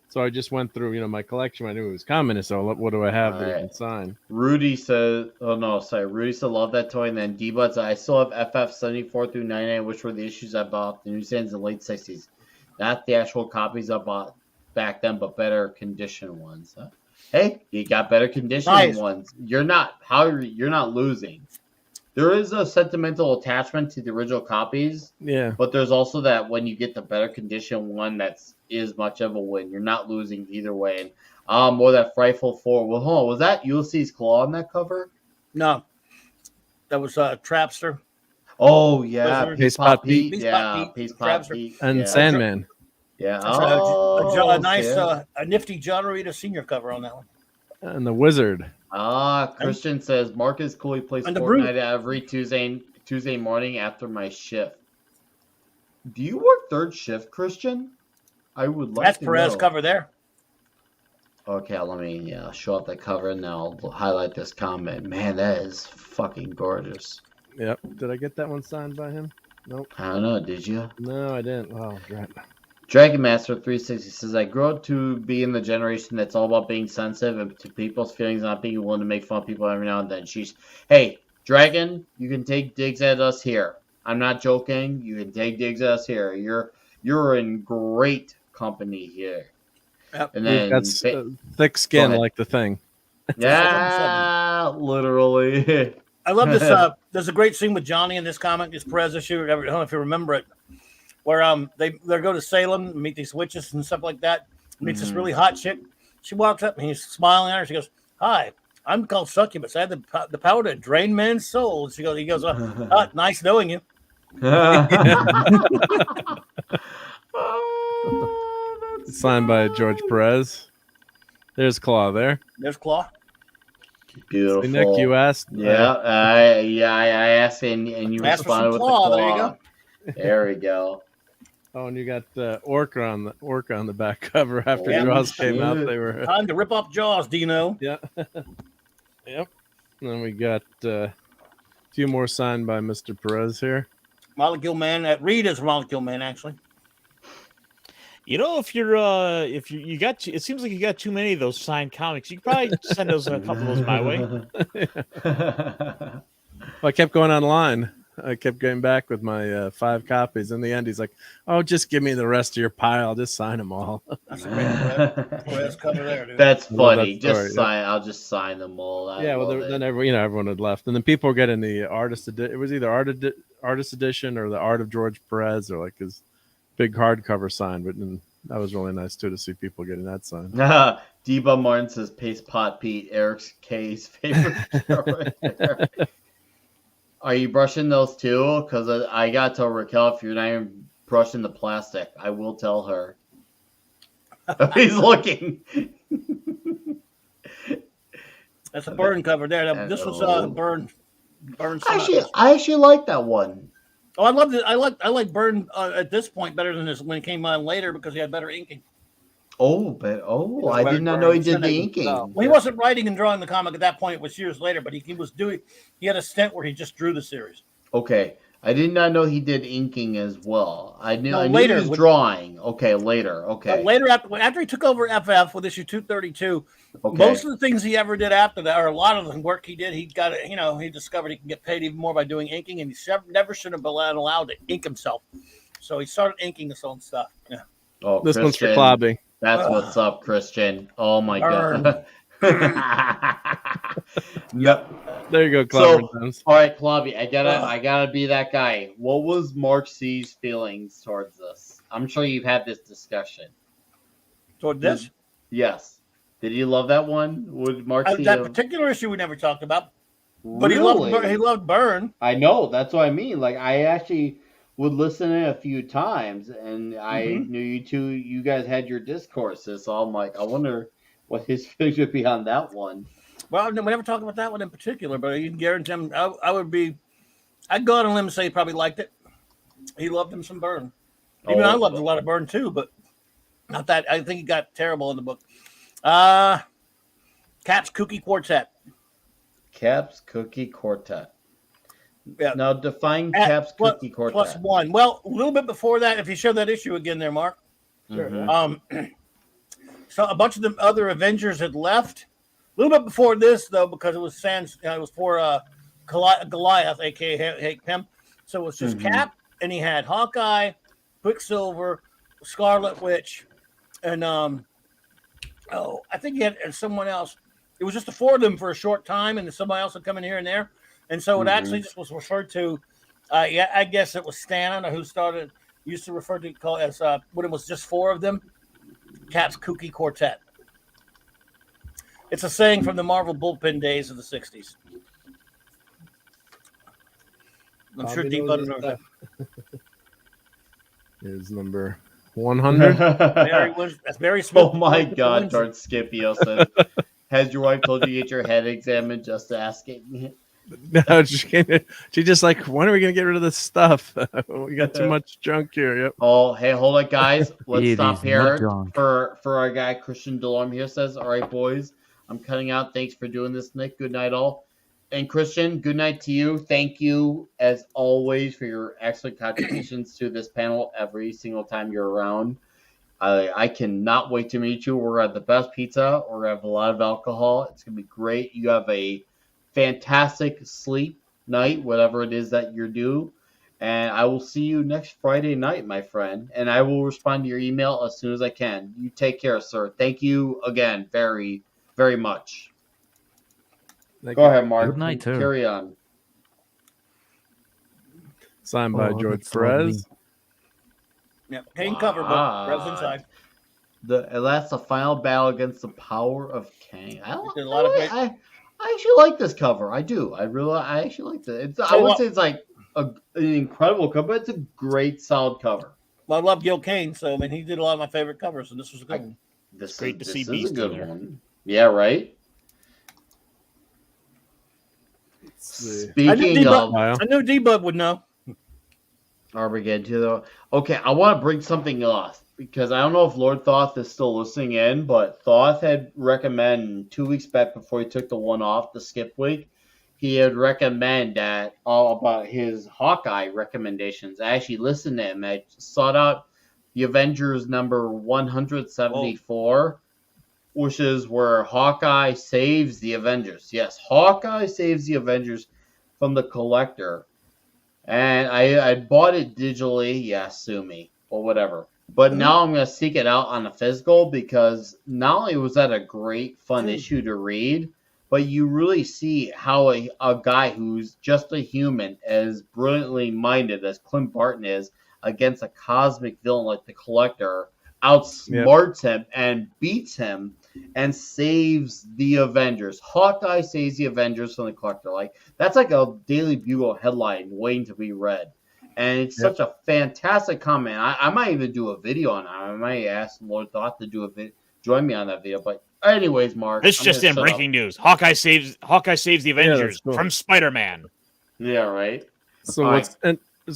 So I just went through, my collection. I knew it was communist. So what do I have that you can sign? Rudy says, Rudy said, love that toy. And then D-Buds, I still have FF 74 through 99, which were the issues I bought the newsstands in the late 60s. Not the actual copies I bought back then, but better condition ones. Hey, you got better condition Nice. ones. You're not losing. There is a sentimental attachment to the original copies, Yeah. but there's also that when you get the better condition one, is much of a win. You're not losing either way. And or that Frightful Four. Well, hold on, was that Ulysses Claw on that cover? No. That was Trapster. Oh yeah, Wizard. Peace Pot Pete. Pete. Peace Yeah, Pot Pete. Peace Pot Trapster. Pete. And yeah. Sandman. Yeah. That's Oh, a nice, okay. a nifty John Romita Sr. cover on that one. And the Wizard. Christian says Mark is cool. He plays And the Brute. Fortnite every Tuesday morning after my shift. Do you work third shift, Christian? I would like That's to Perez know. cover there. Okay, let me show up the cover and then I'll highlight this comment. Man, that is fucking gorgeous. Yep. Did I get that one signed by him? Nope. I don't know, did you? No, I didn't. Oh, crap. Dragon Master 360 says, I grew up to be in the generation that's all about being sensitive and to people's feelings, not being willing to make fun of people every now and then. Hey, Dragon, you can take digs at us here. I'm not joking. You can take digs at us here. You're in great company here. Yep. And then That's thick skin ahead. like the Thing. yeah, literally. I love this. There's a great scene with Johnny in this comic, this Perez issue. I don't know if you remember it, where they go to Salem and meet these witches and stuff like that. Meets this really hot chick. She walks up and he's smiling at her. She goes, "Hi, I'm called Succubus. I have the power to drain men's souls." He goes, "Nice knowing you." Signed by George Perez. There's Claw there. There's Claw. Beautiful. See, Nick, you asked. Yeah, I asked and you Asked for some responded with the Claw. claw. There you go. There we go. Oh, and you got Orca on the back cover after Yeah. Jaws came out. Shit. They were Time to rip off Jaws, Dino. yeah. Yep. And then we got a few more signed by Mr. Perez here. Molecule Man. Reed is Molecule Man, actually. You know, if you got, it seems like you got too many of those signed comics. You could probably send those a couple of those my way. Well, I kept going online. I kept going back with my 5 copies. In the end, he's like, "Oh, just give me the rest of your pile. Just sign them all." That's a great Perez cover there, dude. That's I love funny. that story, Just sign. I'll just sign them all. I Yeah, well, love it. then everyone had left, and then people were getting the artist. It was either artist edition or the Art of George Perez, or like his big hardcover signed. But that was really nice too to see people getting that signed. Deba Martin says, "Paste Pot Pete, Eric's K's favorite show right there." Are you brushing those too? Because I got to tell Raquel, if you're not even brushing the plastic, I will tell her. He's looking. That's a Burn cover there. This was Burn. I actually like that one. Oh, I loved it. I like Burn at this point better than this when it came on later because he had better inking. I did not know he did the inking. Well, he wasn't writing and drawing the comic at that point. It was years later, but he was doing. He had a stint where he just drew the series. Okay, I did not know he did inking as well. I knew later, he was drawing. Okay, later. Okay, later after he took over FF with issue 232, okay. most of the things he ever did after that, or a lot of the work he did, he got it. He discovered he can get paid even more by doing inking, and he never should have been allowed to ink himself. So he started inking his own stuff. Yeah. Oh, This one's for Christian. Clobby. That's what's up, Christian. Oh my Burn. god. Yep. There you go, Clobby. All right, Clobby, I gotta be that guy. What was Mark C's feelings towards this? I'm sure you've had this discussion. Toward this? Yes. Did he love that one? Would Mark C that have... particular issue we never talked about, but Really? he loved Burn. I know. That's what I mean. Like, I actually would listen in a few times, and I knew you guys had your discourses, so I'm like, I wonder what his feelings would be on that one. Well, we never talked about that one in particular, but you can guarantee him. I'd go out on a limb and say he probably liked it. He loved him some Burn. Even I loved a lot of Burn too, but not that. I think he got terrible in the book. Cap's Cookie Quartet. Cap's Cookie Quartet. Yeah. Now define Cap's Cookie Quartet. +1. Well, a little bit before that, if you show that issue again there, Mark. Mhm. So a bunch of the other Avengers had left. A little bit before this, though, because it was for Goliath, aka Hank Pym. So it was just Cap, and he had Hawkeye, Quicksilver, Scarlet Witch, and I think he had someone else. It was just the 4 of them for a short time, and then somebody else would come in here and there. And so it actually just was referred to. I guess it was Stan who used to refer to call it as when it was just 4 of them. Cap's Cookie Quartet. It's a saying from the Marvel bullpen days of the 60s. I'm sure Deep knows that. Here's number 100. That's very small. Oh my God, Darth Scipio says, has your wife told you to get your head examined just asking? No, she just like, when are we gonna get rid of this stuff? We got too much junk here. Yep. Oh, hey, hold on, guys. Let's It stop is here. not junk. For our guy Christian Delorme here says, all right, boys, I'm cutting out. Thanks for doing this, Nick. Good night, all. And Christian, good night to you. Thank you, as always, for your excellent contributions to this panel every single time you're around. I cannot wait to meet you. We're at the best pizza. We're gonna have a lot of alcohol. It's gonna be great. You have a fantastic sleep night, whatever it is that you're due. And I will see you next Friday night, my friend. And I will respond to your email as soon as I can. You take care, sir. Thank you again very, very much. Go ahead, Mark. Good night, sir. Carry on. Signed by George that's Perez. Yeah, Kane cover book. Rest inside. That's the final battle against the power of Kang. I I actually like this cover. I do. I actually like this. I would say it's like an incredible cover, but it's a great, solid cover. Well, I love Gil Kane, so I mean he did a lot of my favorite covers, and this was a good one. This great to see is Beast a good in there. one. Yeah, right. Speaking of, I knew D-Bug would know. are we getting to the? Okay, I want to bring something else because I don't know if Lord Thoth is still listening in, but Thoth had recommend 2 weeks back before he took the one off the skip week. He had recommend that all about his Hawkeye recommendations. I actually listened to him. I sought out the Avengers number 174, which is where Hawkeye saves the Avengers. Yes, Hawkeye saves the Avengers from the Collector. And I bought it digitally. Yeah, sue me. Or whatever. But now I'm going to seek it out on a physical because not only was that a great, fun issue to read, but you really see how a guy who's just a human, as brilliantly minded as Clint Barton is, against a cosmic villain like the Collector, outsmarts him and beats him and saves the Avengers. Hawkeye saves the Avengers from the Collector. Like, that's like a Daily Bugle headline waiting to be read. And it's such a fantastic comment. I might even do a video on it. I might ask Lord Thoth to do join me on that video. But anyways, Mark, It's just in breaking news. Hawkeye saves the Avengers from Spider-Man. Yeah, right. So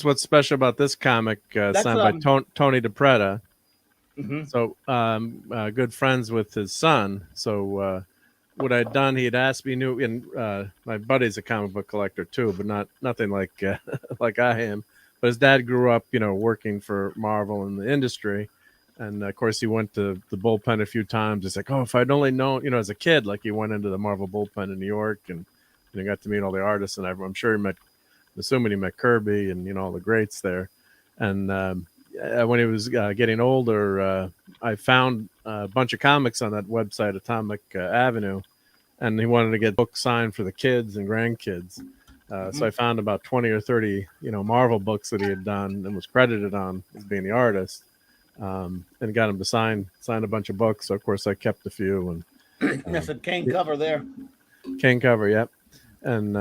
what's special about this comic signed by Tony DiPreta? Mm-hmm. So good friends with his son. So what I'd done, he'd asked me, and my buddy's a comic book collector too, but nothing like like I am. But his dad grew up, working for Marvel in the industry. And of course, he went to the bullpen a few times. It's like, oh, if I'd only known, as a kid, like he went into the Marvel bullpen in New York and got to meet all the artists and everyone. I'm sure assuming he met Kirby and all the greats there. And when he was getting older, I found a bunch of comics on that website, Atomic Avenue, and he wanted to get books signed for the kids and grandkids. So I found about 20 or 30, Marvel books that he had done and was credited on as being the artist. And got him to sign a bunch of books. So of course I kept a few, and That's a cane cover there. Cane cover, yep. And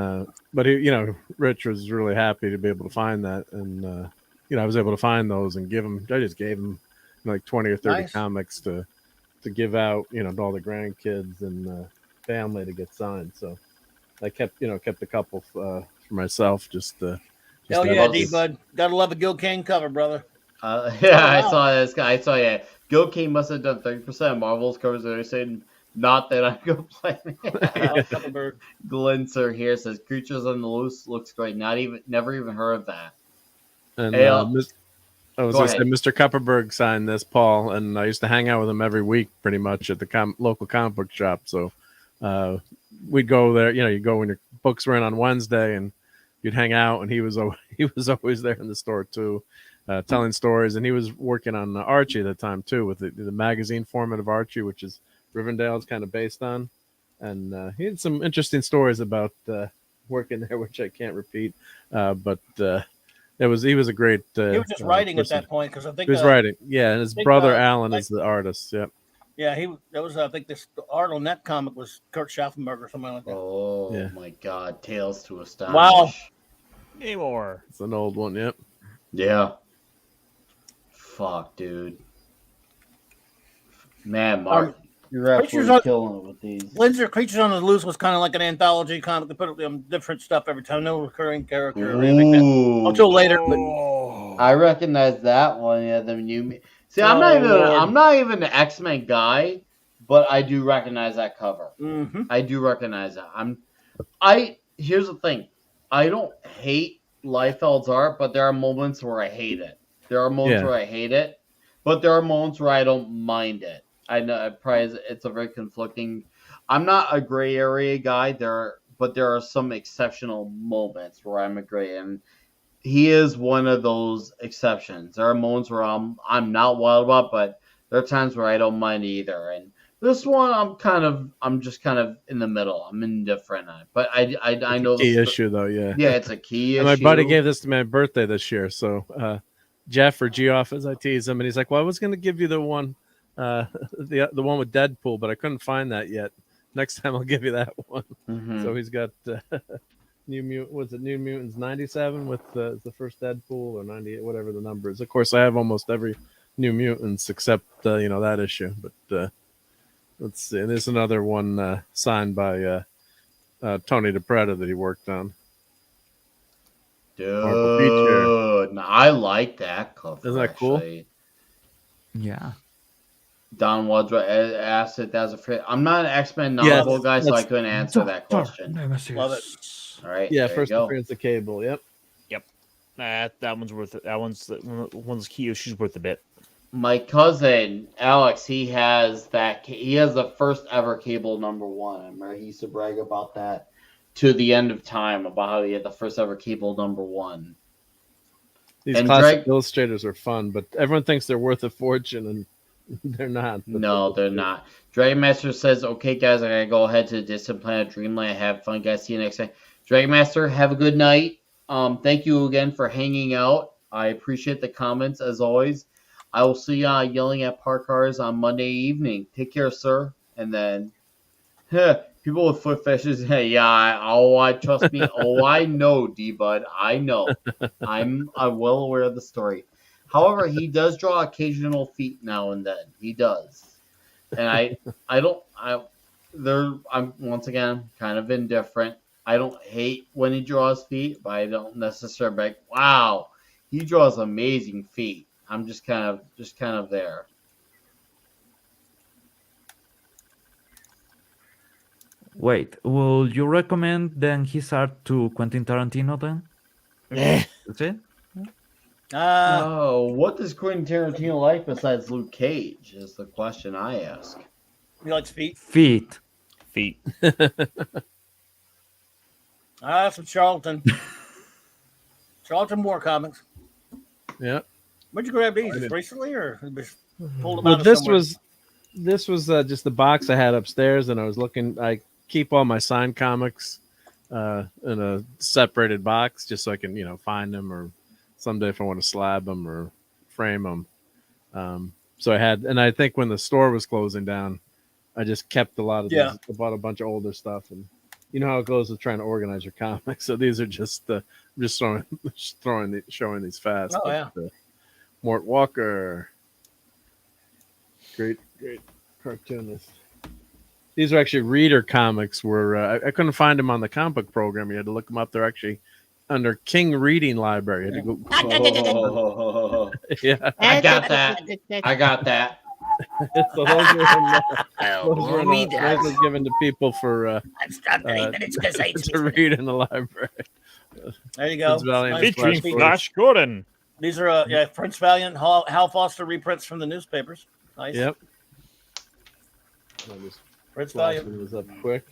but he, Rich was really happy to be able to find that, and I was able to find those and give him. I just gave him like 20 or 30 comics to give out, to all the grandkids and family to get signed. So I kept a couple for myself. Hell yeah, D-Bud. Gotta love a Gil Kane cover, brother. I saw this guy. I saw Gil Kane must have done 30% of Marvel's covers. They're saying not that I'm complaining. Glinser here says Creatures on the Loose looks great. Never even heard of that. And Mr. Kupperberg signed this, Paul, and I used to hang out with him every week, pretty much at the local comic book shop. So we'd go there. You go when your books were in on Wednesday, and you'd hang out, and he was always there in the store too. Telling stories, and he was working on Archie at the time too, with the magazine format of Archie, which is Rivendell's kind of based on. And he had some interesting stories about working there, which I can't repeat. But he was a great. He was just writing person. At that point, because I think he was writing. Yeah, and his brother Alan is the artist. Yep. Yeah, that was. I think the art on that comic was Kurt Schaffenberg or something like that. Oh my God! Tales to Astonish. Wow. Namor. It's an old one. Yep. Yeah. Fuck, dude. Man, Mark, you're absolutely killing it with these. Lindsay, Creatures on the Loose was kind of like an anthology comic. They put different stuff every time, no recurring character or anything like that. Until later, but I recognize that one. Yeah, the new. See, I'm not even an X-Men guy, but I do recognize that cover. Mm-hmm. I do recognize that. Here's the thing. I don't hate Liefeld's art, but there are moments where I hate it. There are moments where I hate it, but there are moments where I don't mind it. I know it's a very conflicting. I'm not a gray area guy but there are some exceptional moments where I'm a gray, and he is one of those exceptions. There are moments where I'm not wild about, but there are times where I don't mind either. And this one, I'm just kind of in the middle. I'm indifferent on it, but I know the key issue though. Yeah, it's a key and issue. My buddy gave this to my birthday this year, so. Jeff or Geoff, as I tease him, and he's like, "Well, I was going to give you the one, the one with Deadpool, but I couldn't find that yet. Next time, I'll give you that one." Mm-hmm. So he's got New Mutants 97 with the first Deadpool, or 98, whatever the number is. Of course, I have almost every New Mutants except that issue, but Let's see. And there's another one signed by Tony DePretta that he worked on. Dude, I like that cover. Isn't that cool? Actually. Yeah. Don Woodruff asked it as a free. I'm not an X-Men novel guy, so I couldn't answer that question. Love it. All right. Yeah, there first you go. appearance of Cable. Yep. That one's worth it. That one's key issues worth a bit. My cousin Alex, he has the first ever Cable #1. I remember he used to brag about that to the end of time, about how he had the first ever Cable #1. These And classic Greg- illustrators are fun, but everyone thinks they're worth a fortune, and they're not. No, they're not. Dragon Master says, "Okay, guys, I gotta go ahead to the distant planet Dreamland. Have fun, guys. See you next time." Dragon Master, have a good night. Thank you again for hanging out. I appreciate the comments as always. I will see you yelling at park cars on Monday evening. Take care, sir. And then, people with foot fetishes. Trust me. I know, D-Bud. I know. I'm well aware of the story. However, he does draw occasional feet now and then. He does, and I'm once again kind of indifferent. I don't hate when he draws feet, but I don't necessarily like, wow, he draws amazing feet. I'm just kind of there. Wait, will you recommend then his art to Quentin Tarantino then? That's it? What does Quentin Tarantino like besides Luke Cage? Is the question I ask. He likes feet. Feet. Some Charlton. Charlton Moore comics. Yeah. Where'd you grab these? Just recently, or just pulled them Well, out of this somewhere? was just the box I had upstairs, and I was looking. I keep all my signed comics in a separated box, just so I can find them, or someday if I want to slab them or frame them. So I had, and I think when the store was closing down, I just kept a lot of these. I bought a bunch of older stuff, and you know how it goes with trying to organize your comics. So these are just showing these fast. Oh, yeah. Mort Walker, great cartoonist. These are actually reader comics. I couldn't find them on the comic book program. You had to look them up. They're actually under King Reading Library. You had to go. Yeah, I got that. So those were given to people for to read in the library. There you go. Featuring Flash Gordon. These are Prince Valiant, Hal Foster reprints from the newspapers. Nice. Yep. Prince Valiant was up quick.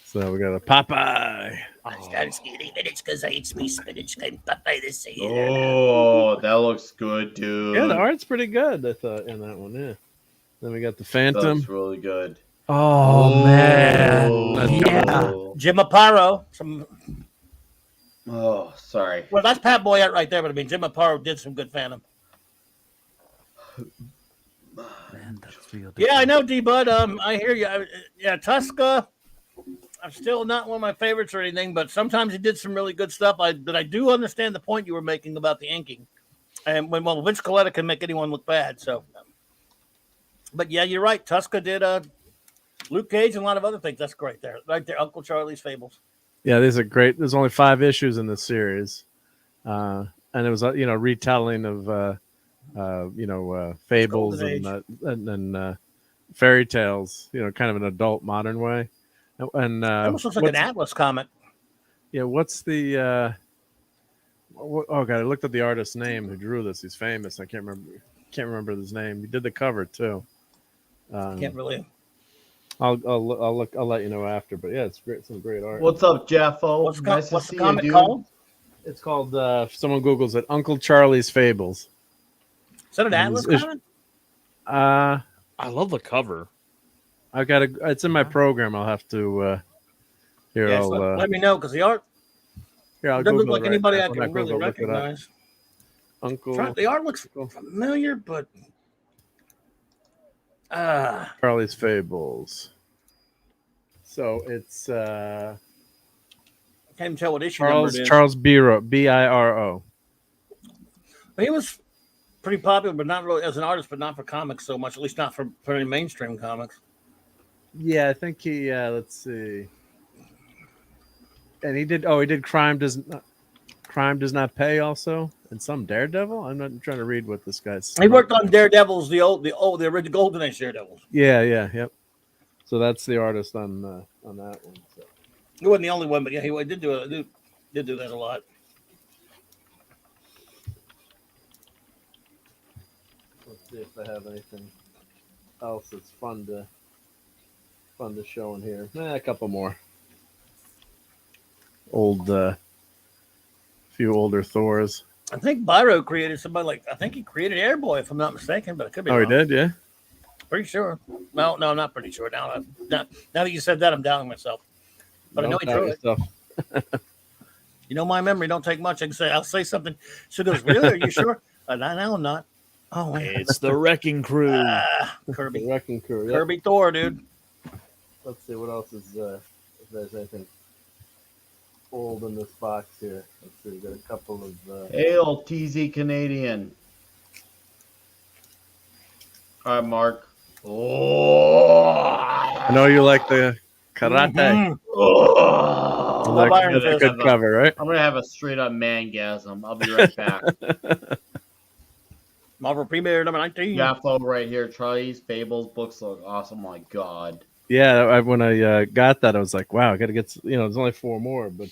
So we got a Popeye. Oh, that looks good, dude. Yeah, the art's pretty good. I thought in that one. Yeah. Then we got the Phantom. That's really good. Oh man. Yeah. Jim Aparo. Oh, sorry. Well, that's Pat Boyette right there, but I mean, Jim Aparo did some good Phantom. Man, that's real. Yeah, I know, D-Bud. I hear you. Tuska. I'm still not one of my favorites or anything, but sometimes he did some really good stuff. But I do understand the point you were making about the inking, and Vince Colletta can make anyone look bad. So, but yeah, you're right. Tuska did Luke Cage and a lot of other things. That's great there, right there. Uncle Charlie's Fables. Yeah, these are great. There's only 5 issues in this series, and it was retelling of fables and fairy tales. Kind of an adult modern way. And almost looks like an Atlas comic. Yeah, what's the? Oh god, I looked at the artist's name who drew this. He's famous. I can't remember his name. He did the cover too. Can't really. I'll look. I'll let you know after. But yeah, it's great. Some great art. What's up, Jeffo? What's the comic comic called? It's called. If someone Googles it, Uncle Charlie's Fables. Is that an Atlas comic? I love the cover. I've got it's in my program. I'll have to. Let me know because the art. I'll doesn't look Google like it anybody right I now. can I'm not really gonna look it up. recognize. Uncle. The art looks familiar, but Charlie's Fables. So it's I can't even tell what issue number it is. Charles Biro, Biro. He was pretty popular, but not really as an artist, but not for comics so much. At least not for any mainstream comics. Yeah, I think he. Let's see. And he did. Oh, he did. Crime does not pay. Also, and some Daredevil. I'm not trying to read what this guy's. He worked on Daredevils, the original Golden Age Daredevils. Yeah, yep. So that's the artist on that one. So. He wasn't the only one, but yeah, he did do it. Did do that a lot. Let's see if I have anything else that's fun to show in here. A couple more few older Thors. I think Byro created somebody I think he created Airboy, if I'm not mistaken, but it could be. Oh, wrong. he did, yeah. Pretty sure. No, I'm not pretty sure. Now that you said that, I'm doubting myself. But I know he drew it. You know, my memory don't take much. I'll say something. She goes, really? Are you sure? No, I'm not. Oh, man. It's the Wrecking Crew. Kirby. The Wrecking Crew. Yep. Kirby Thor, dude. Let's see what else is. If there's anything old in this box here. Let's see. We got a couple of. Hail TZ Canadian. All right, Mark. Oh, I know you like the karate. Mm-hmm. That's a good cover, right? I'm gonna have a straight up mangasm. I'll be right back. Marvel Premiere number 19. Gaffo right here. Charlie's Fables books look awesome. My God. Yeah, when I got that, I was like, wow, I got to get. There's only 4 more, but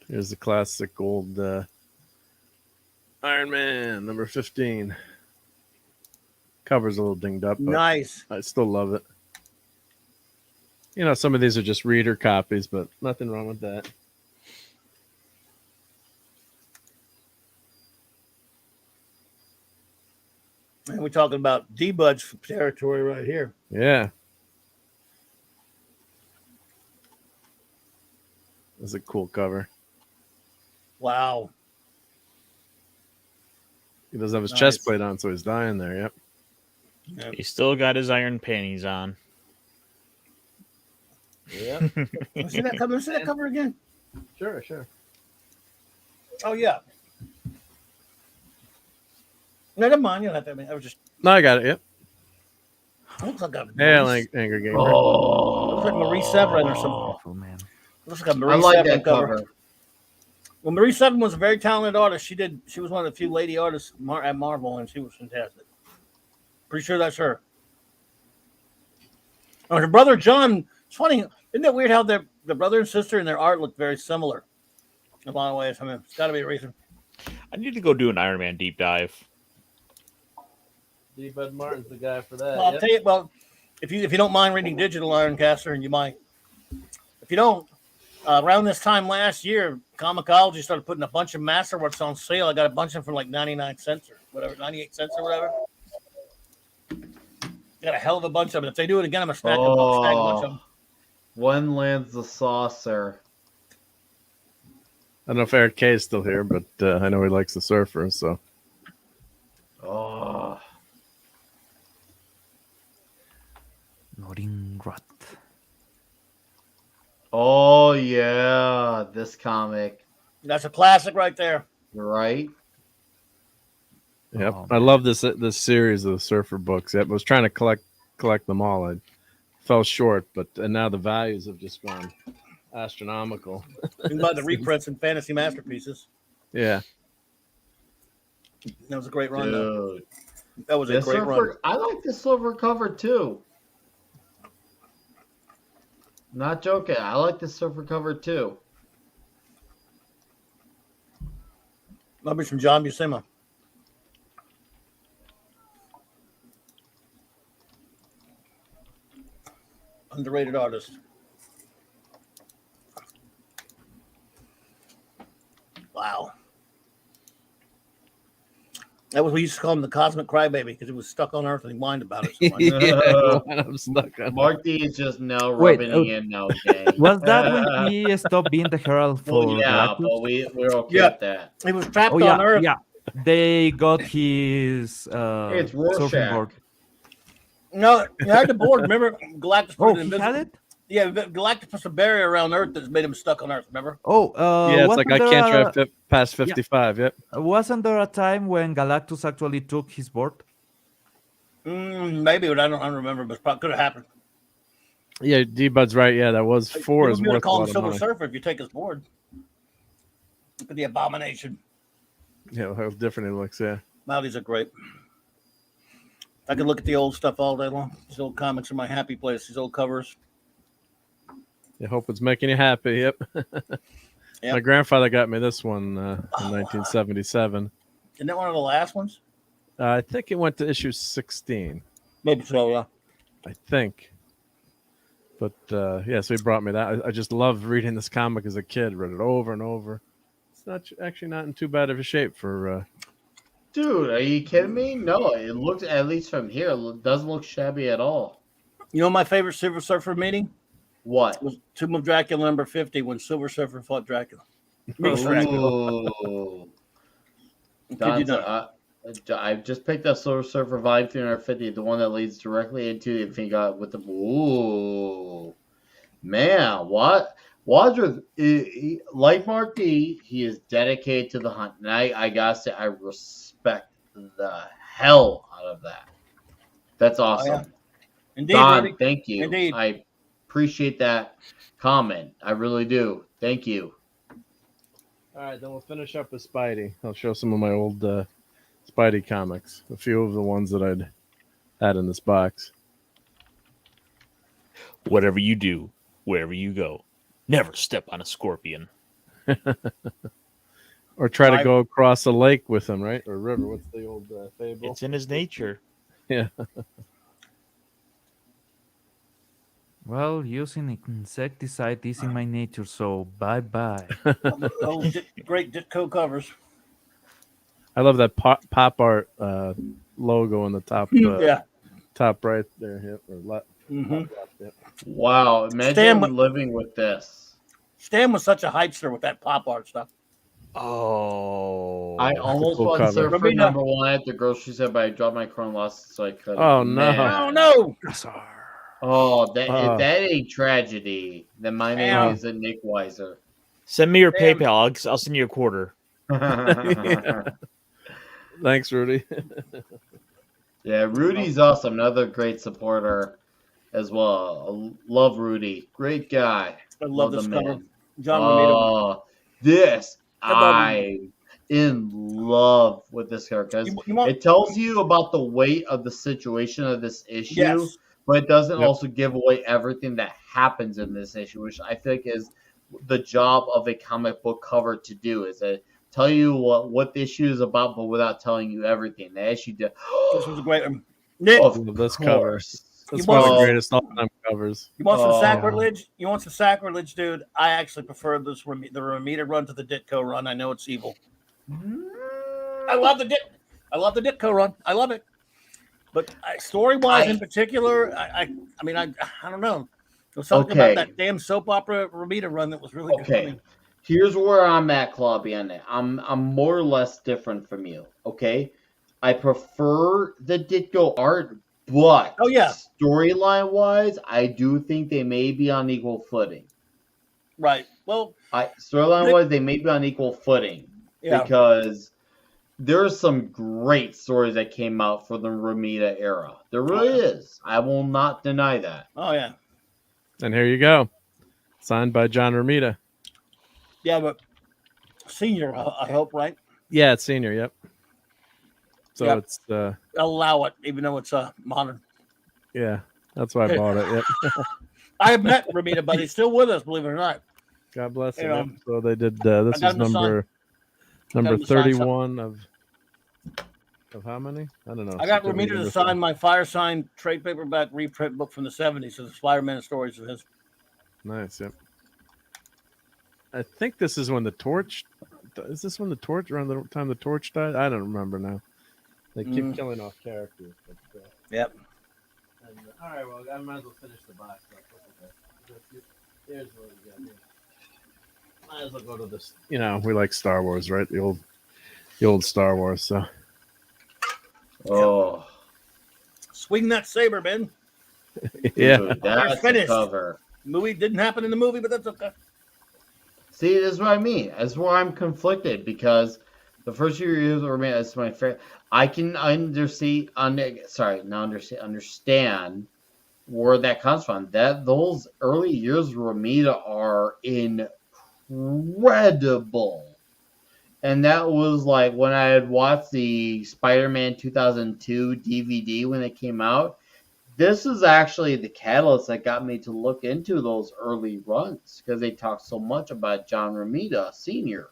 here's the classic old Iron Man number 15. Cover's a little dinged up. But Nice. I still love it. Some of these are just reader copies, but nothing wrong with that. And we're talking about D-Bud's territory right here. Yeah. That's a cool cover. Wow. He does have his chest plate on, so he's dying there. Yep. He still got his iron panties on. Yeah. See that cover? See that cover again? Sure. Oh, yeah. No, never mind. You don't have to. I was just. No, I got it. Yep. Looks like a Angry Gamer. Looks like Marie Severin or something. Oh man. Looks like a Marie I like Severin that cover. Well, Marie Severin was a very talented artist. She was one of the few lady artists at Marvel, and she was fantastic. Pretty sure that's her. Oh, her brother John. It's funny, isn't it weird how the brother and sister and their art look very similar in a lot of ways? I mean, it's got to be a reason. I need to go do an Iron Man deep dive. D. Bud Martin's the guy for that. Well, I'll tell you. Well, if you don't mind reading digital Ironcaster, and you might, if you don't, around this time last year, Comixology started putting a bunch of Masterworks on sale. I got a bunch of them for like 99 cents or whatever, 98 cents or whatever. Got a hell of a bunch of them. If they do it again, I'm gonna stack a bunch of them. When lands the saucer? I don't know if Eric K is still here, but I know he likes the Surfer. So. Oh. Noringrot. Oh yeah, this comic. That's a classic right there. Right? Yep, Oh, I love this series of the Surfer books. Yep, I was trying to collect them all. I fell short, and now the values have just gone astronomical. You can buy the reprints and fantasy masterpieces. Yeah, That was a great run, though. Dude. That was a This great run. silver, I like the silver cover too. Not joking. I like the silver cover too. Love me from John Buscema. Underrated artist. Wow. That was, we used to call him the Cosmic Crybaby because he was stuck on Earth and he whined about it so much. Yeah, I'm stuck on Mark D is just now Wait, rubbing in now. Okay. Was that when he stopped being the herald for Well, yeah, Galactic? but we're okay Yeah. with that. He was trapped Oh yeah, on Earth. yeah. They got his It's surfing Rorschach. board. No, he had the board. Remember, Galactic Oh, put it he in had it. Yeah, Galactic puts a barrier around Earth that's made him stuck on Earth. Remember? Oh, Yeah, it's wasn't like I there can't a- drive past 55. Yep. Wasn't there a time when Galactus actually took his board? Maybe, but I don't remember. But it probably could have happened. Yeah, D-Bud's right. Yeah, that was 4 is You would worth a call him lot of Silver money. Surfer if you take his board. Look at the Abomination. Yeah, how different it looks. Yeah. Wow, these are great. I could look at the old stuff all day long. These old comics are my happy place. These old covers. I hope it's making you happy. Yep. Yep. My grandfather got me this one in 1977. Isn't that one of the last ones? I think it went to issue 16. Maybe so, yeah. I think. But yeah, so he brought me that. I just loved reading this comic as a kid. Read it over and over. It's actually not in too bad of a shape for. Dude, are you kidding me? No, it looks, at least from here, it doesn't look shabby at all. You know my favorite Silver Surfer meeting? What? Was Tomb of Dracula number 50 when Silver Surfer fought Dracula. Meets Dracula. Ooh. Kid you not. I just picked up Silver Surfer Volume 350, the one that leads directly into the Infinity God with the. Ooh. Man, what? Wadsworth, like Mark D, he is dedicated to the hunt. And I gotta say, I respect the hell out of that. That's awesome. Oh, yeah. Indeed, Don, Rudy. thank you. Indeed. I appreciate that comment. I really do. Thank you. All right, then we'll finish up with Spidey. I'll show some of my old Spidey comics. A few of the ones that I'd had in this box. Whatever you do, wherever you go, never step on a scorpion. Or try to go across a lake with him, right? Or river. What's the old fable? It's in his nature. Yeah. Well, using insecticide is in my nature, so bye-bye. Great Ditko covers. I love that pop art logo on the top. Yeah. Top right there. Yep. Or left. Mm-hmm. Yep. Wow, imagine living with this. Stan was such a hypester with that pop art stuff. Oh. I almost cool bought cover. Surfer number 1 at the grocery store, but I dropped my Chrome lost, so I couldn't. Oh, no. Oh, no. Oh, if that ain't tragedy, then my name is Nick Weiser. Send me your Damn. PayPal. I'll send you a quarter. Thanks, Rudy. Yeah, Rudy's awesome. Another great supporter as well. I love Rudy. Great guy. I love the this cover. man. John Romita. Oh, this. I I'm in love with this cover because it tells you about the weight of the situation of this issue. Yes. But it doesn't also give away everything that happens in this issue, which I think is the job of a comic book cover to do, is to tell you what the issue is about, but without telling you everything. The issue did. This was a great one. Nick, This cover. That's You one of the want- greatest all-time covers. you want some sacrilege? You want some sacrilege, dude? I actually prefer the Romita run to the Ditko run. I know it's evil. I love the Ditko run. I love it. But story-wise, in particular, I mean, I don't know. There was something about that damn soap opera Romita run that was really good. Okay. Here's where I'm at, Clubby, on it. I'm more or less different from you. Okay. I prefer the Ditko art, but storyline wise, I do think they may be on equal footing. Right. Well, storyline wise, they may be on equal footing because there's some great stories that came out for the Romita era. There really is. I will not deny that. Oh yeah. And here you go, signed by John Romita. Yeah, but senior, I hope, right? Yeah, it's senior. Yep. So it's allow it, even though it's modern. Yeah, that's why I bought it. Yep. I have met Romita, but he's still with us, believe it or not. God bless him. Yep. So they did. This is number 31 of how many? I don't know. I got Romita to sign my Fire Sign trade paperback reprint book from the 70s. So the Spider-Man stories of his. Nice. Yep. I think this is when the Torch. Is this when the Torch around the time the Torch died? I don't remember now. They keep killing off characters. But, yep. And, all right. Well, I might as well finish the box up. Okay. Here's what we got here. Might as well go to this. You know, we like Star Wars, right? The old Star Wars. So. Oh. Swing that saber, Ben. Yeah. Dude, that's a cover. Movie didn't happen in the movie, but that's okay. See, this is what I mean. That's where I'm conflicted because the first few years were made as my favorite. I can understand where that comes from. That those early years of Romita are incredible. And that was like when I had watched the Spider-Man 2002 DVD when it came out. This is actually the catalyst that got me to look into those early runs because they talked so much about John Romita Sr.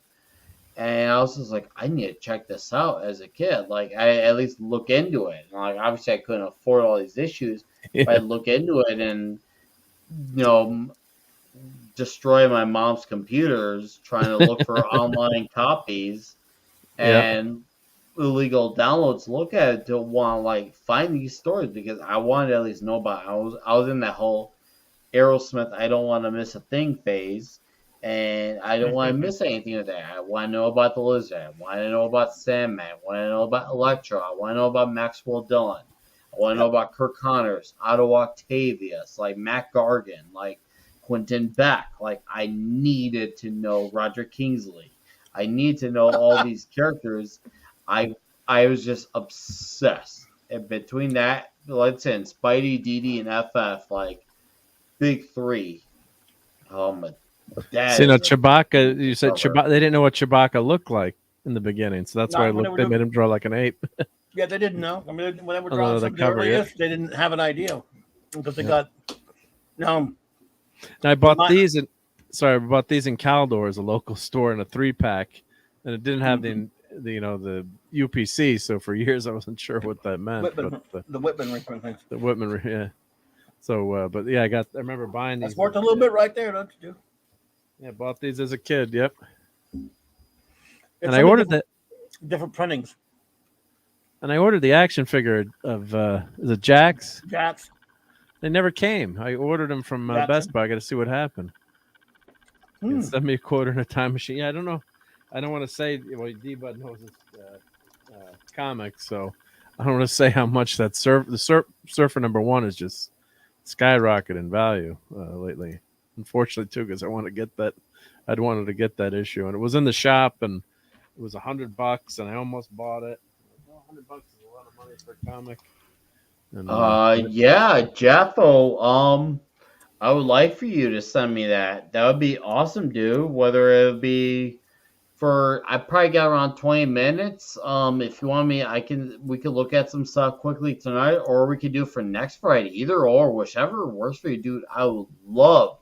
And I was just like, I need to check this out as a kid. Like, I at least look into it. Like, obviously, I couldn't afford all these issues, but I look into it and, destroy my mom's computers trying to look for online copies and illegal downloads. Look at it to want to find these stories because I wanted to at least know about it. I was in that whole Aerosmith I don't want to miss a thing phase, and I don't want to miss anything of that. I want to know about the Lizard. I want to know about Sandman. I want to know about Electro. I want to know about Maxwell Dillon. I want to know about Kirk Connors, Otto Octavius, Matt Gargan, Quentin Beck. I needed to know Roger Kingsley. I need to know all these characters. I was just obsessed. And between that, let's say, and Spidey, DD, and FF, big three. Chewbacca. You said Chewbacca. They didn't know what Chewbacca looked like in the beginning, so that's why they made him draw like an ape. Yeah, they didn't know. I mean, when they were drawing some earliest, they didn't have an idea because they got no. And I bought these in Caldor, a local store, in a 3-pack, and it didn't have the UPC. So for years I wasn't sure what that meant. The Whitman reprint things. The Whitman, yeah. So, but yeah, I remember buying these. That's worth a little bit right there, don't you? Yeah, bought these as a kid. Yep. And I ordered different printings. And I ordered the action figure of is it Jax? Jax. They never came. I ordered them from Best Buy. I got to see what happened. Send me a quarter in a time machine. Yeah, I don't know. I don't want to say. Well, D-Bud knows his comics, so I don't want to say how much that Surfer #1 is just skyrocketed in value lately. Unfortunately, too, because I want to get that. I'd wanted to get that issue, and it was in the shop, and it was $100, and I almost bought it. $100 is a lot of money for a comic. And, yeah, Jaffo. I would like for you to send me that. That would be awesome, dude. Whether it would be I probably got around 20 minutes. If you want me, we could look at some stuff quickly tonight, or we could do it for next Friday. Either or, whichever works for you, dude. I would love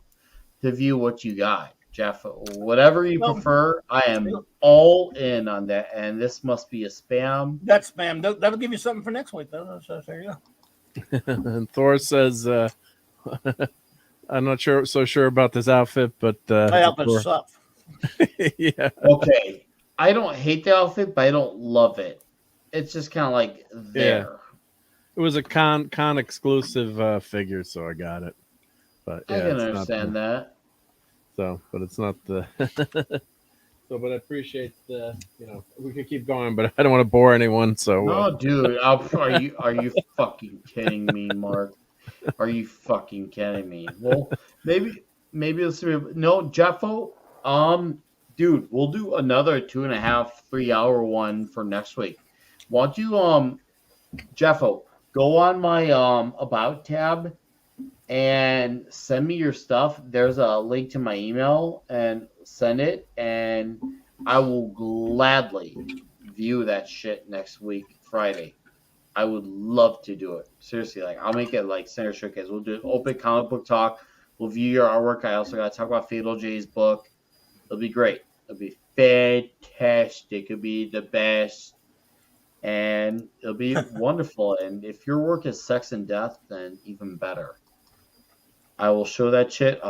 to view what you got, Jeff. Whatever you prefer, I am all in on that. And this must be a spam. That's spam. That'll give you something for next week, though. So there you go. And Thor says, "I'm not so sure about this outfit, but my outfit sucks." Yeah. Okay. I don't hate the outfit, but I don't love it. It's just kind of there. Yeah. It was a con exclusive figure, so I got it. But yeah, I can understand that. So, but it's not the. So, but I appreciate we could keep going, but I don't want to bore anyone. So, no, dude, are you fucking kidding me, Mark? Are you fucking kidding me? Well, maybe let's see. No, Jeffo, dude, we'll do another 2.5-3 hour one for next week. Why don't you, Jeffo, go on my about tab and send me your stuff. There's a link to my email, and send it, and I will gladly view that shit next week, Friday. I would love to do it. Seriously, I'll make it Center Showcase. We'll do an open comic book talk. We'll view your artwork. I also got to talk about Fatal J's book. It'll be great. It'll be fantastic. It'll be the best. And it'll be wonderful. And if your work is sex and death, then even better. I will show that shit.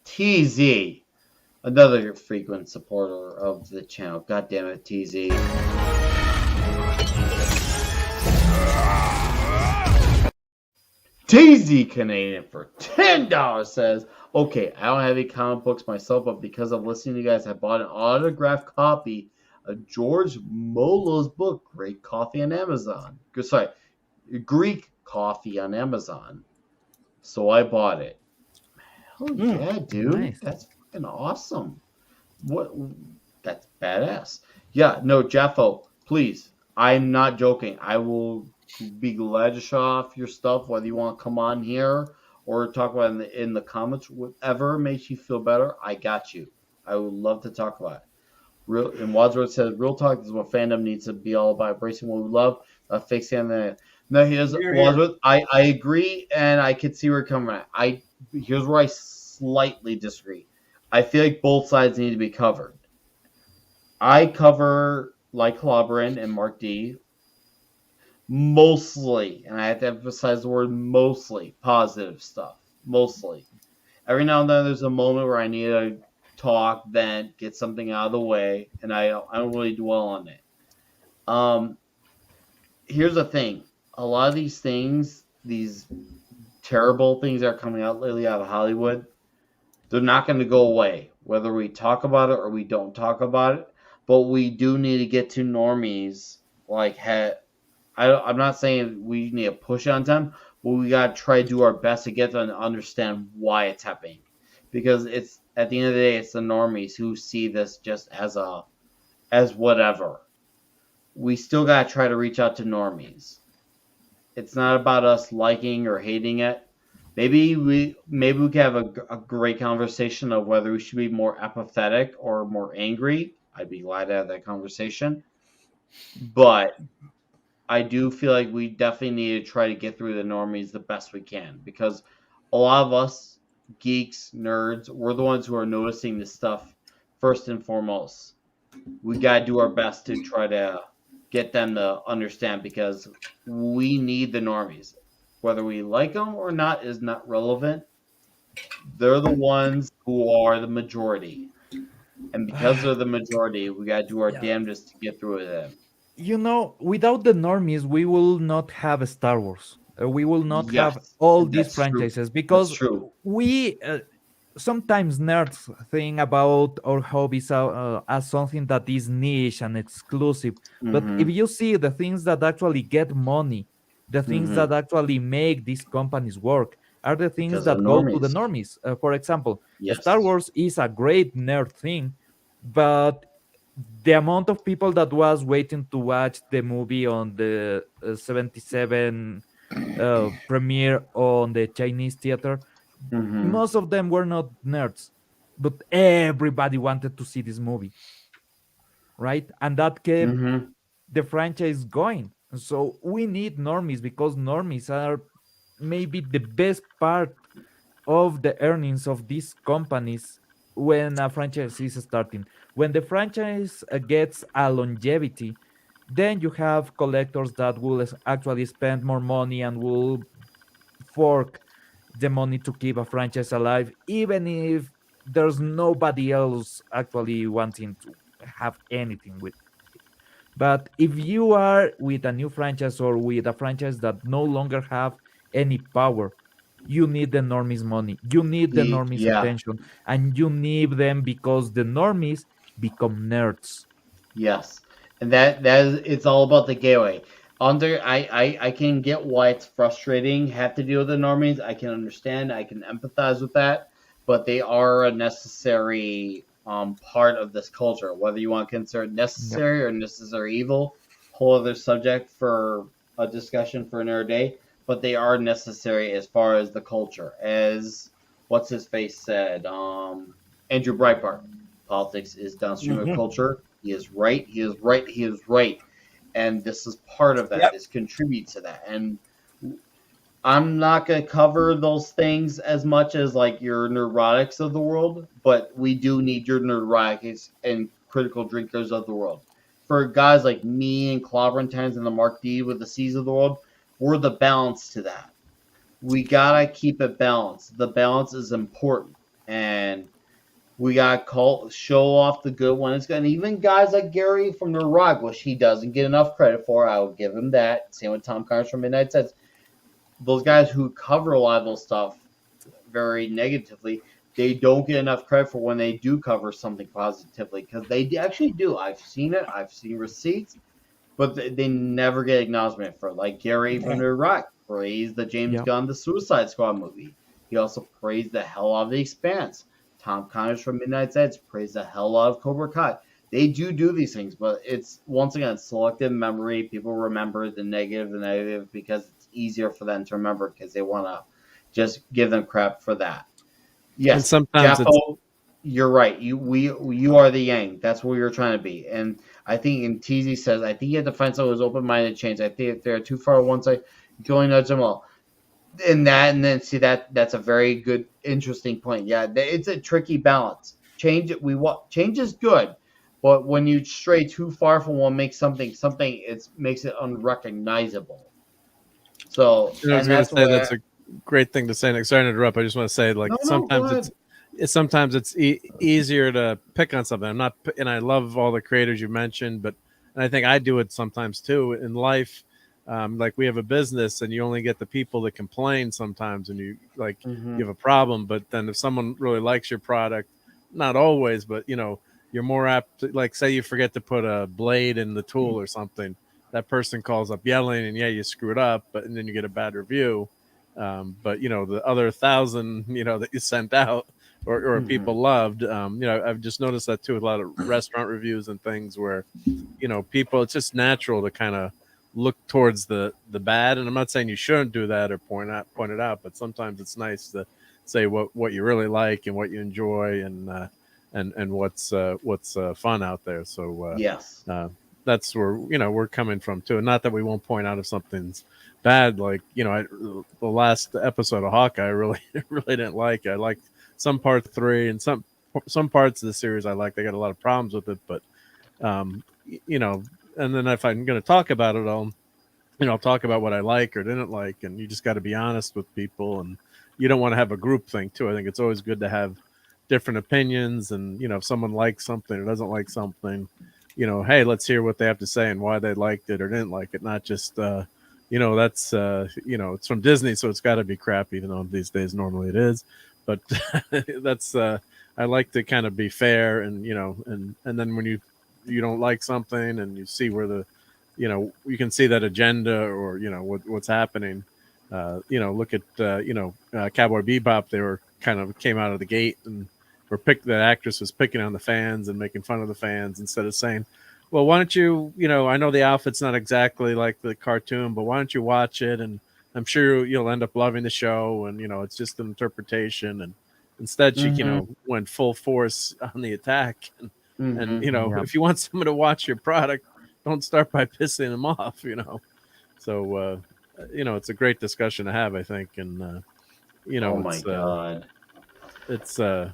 TZ. Another frequent supporter of the channel. God damn it, TZ. TZ Canadian for $10 says, okay, I don't have any comic books myself, but because of listening to you guys, I bought an autographed copy of George Molo's book, Greek Coffee on Amazon. Greek Coffee on Amazon. So I bought it. Oh yeah, dude, Nice. that's fucking awesome. What? That's badass. Yeah, no, Jeffo, please. I'm not joking. I will be glad to show off your stuff, whether you want to come on here or talk about it in the comments, whatever makes you feel better. I got you. I would love to talk about it. Real and Wadsworth says, "Real talk is what fandom needs to be all about: embracing what we love, fixing the." No, here's Here, here. Wadsworth. I agree, and I can see where you're coming at. Here's where I slightly disagree. I feel like both sides need to be covered. I cover like Collaborant and Mark D mostly, and I have to emphasize the word mostly, positive stuff. Mostly. Every now and then there's a moment where I need to talk, vent, get something out of the way, and I don't really dwell on it. Here's the thing. A lot of these things, these terrible things that are coming out lately out of Hollywood, they're not going to go away, whether we talk about it or we don't talk about it. But we do need to get to normies. I'm not saying we need to push on them, but we got to try to do our best to get them to understand why it's happening. Because it's at the end of the day, it's the normies who see this just as whatever. We still got to try to reach out to normies. It's not about us liking or hating it. Maybe we can have a great conversation of whether we should be more apathetic or more angry. I'd be glad to have that conversation. But I do feel like we definitely need to try to get through the normies the best we can, because a lot of us geeks, nerds, we're the ones who are noticing this stuff first and foremost. We got to do our best to try to get them to understand, because we need the normies. Whether we like them or not is not relevant. They're the ones who are the majority. And because they're the majority, we got to do our damnedest to get through them. You know, without the normies, we will not have a Star Wars. We will not have Yes, all these that's true. franchises, That's because true. we sometimes nerds think about our hobbies as something that is niche and exclusive. But if you see the things that actually get money, the things that actually make these companies work, are the things Because that of go to the normies. normies. For example, Yes. Star Wars is a great nerd thing, but the amount of people that was waiting to watch the movie on the 77 premiere on the Chinese theater, most of them were not nerds, but everybody wanted to see this movie, right? And that kept the franchise going. So we need normies, because normies are maybe the best part of the earnings of these companies when a franchise is starting. When the franchise gets a longevity, then you have collectors that will actually spend more money and will fork the money to keep a franchise alive, even if there's nobody else actually wanting to have anything with it. But if you are with a new franchise or with a franchise that no longer have any power, you need the normies money, you need the normies attention, and you need them because the normies become nerds. Yes, and that is, it's all about the gateway. I can get why it's frustrating, have to deal with the normies. I can understand, I can empathize with that, but they are a necessary part of this culture. Whether you want to consider it necessary or necessary evil, whole other subject for a discussion for another day. But they are necessary as far as the culture. As what's his face said, Andrew Breitbart, politics is downstream of culture. He is right. He is right. He is right. And this is part of that. This contributes to that. And I'm not going to cover those things as much as like your neurotics of the world, but we do need your neurotics and critical drinkers of the world. For guys like me and Clobberintines and the Mark D with the C's of the world, we're the balance to that. We got to keep it balanced. The balance is important. And we got to show off the good when it's good. And even guys like Gary from Neurotic, which he doesn't get enough credit for, I will give him that. Same with Tom Connors from Midnight Sets. Those guys who cover a lot of those stuff very negatively, they don't get enough credit for when they do cover something positively, because they actually do. I've seen it. I've seen receipts, but they never get acknowledgement for it. Like Gary from Neurotic, where he's the James Gunn, the Suicide Squad movie. He also praised the hell out of The Expanse. Tom Connors from Midnight Suns praised the hell out of Cobra Kai. They do these things, but it's, once again, selective memory. People remember the negative because it's easier for them to remember because they want to just give them crap for that. Yes, And sometimes Jappo, you're right. You are the yang. That's what you're trying to be. And I think, and TZ says, I think you have to find someone who's open-minded to change. I think if they're too far on one side, you can only nudge them all. And then see that's a very good, interesting point. Yeah, it's a tricky balance. Change is good, but when you stray too far from one, makes something it makes it unrecognizable. So, I was and going to that's say why that's a great thing to say. Nick. Sorry to interrupt. I just want to say, like, no, go sometimes ahead. sometimes it's easier to pick on something. And I love all the creators you mentioned, but and I think I do it sometimes too in life. Like we have a business, and you only get the people that complain sometimes, and you like Mm-hmm. you have a problem. But then if someone really likes your product, not always, but you're more apt to, like, say you forget to put a blade in the tool or something. That person calls up yelling, and yeah, you screw it up, and then you get a bad review. But the other 1,000 that you sent out or people loved, I've just noticed that too with a lot of restaurant reviews and things where people, it's just natural to kind of look towards the bad. And I'm not saying you shouldn't do that or point it out, but sometimes it's nice to say what you really like and what you enjoy and what's fun out there. So Yes. that's where we're coming from too. And not that we won't point out if something's bad, like the last episode of Hawkeye I really really didn't like. I liked some part 3 and some parts of the series I liked. I got a lot of problems with it, but and then if I'm going to talk about it, I'll talk about what I like or didn't like, and you just got to be honest with people, and you don't want to have a group thing too. I think it's always good to have different opinions, and if someone likes something or doesn't like something, hey, let's hear what they have to say and why they liked it or didn't like it, not just that's it's from Disney, so it's got to be crap, even though these days normally it is. But that's I like to kind of be fair, and and then when you don't like something and you see where the you can see that agenda or what's happening. Look at Cowboy Bebop. They were kind of came out of the gate and the actress was picking on the fans and making fun of the fans instead of saying, well, why don't you, I know the outfit's not exactly like the cartoon, but why don't you watch it? And I'm sure you'll end up loving the show. And, it's just an interpretation. And instead she, went full force on the attack. And if you want someone to watch your product, don't start by pissing them off, So, it's a great discussion to have, I think. And, oh my God. It's a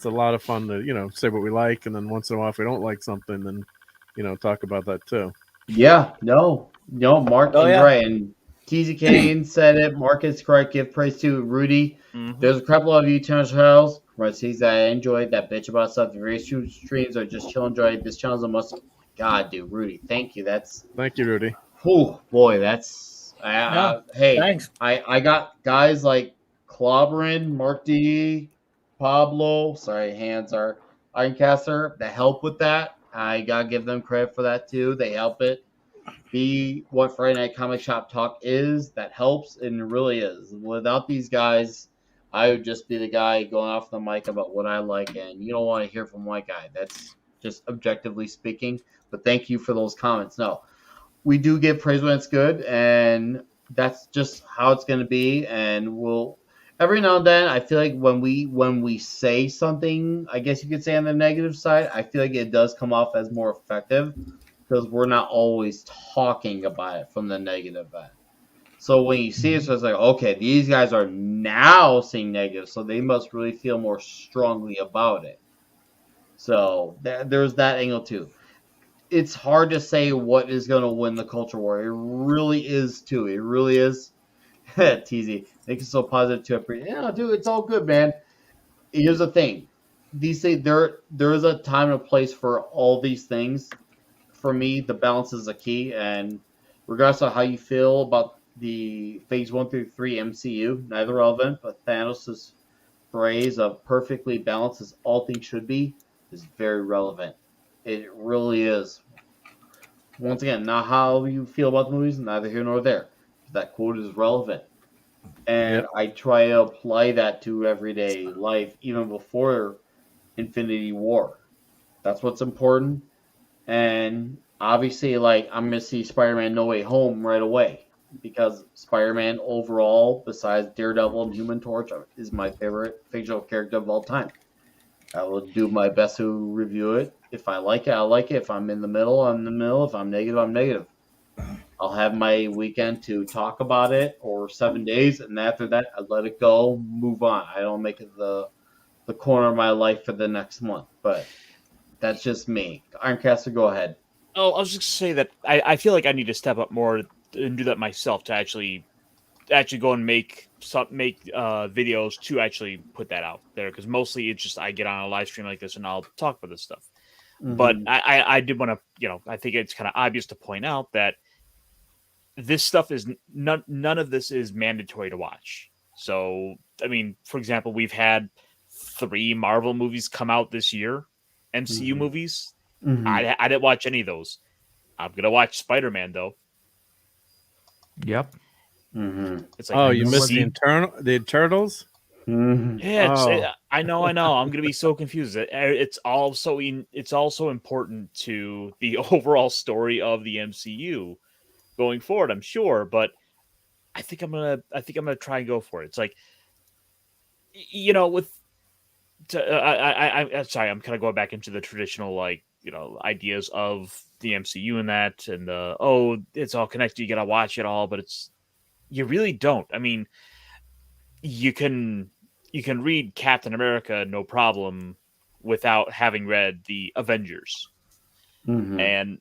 lot of fun to say what we like, and then once in a while if we don't like something, then talk about that too. Yeah, no, Mark is right, and TZ Kane said it. Mark is correct. Give praise to Rudy. There's a couple of you channels that I enjoyed that bitch about stuff. The various streams are just chill enjoy. This channel's a must. God, dude, Rudy, thank you. Thank you, Rudy. Oh boy, that's hey, thanks. I got guys like Clobberin, Mark D, Pablo. Sorry, hands are Ironcaster that help with that. I gotta give them credit for that too. They help it be what Friday Night Comic Shop Talk is. That helps, and it really is. Without these guys, I would just be the guy going off the mic about what I like, and you don't want to hear from one guy. That's just objectively speaking. But thank you for those comments. No, we do give praise when it's good, and that's just how it's going to be. And we'll every now and then, I feel like when we say something, I guess you could say on the negative side, I feel like it does come off as more effective because we're not always talking about it from the negative end. So when you see it, so it's like, okay, these guys are now saying negative, so they must really feel more strongly about it. So there's that angle too. It's hard to say what is going to win the culture war. It really is too. It really is. TZ, make it so positive to appreciate. Yeah, dude, it's all good, man. Here's the thing. These things, there is a time and a place for all these things. For me, the balance is a key, and regardless of how you feel about the phase 1 through 3 MCU, neither relevant, but Thanos' phrase of perfectly balanced as all things should be is very relevant. It really is. Once again, not how you feel about the movies, neither here nor there. That quote is relevant. And I try to apply that to everyday life, even before Infinity War. That's what's important. And obviously, like, I'm gonna see Spider-Man: No Way Home right away because Spider-Man overall, besides Daredevil and Human Torch, is my favorite fictional character of all time. I will do my best to review it. If I like it, I like it. If I'm in the middle, I'm in the middle. If I'm negative, I'm negative. I'll have my weekend to talk about it, or 7 days, and after that, I let it go, move on. I don't make it the corner of my life for the next month, but that's just me. Ironcaster, go ahead. Oh, I was just gonna say that I feel like I need to step up more and do that myself to actually go and make videos to actually put that out there, because mostly it's just I get on a live stream like this and I'll talk about this stuff. But I did want to, I think it's kind of obvious to point out that this stuff is none of this is mandatory to watch. So, I mean, for example, we've had 3 Marvel movies come out this year, MCU movies. I didn't watch any of those. I'm gonna watch Spider-Man though. Yep. It's like, Oh, you missed the Turtles? Yeah, I know. I'm gonna be so confused. It's also important to the overall story of the MCU going forward, I'm sure. But I think I'm gonna try and go for it. It's like, I'm sorry, I'm kind of going back into the traditional ideas of the MCU and that, and it's all connected. You gotta watch it all, but you really don't. I mean, you can read Captain America no problem without having read the Avengers, and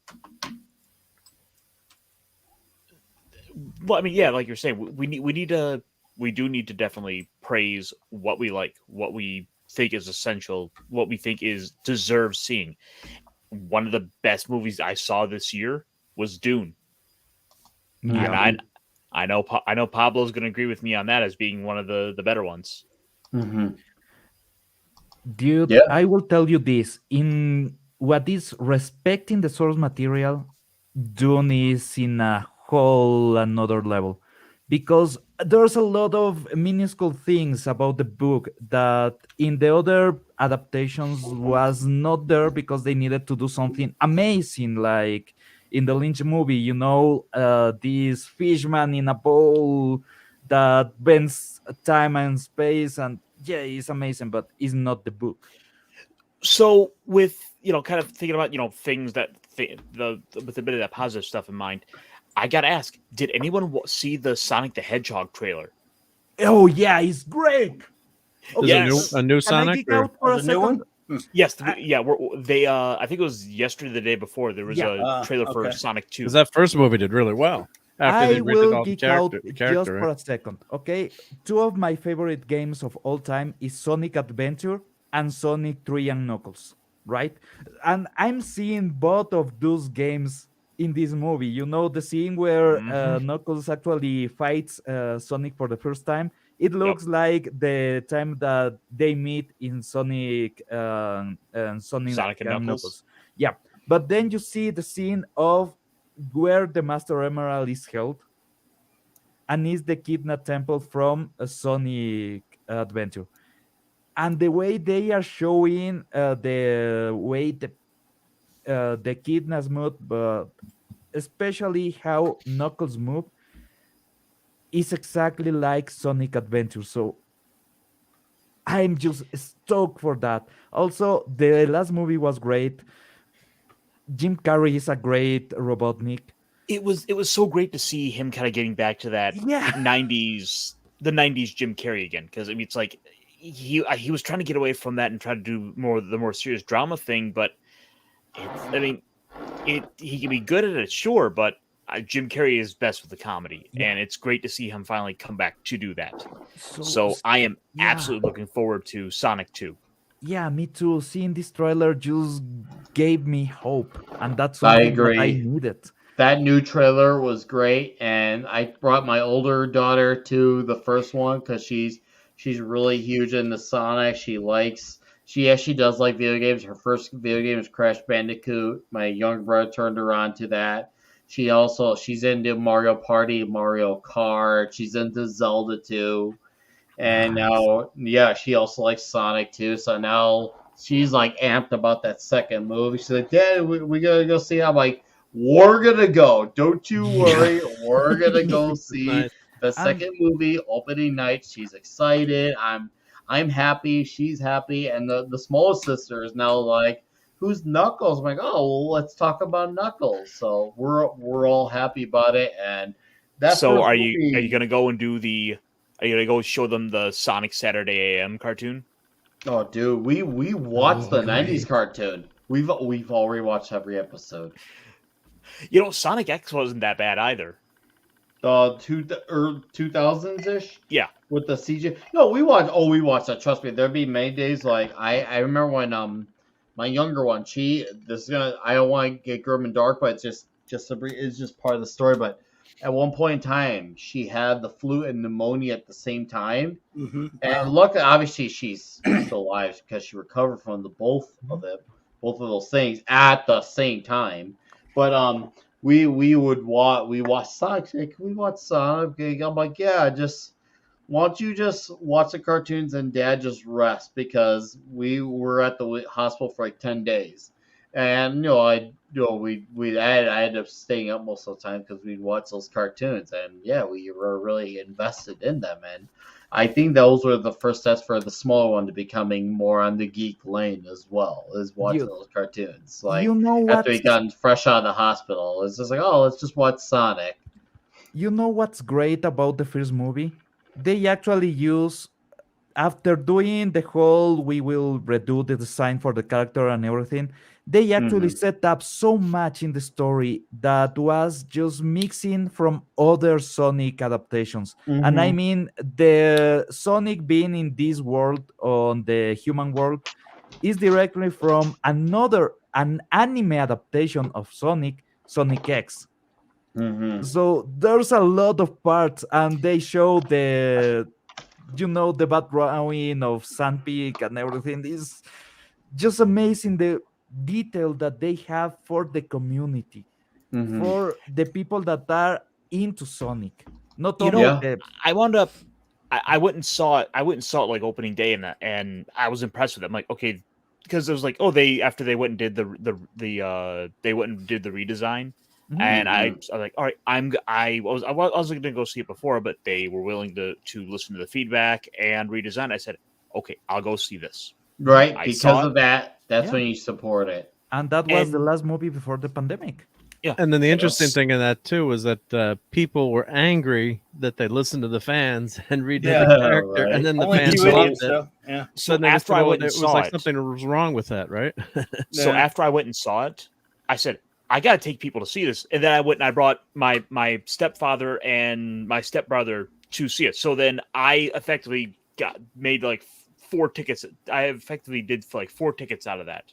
well, I mean, yeah, like you're saying, we do need to definitely praise what we like, what we think is essential, what we think deserves seeing. One of the best movies I saw this year was Dune. Yeah. And I know Pablo's going to agree with me on that as being one of the better ones. Dude, I will tell you this. In what is respecting the source material, Dune is in a whole another level. Because there's a lot of minuscule things about the book that in the other adaptations was not there because they needed to do something amazing, like in the Lynch movie, this fishman in a bowl that bends time and space, and yeah, it's amazing, but it's not the book. So with kind of thinking about things that with a bit of that positive stuff in mind, I gotta ask, did anyone see the Sonic the Hedgehog trailer? Oh yeah, it's great. Is it a new Sonic? A new one? Yes, I think it was yesterday, the day before, there was a trailer for Sonic 2. Because that first movie did really well. I will geek out just for a second, okay? 2 of my favorite games of all time is Sonic Adventure and Sonic 3 and Knuckles, right? And I'm seeing both of those games in this movie. The scene where Knuckles actually fights Sonic for the first time. It looks like the time that they meet in Sonic and Knuckles. Yeah, but then you see the scene of where the Master Emerald is held, and is the Kidna Temple from a Sonic Adventure. And the way they are showing the way the Kidnas move, but especially how Knuckles move, is exactly like Sonic Adventure. So I'm just stoked for that. Also, the last movie was great. Jim Carrey is a great Robotnik. It was so great to see him kind of getting back to that 90s Jim Carrey again, because I mean, it's like he was trying to get away from that and try to do the more serious drama thing, but he can be good at it, sure, but Jim Carrey is best with the comedy, and it's great to see him finally come back to do that. So I am absolutely looking forward to Sonic 2. Yeah, me too. Seeing this trailer just gave me hope, and that's something that I needed. That new trailer was great, and I brought my older daughter to the first one because she's really huge into Sonic. She actually does like video games. Her first video game is Crash Bandicoot. My younger brother turned her on to that. She's into Mario Party, Mario Kart. She's into Zelda too. And now, yeah, she also likes Sonic too. So now she's like amped about that second movie. She's like, Dad, we gotta go see it. I'm like, we're gonna go. Don't you worry. We're gonna go see Nice. the second movie opening night. She's excited. I'm happy. She's happy. And the smallest sister is now like, who's Knuckles? I'm like, oh, well, let's talk about Knuckles. So we're all happy about it. And that's So the are you movie. gonna go and do are you gonna go show them the Sonic Saturday AM cartoon? Oh, dude, we watched the '90s cartoon. We've already watched every episode. You know, Sonic X wasn't that bad either. 2000s ish. Yeah. With the CG. No, we watched. Oh, we watched that. Trust me, there'd be many days like I remember when my younger one. I don't want to get grim and dark, but it's just part of the story. But at one point in time, she had the flu and pneumonia at the same time. Mm-hmm. And luckily, obviously, she's still alive because she recovered from both of those things at the same time. But we watch Sonic. Like, we watch Sonic. I'm like, yeah, why don't you just watch the cartoons and Dad just rest, because we were at the hospital for like 10 days, and I ended up staying up most of the time because we'd watch those cartoons, and yeah, we were really invested in them, and I think those were the first steps for the smaller one to becoming more on the geek lane as well, is watching those cartoons. Like, You know what? after we got fresh out of the hospital, it's just like, oh, let's just watch Sonic. You know what's great about the first movie? They actually use, after doing the whole we will redo the design for the character and everything, they actually set up so much in the story that was just mixing from other Sonic adaptations. And I mean, the Sonic being in this world, on the human world, is directly from an anime adaptation of Sonic X. So there's a lot of parts, and they show the background of Sandpeak and everything. Is just amazing, the detail that they have for the community, for the people that are into Sonic. Not only I wound up. I went and saw it. I went and saw it like opening day, and I was impressed with it. I'm like, okay, because it was like, oh, after they went and did they went and did the redesign. And I was like, all right, I was going to go see it before, but they were willing to listen to the feedback and redesign. I said, okay, I'll go see this. Right, because of that, that's when you support it. And that was the last movie before the pandemic. Yeah. And then the interesting thing in that too was that people were angry that they listened to the fans and redid the character, and then the fans loved it. Yeah. So after I went and saw like something was wrong with that, right? So after I went and saw it, I said, I got to take people to see this. And then I went and I brought my stepfather and my stepbrother to see it. So then I effectively made like 4 tickets. I effectively did like 4 tickets out of that.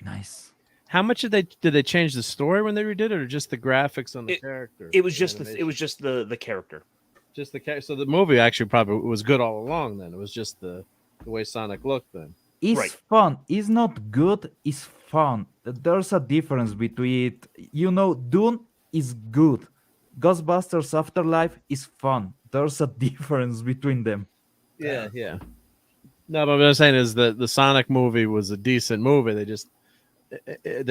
Nice. How much did they change the story when they redid it, or just the graphics on the character? It was just the character. Just the character. So the movie actually probably was good all along. Then it was just the way Sonic looked then. It's fun. It's not good. It's fun. There's a difference between, Dune is good. Ghostbusters Afterlife is fun. There's a difference between them. Yeah. No, but what I'm saying is that the Sonic movie was a decent movie. They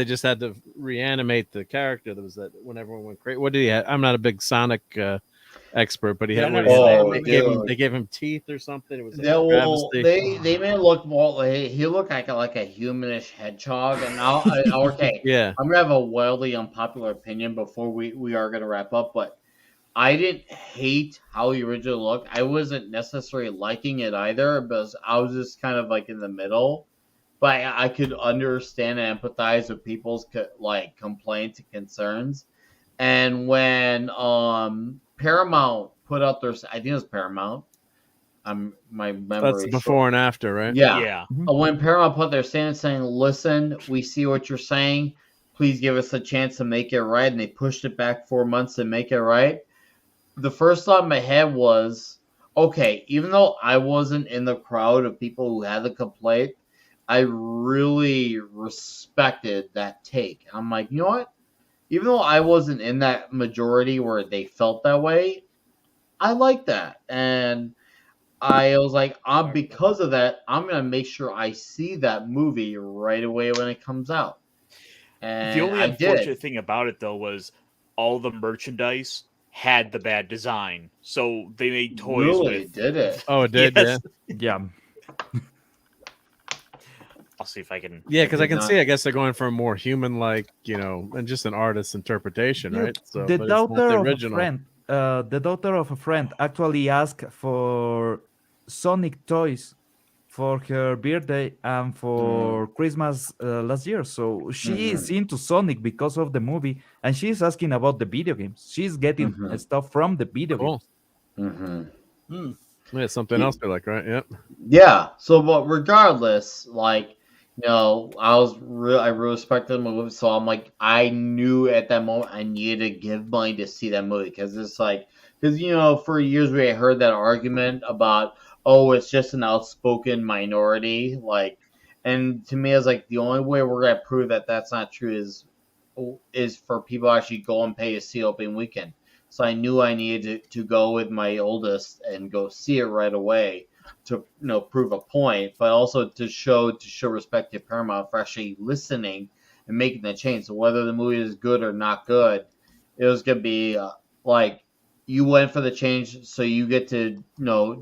just had to reanimate the character. That was that when everyone went crazy. What did he have? I'm not a big Sonic expert, but he had. They gave him teeth or something. It was they made it look more. He looked like a humanish hedgehog. And now, okay, yeah, I'm gonna have a wildly unpopular opinion before we are gonna wrap up, but I didn't hate how he originally looked. I wasn't necessarily liking it either, because I was just kind of like in the middle. But I could understand and empathize with people's complaints and concerns. And when Paramount put out their, I think it was Paramount. My memory. That's before and after, right? Yeah. When Paramount put their stand saying, "Listen, we see what you're saying. Please give us a chance to make it right," and they pushed it back 4 months to make it right. The first thought in my head was, okay, even though I wasn't in the crowd of people who had the complaint, I really respected that take. I'm like, you know what? even though I wasn't in that majority where they felt that way, I like that. And I was like, because of that, I'm going to make sure I see that movie right away when it comes out. And The only I unfortunate did. thing about it, though, was all the merchandise had the bad design. So they made toys Really with. did it. Oh, it did. Yes. Yeah. I'll see if I can. Yeah, because I did can not- see. I guess they're going for a more human-like, and just an artist's interpretation, Yeah, right? So the but it's not daughter the of a original. friend, the daughter of a friend actually asked for Sonic toys for her birthday and for Christmas last year. So she is into Sonic because of the movie, and she's asking about the video games. She's getting stuff from the video Cool. games. Mm-hmm. Yeah, something else they like, right? Yep. Yeah. So, but regardless, like, I really respected the movie. So I'm like, I knew at that moment I needed to give money to see that movie because it's like, for years we had heard that argument about, oh, it's just an outspoken minority, like, and to me, it's like the only way we're gonna prove that that's not true is for people to actually go and pay to see opening weekend. So I knew I needed to go with my oldest and go see it right away to prove a point, but also to show respect to Paramount for actually listening and making the change. So whether the movie is good or not good, it was gonna be like you went for the change, so you get to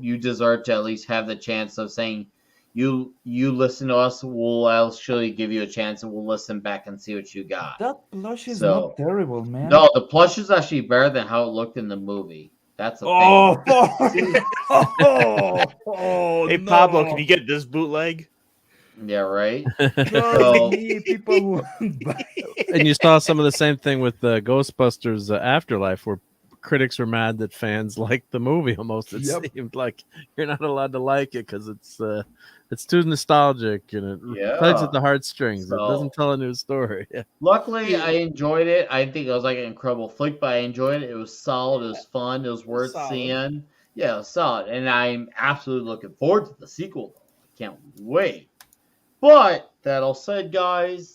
you deserve to at least have the chance of saying you listen to us. We'll actually give you a chance, and we'll listen back and see what you got. That plush is So- not terrible, man. No, the plush is actually better than how it looked in the movie. That's the thing. Hey, Pablo, can you get this bootleg? Yeah, right. No, So- people who buy And you saw some of the same thing with the Ghostbusters Afterlife, where critics were mad that fans liked the movie. Almost it Yep. seemed like you're not allowed to like it because it's too nostalgic and it Yeah. tugs at the heartstrings. It So- doesn't tell a new story. Yeah. Luckily, I enjoyed it. I think it was like an incredible flick, but I enjoyed it. It was solid. It was fun. It was worth solid. seeing. Yeah, it was solid. And I'm absolutely looking forward to the sequel. I can't wait. But that all said, guys,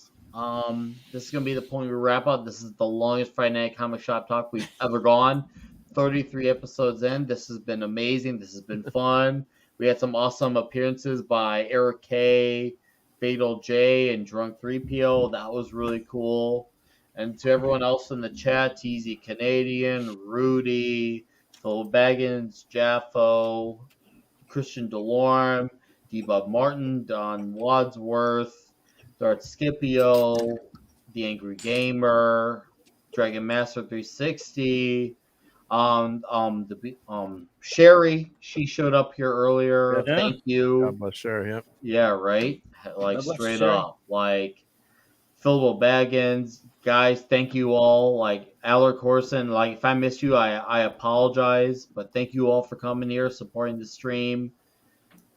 this is gonna be the point we wrap up. This is the longest Friday Night Comic Shop talk we've ever gone. 33 episodes in. This has been amazing. This has been fun. We had some awesome appearances by Eric K, Fatal J, and Drunk 3PO. That was really cool. And to everyone else in the chat, TZ Canadian, Rudy, Phil Baggins, Jaffo, Christian DeLorme, D-Bob Martin, Don Wadsworth, Darth Scipio, The Angry Gamer, Dragon Master 360, Sherry, she showed up here earlier. Yeah. Thank you. God bless Sherry. Yep. Yeah, right. Like God bless straight Sherry. up. Like Philip Baggins, guys, thank you all. Like Alec Corson, like if I missed you, I apologize. But thank you all for coming here, supporting the stream.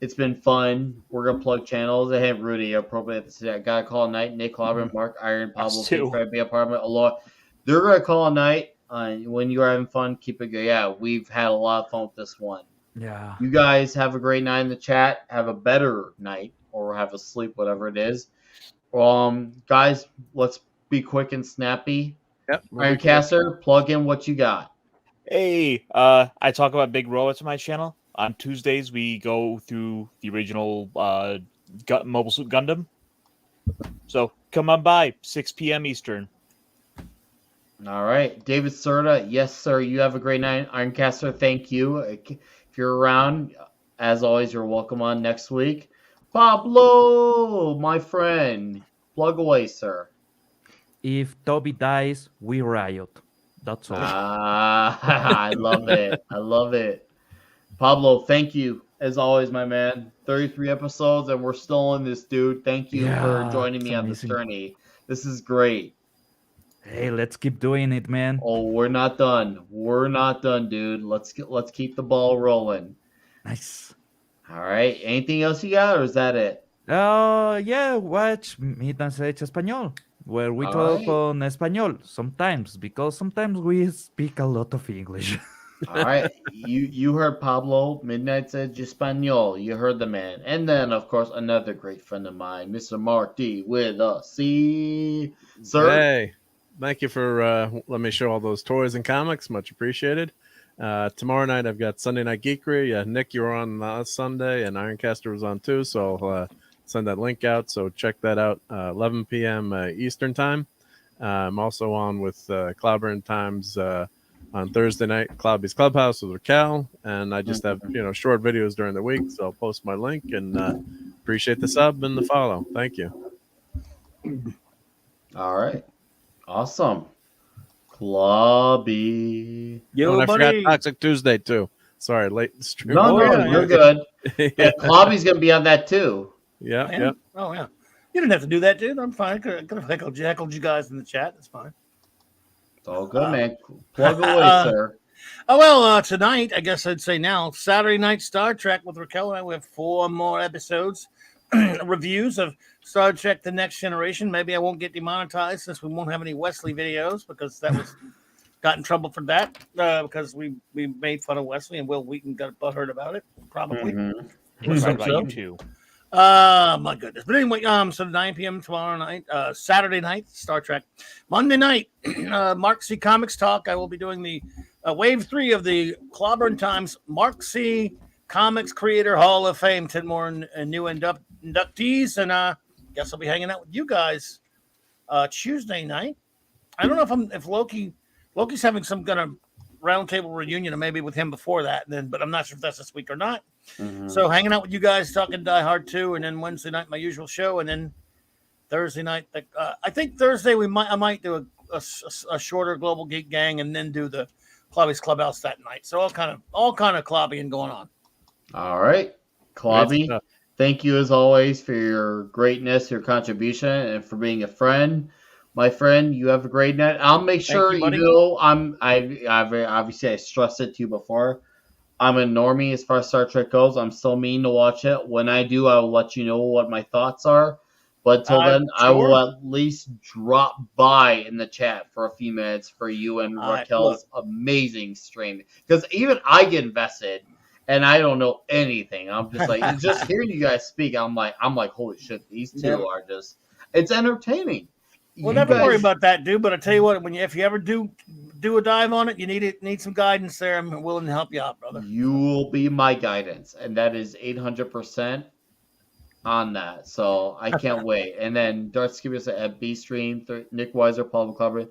It's been fun. We're gonna plug channels. Hey, Rudy, appropriate to say that. Gotta call night. Nick Clobber, Mark Iron, Pablo, Us too. Fred, Apartment, Aloha. They're gonna call a night. When you're having fun, keep it good. Yeah, we've had a lot of fun with this one. Yeah. You guys have a great night in the chat. Have a better night or have a sleep, whatever it is. Guys, let's be quick and snappy. Yep. Ironcaster, plug in what you got. Hey, I talk about big robots on my channel. On Tuesdays, we go through the original Mobile Suit Gundam. So come on by, 6 p.m. Eastern. All right. David Serta, yes, sir. You have a great night. Ironcaster, thank you. If you're around, as always, you're welcome on next week. Pablo, my friend, plug away, sir. If Toby dies, we riot. That's all. I love it. I love it. Pablo, thank you. As always, my man. 33 episodes, and we're still in this, dude. Thank you for Yeah, joining me it's on this amazing. journey. This is great. Hey, let's keep doing it, man. Oh, we're not done. We're not done, dude. Let's keep the ball rolling. Nice. All right. Anything else you got, or is that it? Yeah, watch Mítanse Español, where we All talk right. on Español sometimes, because sometimes we speak a lot of English. All right. You heard Pablo, Midnight Edge Espanol. You heard the man. And then, of course, another great friend of mine, Mr. Mark D with us. See, sir? Hey. thank you for letting me show all those toys and comics. Much appreciated. Tomorrow night I've got Sunday Night Geekery. Nick, you were on last Sunday, and Ironcaster was on too. So I'll send that link out. So check that out. 11 p.m. Eastern time. I'm also on with Clobber Times on Thursday night, Clobby's Clubhouse with Raquel, and I just have short videos during the week. So I'll post my link, and appreciate the sub and the follow. Thank you. All right, awesome. Clubby. And I forgot Toxic Tuesday too. Sorry, late in the stream. No, you're good. Yeah. And Clubby's gonna be on that too. Yeah. Oh yeah. You didn't have to do that, dude. I'm fine. Could have heckled you guys in the chat. That's fine. It's all good, man. Plug away, sir. Oh well, tonight I guess I'd say now Saturday night Star Trek with Raquel and I. We have 4 more episodes, reviews of Star Trek: The Next Generation. Maybe I won't get demonetized since we won't have any Wesley videos because that was got in trouble for that because we made fun of Wesley and Will Wheaton got butthurt about it. Probably. Right about you too. My goodness. But anyway, so 9 p.m. tomorrow night, Saturday night, Star Trek. Monday night, Mark C. Comics Talk. I will be doing the Wave 3 of the Clobber Times Mark C. Comics Creator Hall of Fame. 10 more new inductees, and guess I'll be hanging out with you guys Tuesday night. I don't know if Loki's having some kind of roundtable reunion, or maybe with him before that. But I'm not sure if that's this week or not. So hanging out with you guys, talking Die Hard 2, and then Wednesday night my usual show, and then Thursday night. I think Thursday I might do a shorter Global Geek Gang, and then do the Clobby's Clubhouse that night. So all kind of clobbying going on. All right, Clobby. Thank you as always for your greatness, your contribution, and for being a friend. My friend, you have a great night. I'll make sure you know obviously I stressed it to you before. I'm a normie as far as Star Trek goes. I'm still meaning to watch it. When I do, I will let you know what my thoughts are. But till then, I will at least drop by in the chat for a few minutes for you and Raquel's amazing stream. Because even I get invested, and I don't know anything. I'm just like, just hearing you guys speak, I'm like, holy shit, these two are just, it's entertaining. Well, never worry about that, dude. But I tell you what, if you ever do a dive on it, you need some guidance there. I'm willing to help you out, brother. You will be my guidance, and that is 800% on that. So I can't wait. And then Darth Skippers at B Stream, Nick Weiser, Paul McClover.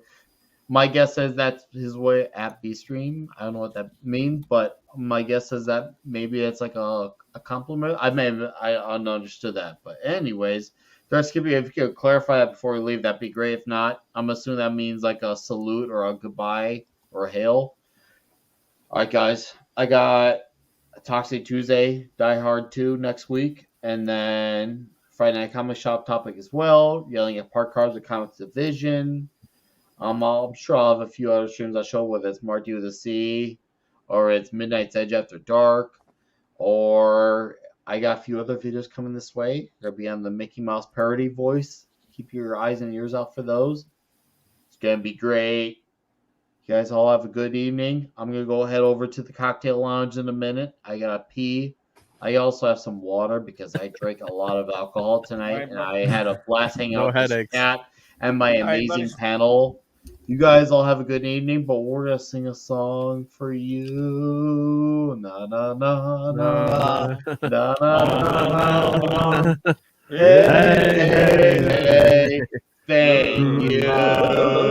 My guess is that's his way at B Stream. I don't know what that means, but my guess is that maybe it's like a compliment. I understood that, but anyways. Darth Skippy, if you could clarify that before we leave, that'd be great. If not, I'm assuming that means like a salute or a goodbye or a hail. All right, guys. I got Toxic Tuesday, Die Hard 2 next week, and then Friday Night Comic Shop topic as well. Yelling at Park Cars with Comics Division. I'm sure I'll have a few other streams I'll show, whether it's Marty with a C, or it's Midnight's Edge After Dark, or I got a few other videos coming this way. They'll be on the Mickey Mouse parody voice. Keep your eyes and ears out for those. It's going to be great. You guys all have a good evening. I'm going to go head over to the cocktail lounge in a minute. I got to pee. I also have some water because I drank a lot of alcohol tonight. And I had a blast hanging out with this cat and my amazing panel. You guys all have a good evening, but we're going to sing a song for you. Na, na, na, na. Na, na, na, na. Hey, hey, hey. Thank you.